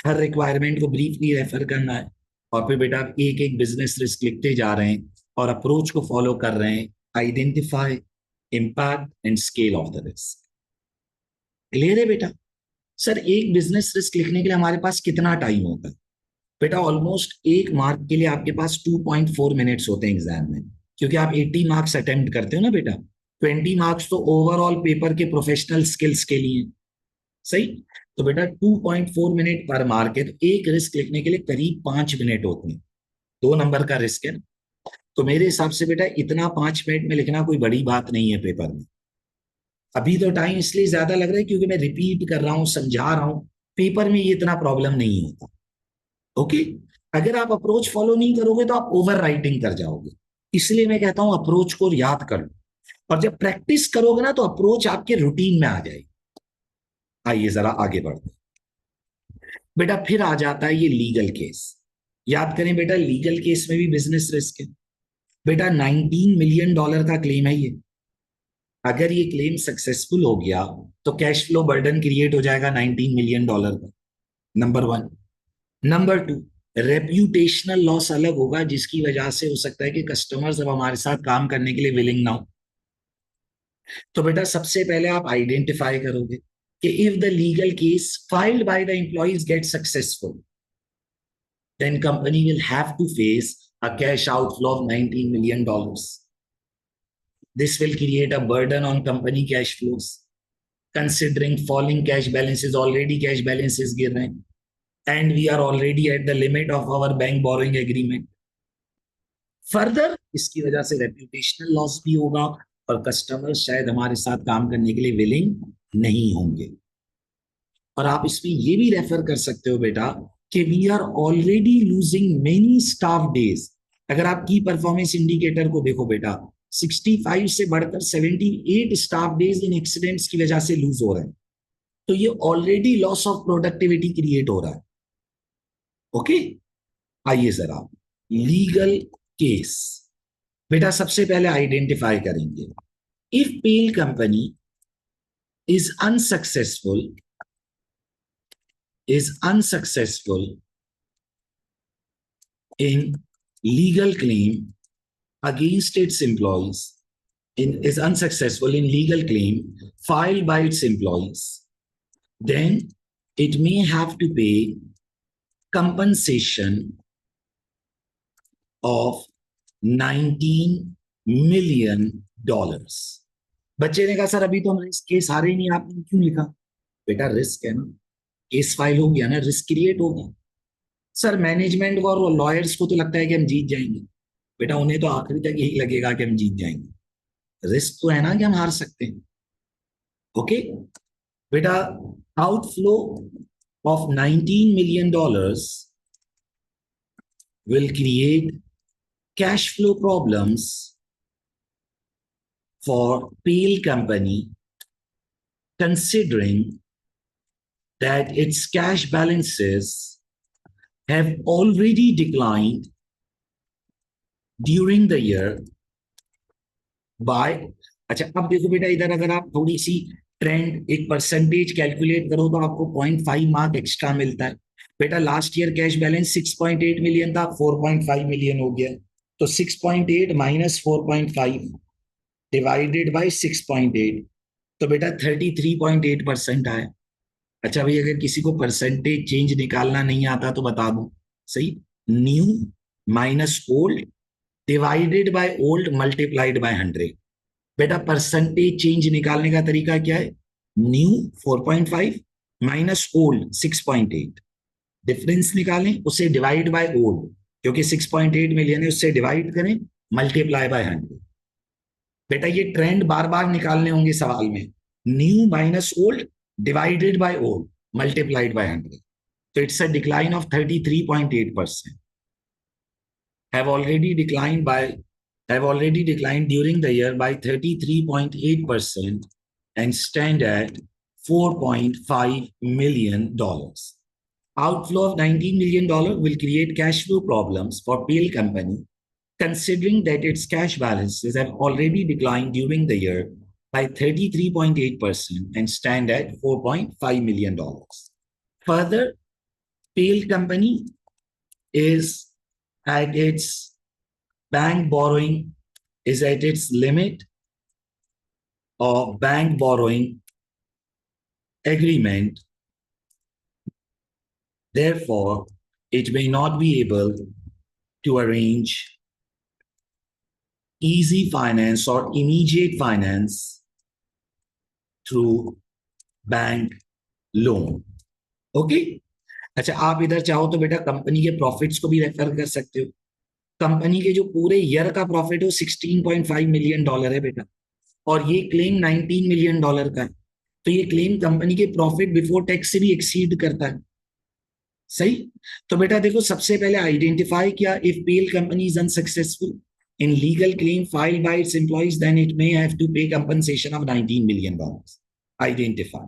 हर रिक्वायरमेंट को ब्रीफली रेफर करना है, और फिर बेटा आप एक एक बिजनेस रिस्क लिखते जा रहे हैं और अप्रोच को फॉलो कर रहे हैं, identify impact and scale of the risk. Clear है बेटा? सर एक बिजनेस रिस्क लिखने के लिए हमारे पास कितना टाइम होता है? बेटा ऑलमोस्ट 1 मार्क के लिए आपके पास 2.4 मिनट्स होते हैं एग्जाम में, क्योंकि आप 80 मार्क्स अटेम्प्ट करते हो ना बेटा। 20 मार्क्स तो ओवरऑल पेपर के प्रोफेशनल स्किल्स के लिए। सही? तो बेटा 2.4 मिनट पर मार्क है, तो एक रिस्क लिखने के लिए करीब 5 मिनट होते हैं। 2 नंबर का रिस्क है ना? तो मेरे हिसाब से बेटा इतना 5 मिनट में लिखना कोई बड़ी बात नहीं है पेपर में। अभी तो टाइम इसलिए ज्यादा लग रहा है क्योंकि मैं रिपीट कर रहा हूं, समझा रहा हूं, पेपर में ये इतना प्रॉब्लम नहीं होता। ओके? अगर आप अप्रोच फॉलो नहीं करोगे तो आप ओवर राइटिंग कर जाओगे, इसलिए मैं कहता हूं अप्रोच को याद कर लो, और जब प्रैक्टिस करोगे ना तो अप्रोच आपके रूटीन में आ जाएगी। आइए जरा आगे बढ़ते हैं। बेटा फिर आ जाता है ये लीगल केस। याद करें बेटा, लीगल केस में भी बिजनेस रिस्क है। बेटा $19 मिलियन का क्लेम है ये। अगर ये क्लेम सक्सेसफुल हो गया तो कैश फ्लो बर्डन क्रिएट हो जाएगा $19 मिलियन का। नंबर 1। नंबर 2, रेप्यूटेशनल लॉस अलग होगा, जिसकी वजह से हो सकता है कि कस्टमर्स अब हमारे साथ काम करने के लिए विलिंग ना हो। तो बेटा सबसे पहले आप आइडेंटिफाई करोगे कि if the legal case filed by the employees get successful, then company will have to face a cash outflow of $19 million. This will create a burden on company cash flows. Considering falling cash balances, already cash balances गिर रहे हैं, and we are already at the limit of our bank borrowing agreement. Further इसकी वजह से reputational loss भी होगा और customer शायद हमारे साथ काम करने के लिए विलिंग नहीं होंगे। और आप इसमें ये भी रेफर कर सकते हो बेटा कि we are already losing many staff days. अगर आप की परफॉर्मेंस इंडिकेटर को देखो बेटा, 65 से बढ़कर 78 स्टाफ डेज इन एक्सीडेंट्स की वजह से लूज हो रहे हैं, तो ये already loss of productivity create हो रहा है। ओके? आइए जरा लीगल केस। बेटा सबसे पहले आइडेंटिफाई करेंगे, if Pale company is unsuccessful in legal claim against its employees, is unsuccessful in legal claim filed by its employees, then it may have to pay compensation of $19 million. बच्चे ने कहा sir अभी तो हम risk case हारे ही नहीं, आपने क्यों लिखा? बेटा रिस्क है ना, केस फाइल हो गया ना, रिस्क क्रिएट हो गया। सर मैनेजमेंट और लॉयर्स को तो लगता है कि हम जीत जाएंगे। बेटा उन्हें तो आखिरी तक यही लगेगा कि हम जीत जाएंगे, रिस्क तो है ना कि हम हार सकते हैं। ओके बेटा, outflow of $19 million will create cash flow problems for Pale Company, considering that its cash balances have already declined during the year by, अच्छा अब देखो बेटा, इधर अगर आप थोड़ी सी ट्रेंड एक परसेंटेज कैलकुलेट करो तो आपको 0.5 मार्क एक्स्ट्रा मिलता है। बेटा last year cash balance 6.8 million था, 4.5 मिलियन हो गया। तो 6.8 माइनस 4.5 डिवाइडेड बाय 6.8, तो बेटा 33.8% आया। अच्छा भाई, अगर किसी को परसेंटेज चेंज निकालना नहीं आता तो बता दो। सही, new minus old divided by old multiplied by 100। बेटा परसेंटेज चेंज निकालने का तरीका क्या है? न्यू 4.5 माइनस ओल्ड 6.8, डिफरेंस निकालें, उसे डिवाइड बाय ओल्ड, क्योंकि 6.8 मिलियन है, उससे डिवाइड करें, मल्टीप्लाई बाय 100। बेटा ये ट्रेंड बार बार निकालने होंगे सवाल में। New minus old divided by old multiplied by 100, तो it's a decline of 33.8%। have already declined by have already declined during the year by 33.8% and stand at $4.5 million. Outflow of $19 million will create cash flow problems for Pale Company, considering that its cash balances have already declined during the year by 33.8% and stand at $4.5 million. Further, Pale Company is at its bank borrowing is at its limit of bank borrowing agreement. Therefore, it may not be able to arrange easy finance or immediate finance through bank loan. Okay? अच्छा, आप इधर चाहो तो बेटा company के profits को भी refer कर सकते हो। कंपनी के जो पूरे ईयर का प्रॉफिट है $16.5 मिलियन है बेटा, और ये क्लेम $19 मिलियन का है। तो ये क्लेम कंपनी के प्रॉफिट बिफोर टैक्स से भी एक्सीड करता है। सही, तो बेटा देखो, सबसे पहले आइडेंटिफाई किया, if Pale company is unsuccessful in legal claim filed by its employees then it may have to pay compensation of $19 million. Identify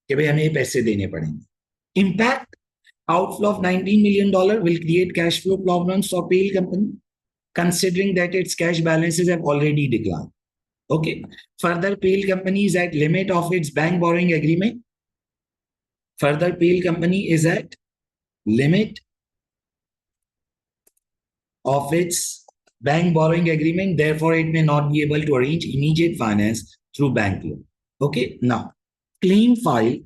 कि भाई हमें ये पैसे देने पड़ेंगे। Impact, outflow of $19 million will create cash flow problems for Pale Company, considering that its cash balances have already declined. Okay. Further, Pale Company is at limit of its bank borrowing agreement. Further, Pale Company is at limit of its bank borrowing agreement. Therefore, it may not be able to arrange immediate finance through bank loan. Okay. Now, claim file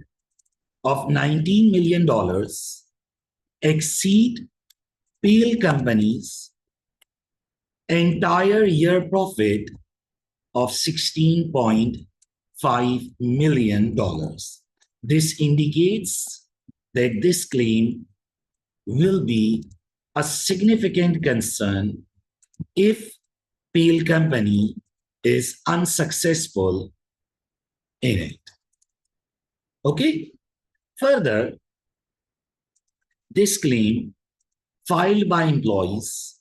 of $19 million exceed Pale Company's entire year profit of $16.5 million. This indicates that this claim will be a significant concern if Pale Company is unsuccessful in it. Okay? Further, this claim filed by employees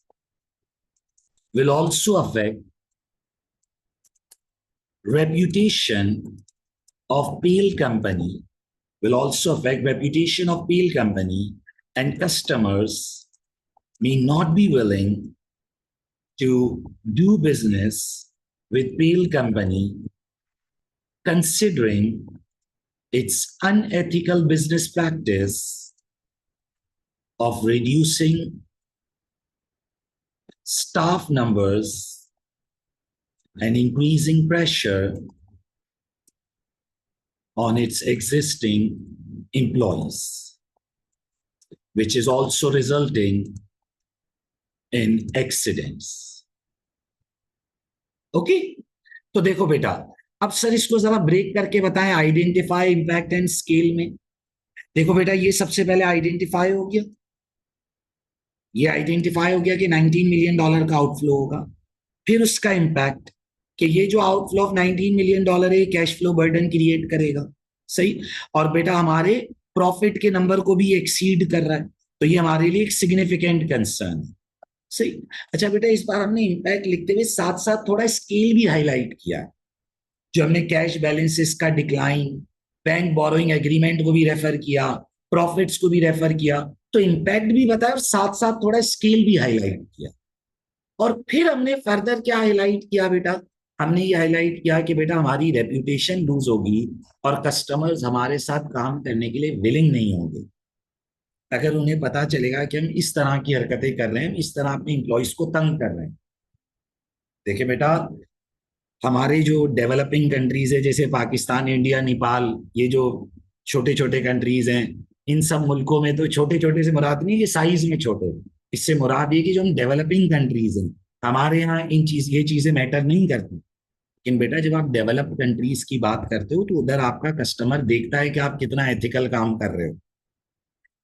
will also affect reputation of Pale Company, and customers may not be willing to do business with Pale Company, considering its unethical business practice of reducing staff numbers and increasing pressure on its existing employees, which is also resulting in accidents. Okay? तो देखो बेटा, अब sir इसको जरा break करके बताएं, identify, impact and scale में। देखो बेटा, ये सबसे पहले आइडेंटिफाई हो गया, ये आइडेंटिफाई हो गया कि $19 मिलियन का आउटफ्लो होगा। फिर उसका इम्पैक्ट कि ये जो आउटफ्लो ऑफ $19 मिलियन है, कैश फ्लो बर्डन क्रिएट करेगा। सही, और बेटा हमारे प्रॉफिट के नंबर को भी एक्सीड कर रहा है, तो ये हमारे लिए एक सिग्निफिकेंट कंसर्न है। सही। अच्छा बेटा, इस बार हमने इम्पैक्ट लिखते हुए साथ साथ थोड़ा स्केल भी हाईलाइट किया है। जो हमने कैश बैलेंसेस का डिक्लाइन, बैंक बोरोइंग एग्रीमेंट को भी रेफर किया, प्रॉफिट्स को भी रेफर किया, तो इम्पैक्ट भी बताया और साथ साथ थोड़ा स्केल भी हाईलाइट किया। और फिर हमने फर्दर क्या हाईलाइट किया बेटा? हमने ये हाईलाइट किया कि बेटा हमारी रेप्यूटेशन लूज होगी और कस्टमर्स हमारे साथ काम करने के लिए विलिंग नहीं होंगे अगर उन्हें पता चलेगा कि हम इस तरह की हरकतें कर रहे हैं, इस तरह अपने इंप्लॉइज को तंग कर रहे हैं। देखिए बेटा, हमारे जो डेवलपिंग कंट्रीज है जैसे पाकिस्तान, इंडिया, नेपाल, ये जो छोटे छोटे कंट्रीज हैं, इन सब मुल्कों में तो छोटे छोटे से मुराद नहीं, ये साइज में छोटे, इससे मुराद ये कि जो हम डेवलपिंग कंट्रीज हैं, हमारे यहाँ ये चीजें मैटर नहीं करती। लेकिन बेटा जब आप डेवलप कंट्रीज की बात करते हो तो उधर आपका कस्टमर देखता है कि आप कितना एथिकल काम कर रहे हो।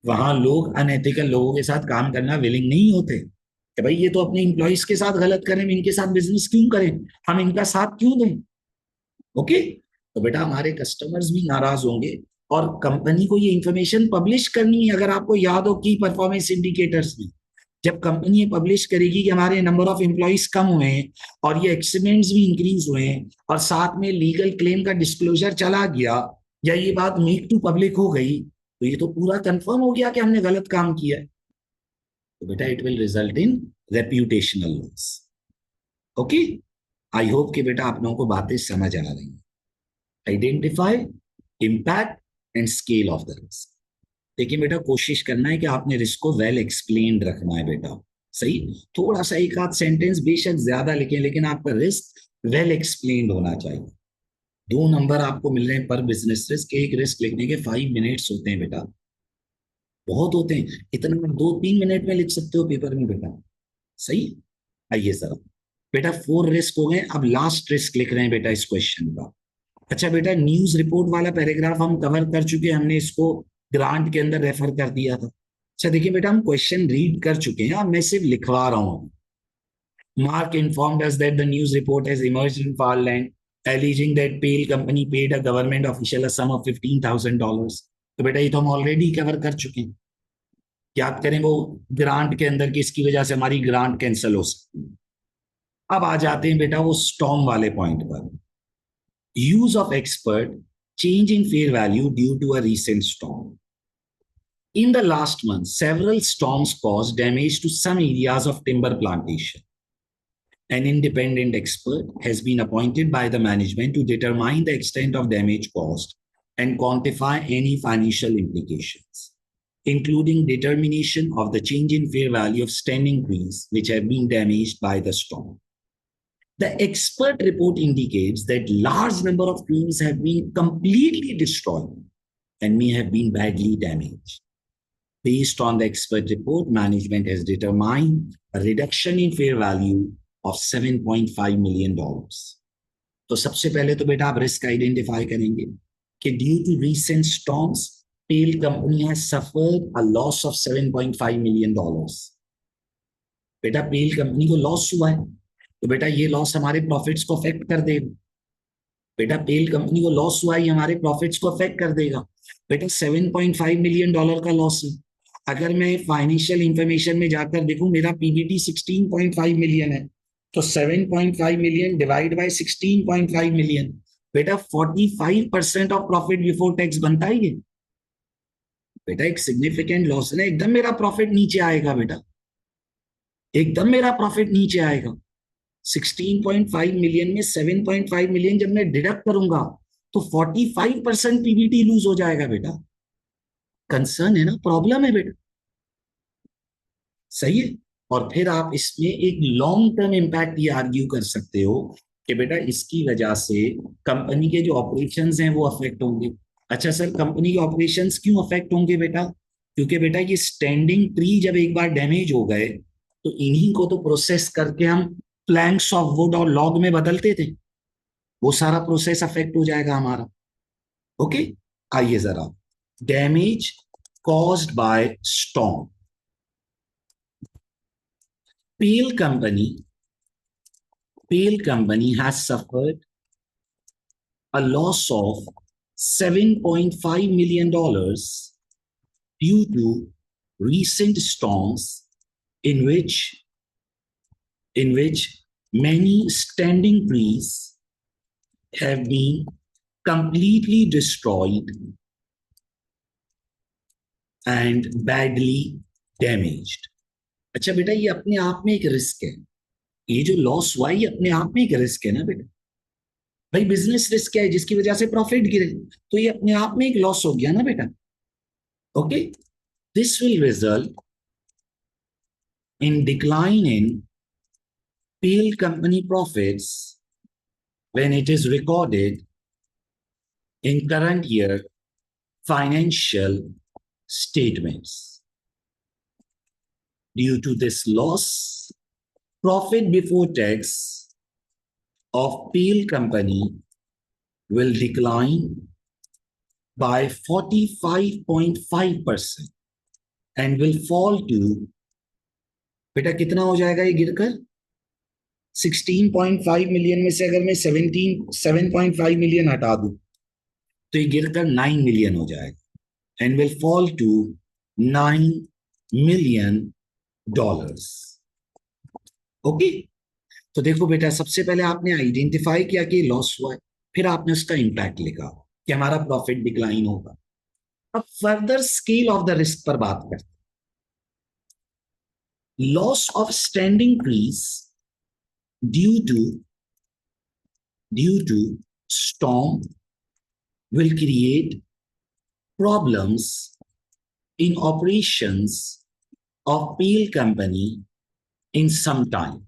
वहां लोग अनएथिकल लोगों के साथ काम करना विलिंग नहीं होते कि भाई ये तो अपने इंप्लॉइज के साथ गलत करें, इनके साथ बिजनेस क्यों करें, हम इनका साथ क्यों दें। ओके, तो बेटा हमारे कस्टमर्स भी नाराज होंगे और कंपनी को ये इंफॉर्मेशन पब्लिश करनी है। अगर आपको याद हो की परफॉर्मेंस इंडिकेटर्स में, जब कंपनी ये पब्लिश करेगी कि हमारे नंबर ऑफ एम्प्लॉइज कम हुए हैं और ये एक्सीडेंट्स भी इंक्रीज हुए हैं और साथ में लीगल क्लेम का डिस्क्लोजर चला गया, या ये बात मेक टू पब्लिक हो गई, तो ये तो पूरा कंफर्म हो गया कि हमने गलत काम किया है। तो बेटा it will result in reputational loss. Okay, I hope कि बेटा आप लोगों को बातें समझ आ रही हैं। Identify impact and scale of the risk. देखिए बेटा, कोशिश करना है कि आपने रिस्क को वेल एक्सप्लेन्ड रखना है बेटा। सही, थोड़ा सा एक आध सेंटेंस बेशक ज्यादा लिखें, लेकिन आपका रिस्क वेल एक्सप्लेन्ड होना चाहिए। 2 नंबर आपको मिल रहे हैं पर बिजनेस रिस्क, एक रिस्क लिखने के 5 मिनट्स होते हैं बेटा, बहुत होते हैं। इतना 2-3 मिनट में लिख सकते हो पेपर में बेटा। सही। आइए सर, बेटा 4 रिस्क हो गए, अब लास्ट रिस्क लिख रहे हैं बेटा इस क्वेश्चन का। अच्छा बेटा, न्यूज रिपोर्ट वाला पैराग्राफ हम कवर कर चुके हैं, हमने इसको ग्रांट के अंदर रेफर कर दिया था। अच्छा देखिए बेटा, हम क्वेश्चन रीड कर चुके हैं, अब मैं सिर्फ लिखवा रहा हूँ। Mark informed us that the news report has emerged in Farland, alleging that Pale Company paid a government official a sum of $15,000। तो बेटा ये तो हम ऑलरेडी कवर कर चुके हैं। याद करें वो ग्रांट के अंदर कि इसकी वजह से हमारी ग्रांट कैंसिल हो सकती है। अब आ जाते हैं बेटा वो स्टॉर्म वाले पॉइंट पर। use of expert, change in fair value due to a recent storm. In the last month, several storms caused damage to some areas of timber plantation. An independent expert has been appointed by the management to determine the extent of damage caused and quantify any financial implications, including determination of the change in fair value of standing trees which have been damaged by the storm. The expert report indicates that large number of trees have been completely destroyed and may have been badly damaged. Based on the expert report, management has determined a reduction in fair value of $7.5 million. तो सबसे पहले तो बेटा आप risk identify करेंगे कि due to recent storms Pale company has suffered a loss of $7.5 million। बेटा पेल company को लॉस हुआ है, तो बेटा ये लॉस हमारे प्रॉफिट्स को अफेक्ट कर देगा। बेटा पेल कंपनी को लॉस हुआ है, हमारे प्रॉफिट्स को अफेक्ट कर देगा। बेटा $7.5 million का लॉस है। अगर मैं फाइनेंशियल इंफॉर्मेशन में जाकर देखूं, मेरा पीबीटी 16.5 मिलियन है, तो 7.5 मिलियन डिवाइड बाय 16.5 मिलियन, बेटा 45% ऑफ प्रॉफिट बिफोर टैक्स बनता है ये। बेटा एक सिग्निफिकेंट लॉस है ना, एकदम मेरा प्रॉफिट नीचे आएगा बेटा, एकदम मेरा प्रॉफिट नीचे आएगा। 16.5 मिलियन में 7.5 मिलियन जब मैं डिडक्ट करूंगा तो 45% पीबीटी लूज हो जाएगा बेटा। कंसर्न है ना, प्रॉब्लम है बेटा। सही है। और फिर आप इसमें एक लॉन्ग टर्म इंपैक्ट ये आर्ग्यू कर सकते हो कि बेटा इसकी वजह से कंपनी के जो ऑपरेशंस हैं वो अफेक्ट होंगे। अच्छा सर, कंपनी के ऑपरेशंस क्यों अफेक्ट होंगे बेटा? क्योंकि बेटा ये स्टैंडिंग ट्री जब एक बार डैमेज हो गए तो इन्हीं को तो प्रोसेस करके हम प्लैंक्स ऑफ वुड और लॉग में बदलते थे, वो सारा प्रोसेस अफेक्ट हो जाएगा हमारा। ओके, आइए जरा, damage caused by storm. Pale company has suffered a loss of $7.5 million due to recent storms in which in which many standing trees have been completely destroyed and badly damaged. अच्छा बेटा, ये अपने आप में एक risk है. ये जो लॉस हुआ है ये अपने आप में एक रिस्क है ना बेटा. भाई बिजनेस रिस्क क्या है? जिसकी वजह से प्रॉफिट गिरे, तो ये अपने आप में एक लॉस हो गया ना बेटा. Okay, this will result in decline in PL company profits when it is recorded in current year financial statements. Due to this loss, profit before tax of PL company will decline by 45.5% and will fall to, बेटा कितना हो जाएगा ये गिरकर? 16.5 million में से अगर मैं 7.5 मिलियन हटा दूं तो ये गिरकर 9 मिलियन हो जाएगा and will fall to 9 million dollars. Okay, तो देखो बेटा, सबसे पहले आपने आइडेंटिफाई किया कि लॉस हुआ है, फिर आपने उसका इंपैक्ट लिखा कि हमारा प्रॉफिट डिक्लाइन होगा. अब further scale of the risk पर बात करते हैं. Loss of standing trees due to storm will create problems in operations of PL company in some time.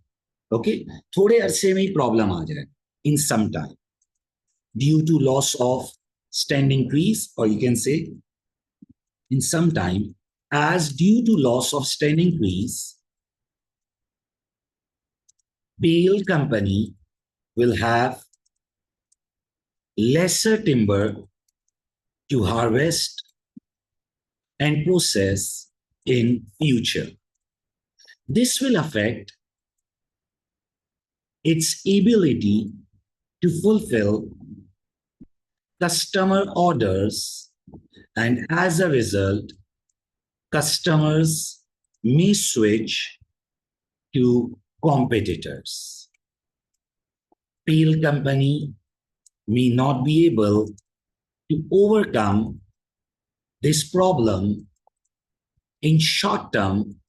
Okay, थोड़े अरसे में ही प्रॉब्लम आ जाए. In some time, due to loss of standing trees, or you can say in some time, as due to loss of standing trees, PL company will have lesser timber to harvest and process in future. This will affect its ability to fulfill customer orders, and as a result, customers may switch to competitors. PL company may not be able to overcome this problem in short term,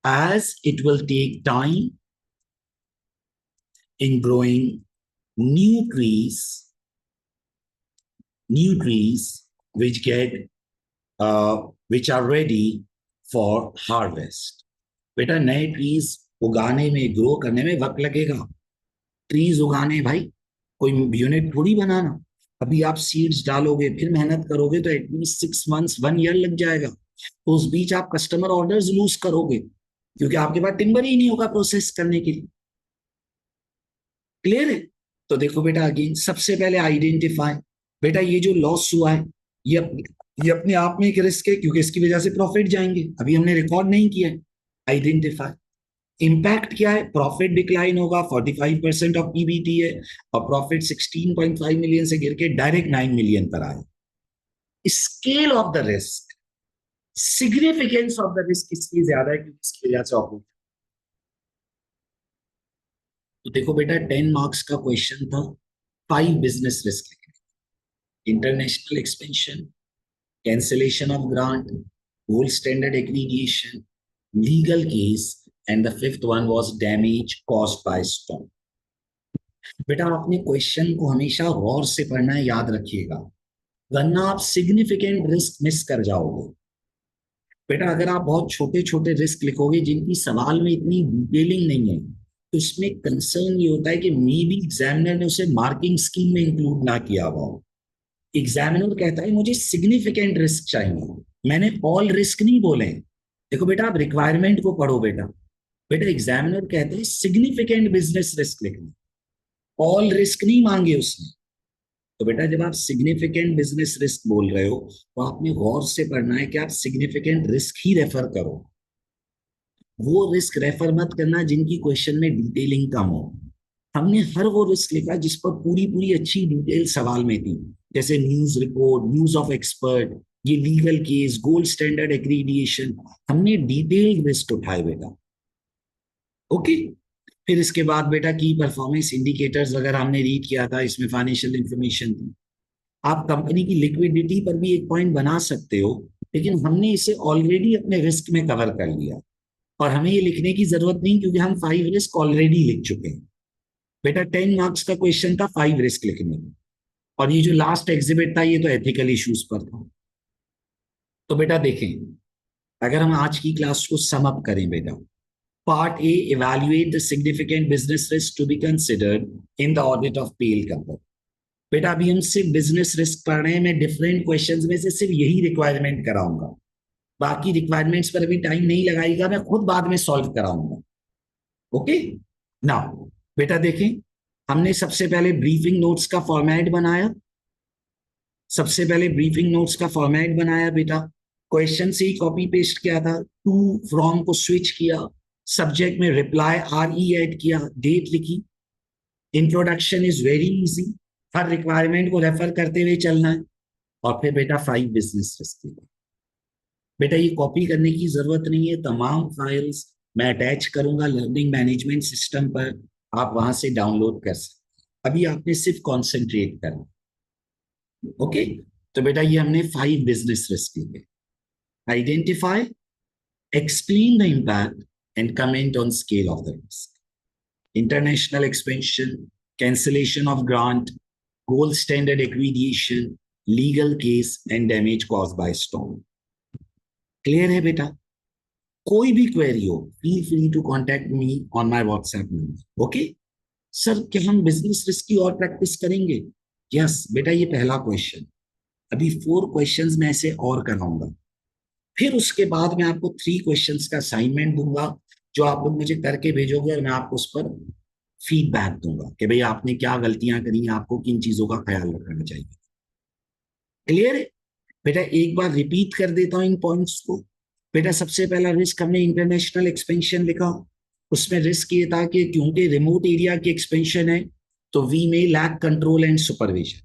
as it will take time in growing new trees which are ready for harvest. बेटा नए trees उगाने में, grow करने में वक्त लगेगा. Trees उगाने भाई कोई यूनिट थोड़ी बनाना. अभी आप सीड्स डालोगे, फिर मेहनत करोगे तो एटलीस्ट 6 मंथ्स 1 ईयर लग जाएगा. तो उस बीच आप कस्टमर ऑर्डर्स लूज करोगे क्योंकि आपके पास टिम्बर ही नहीं होगा प्रोसेस करने के लिए. क्लियर है? तो देखो बेटा, अगेन सबसे पहले आइडेंटिफाई. बेटा ये जो लॉस हुआ है ये अपने आप में एक रिस्क है क्योंकि इसकी वजह से प्रॉफिट जाएंगे. अभी हमने रिकॉर्ड नहीं किया है. आइडेंटिफाई. इंपैक्ट क्या है? प्रॉफिट डिक्लाइन होगा, 45% ऑफ पीबीटी है और प्रॉफिट 16.5 मिलियन से गिर के डायरेक्ट 9 मिलियन पर आए. Scale of the risk, significance of the risk इसलिए ज्यादा है क्योंकि इसकी वजह से ऑपरेट. तो देखो बेटा, 10 मार्क्स का क्वेश्चन था. 5 बिजनेस रिस्क लिखने. International expansion, cancellation of grant, gold standard accreditation, legal case, and the 5th one was damage caused by storm. बेटा आपने क्वेश्चन को हमेशा गौर से पढ़ना है, याद रखिएगा, वरना आप सिग्निफिकेंट रिस्क मिस कर जाओगे. बेटा अगर आप बहुत छोटे छोटे रिस्क लिखोगे जिनकी सवाल में इतनी डिटेलिंग नहीं है, तो इसमें कंसर्न ये होता है कि मे बी एग्जामिनर ने उसे मार्किंग स्कीम में इंक्लूड ना किया हुआ. एग्जामिनर कहता है मुझे सिग्निफिकेंट रिस्क चाहिए, मैंने ऑल रिस्क नहीं बोले. देखो बेटा, आप रिक्वायरमेंट को पढ़ो बेटा. बेटा एग्जामिनर कहते हैं सिग्निफिकेंट बिजनेस रिस्क लिखना, ऑल रिस्क नहीं मांगे उसने. तो बेटा जब आप सिग्निफिकेंट बिजनेस रिस्क बोल रहे हो तो आपने गौर से पढ़ना है कि आप सिग्निफिकेंट रिस्क ही रेफर करो. वो रिस्क रेफर मत करना जिनकी क्वेश्चन में डिटेलिंग कम हो. हमने हर वो रिस्क लिखा जिस पर पूरी पूरी अच्छी डिटेल सवाल में थी, जैसे news report, news of expert, ये legal case, gold standard accreditation. हमने डिटेल्ड रिस्क उठाए बेटा. ओके। फिर इसके बाद बेटा की परफॉर्मेंस इंडिकेटर्स वगैरह हमने रीड किया था, इसमें फाइनेंशियल इंफॉर्मेशन थी। आप कंपनी की लिक्विडिटी पर भी एक पॉइंट बना सकते हो, लेकिन हमने इसे ऑलरेडी अपने रिस्क में कवर कर लिया और हमें ये लिखने की जरूरत नहीं, क्योंकि हम 5 रिस्क ऑलरेडी लिख चुके हैं। बेटा 10 मार्क्स का क्वेश्चन था 5 रिस्क लिखने में, और ये जो लास्ट एग्जिबिट था ये तो एथिकल इश्यूज पर था। तो बेटा देखें, अगर हम आज की क्लास को सम अप करें बेटा, part A, evaluate the significant business risk to be considered in the audit of Pale company. बेटा अभी हम सिर्फ बिजनेस रिस्क पढ़ रहे हैं, मैं डिफरेंट क्वेश्चंस में से सिर्फ यही रिक्वायरमेंट कराऊंगा, बाकी रिक्वायरमेंट्स पर अभी टाइम नहीं लगाएगा, मैं खुद बाद में सॉल्व कराऊंगा। ओके। नाउ बेटा देखें, हमने सबसे पहले ब्रीफिंग नोट्स का फॉर्मेट बनाया। सबसे पहले ब्रीफिंग नोट्स का फॉर्मेट बनाया बेटा, क्वेश्चन से ही कॉपी पेस्ट किया था, टू फ्रॉम को स्विच किया, सब्जेक्ट में रिप्लाई आर ई ऐड किया, डेट लिखी। Introduction is very easy, her requirement को रेफर करते हुए चलना है। और फिर बेटा 5 बिजनेस रिस्क। बेटा ये कॉपी करने की जरूरत नहीं है, तमाम फाइल्स मैं अटैच करूंगा लर्निंग मैनेजमेंट सिस्टम पर, आप वहां से डाउनलोड कर सकते। अभी आपने सिर्फ कॉन्सेंट्रेट करना। ओके। तो बेटा ये हमने 5 बिजनेस रिस्क लिए। Identify, explain the impact, and comment on scale of the risk. International expansion, cancellation of grant, gold standard accreditation, legal case, and damage caused by storm. Clear है बेटा? कोई भी क्वेरी हो, feel free to contact me on my WhatsApp number. Okay? Sir क्या हम business risk की और practice करेंगे? यस बेटा, ये पहला क्वेश्चन। अभी 4 क्वेश्चंस मैं ऐसे और कराऊंगा, फिर उसके बाद मैं आपको 3 क्वेश्चंस का असाइनमेंट दूंगा, जो आप लोग मुझे करके भेजोगे और मैं आपको उस पर फीडबैक दूंगा कि भाई आपने क्या गलतियां करी, आपको किन चीजों का ख्याल रखना चाहिए। क्लियर है बेटा? एक बार रिपीट कर देता हूं इन पॉइंट्स को। बेटा सबसे पहला रिस्क हमने इंटरनेशनल एक्सपेंशन लिखा। उसमें रिस्क ये था कि क्योंकि रिमोट एरिया की एक्सपेंशन है, तो we may lack control and supervision,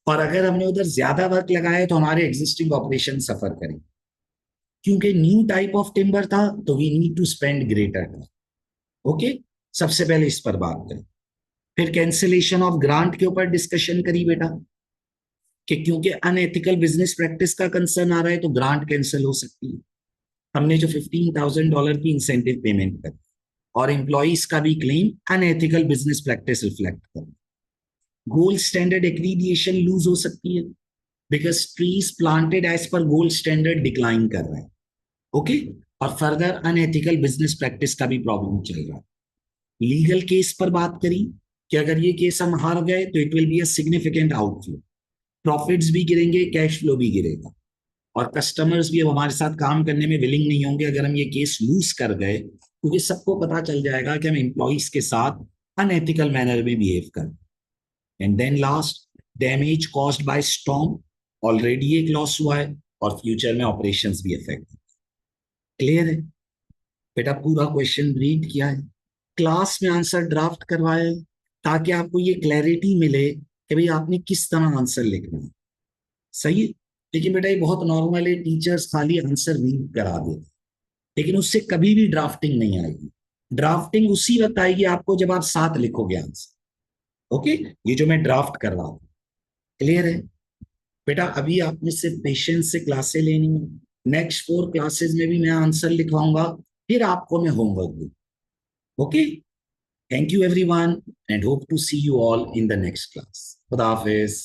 और अगर हमने उधर ज्यादा वर्क लगाया तो हमारे एग्जिस्टिंग ऑपरेशन सफर करेंगे। क्योंकि न्यू टाइप ऑफ टिम्बर था, तो we need to spend greater time. Okay, सबसे पहले इस पर बात करें। फिर कैंसिलेशन ऑफ ग्रांट के ऊपर डिस्कशन करी बेटा, कि क्योंकि अनएथिकल बिजनेस प्रैक्टिस का कंसर्न आ रहा है तो ग्रांट कैंसिल हो सकती है। हमने जो $15,000 की इंसेंटिव पेमेंट करी, और एम्प्लॉइज का भी claim unethical business practice reflect कर। गोल्ड स्टैंडर्ड एक्रीडिएशन लूज हो सकती है, because trees planted as per gold standard decline कर रहे हैं। ओके। और फर्दर अनएथिकल बिजनेस प्रैक्टिस का भी प्रॉब्लम चल रहा है। लीगल केस पर बात करी कि अगर ये केस हम हार गए तो it will be a significant outflow, profits भी गिरेंगे, कैश फ्लो भी गिरेगा, और कस्टमर्स भी अब हमारे साथ काम करने में विलिंग नहीं होंगे अगर हम ये केस लूज कर गए, क्योंकि सबको पता चल जाएगा कि हम एम्प्लॉइज के साथ अनएथिकल मैनर में बिहेव कर। And then last, damage caused by storm, already एक लॉस हुआ है और फ्यूचर में ऑपरेशंस भी अफेक्ट। क्लियर है बेटा? पूरा क्वेश्चन रीड किया है, क्लास में आंसर ड्राफ्ट करवाया है, ताकि आपको ये क्लैरिटी मिले कि भाई आपने किस तरह आंसर लिखना है। सही है? लेकिन बेटा ये बहुत नॉर्मल है, टीचर्स खाली आंसर रीड करा देते, लेकिन उससे कभी भी ड्राफ्टिंग नहीं आएगी। ड्राफ्टिंग उसी वक्त आएगी आपको जब आप साथ लिखोगे आंसर। ओके, ये जो मैं ड्राफ्ट कर रहा हूं, क्लियर है बेटा? अभी आपने सिर्फ पेशेंस से क्लासे लेनी है, नेक्स्ट 4 क्लासेस में भी मैं आंसर लिखवाऊंगा, फिर आपको मैं होमवर्क दूँ। Okay, thank you everyone, and hope to see you all in the next class. खुदा हाफिज।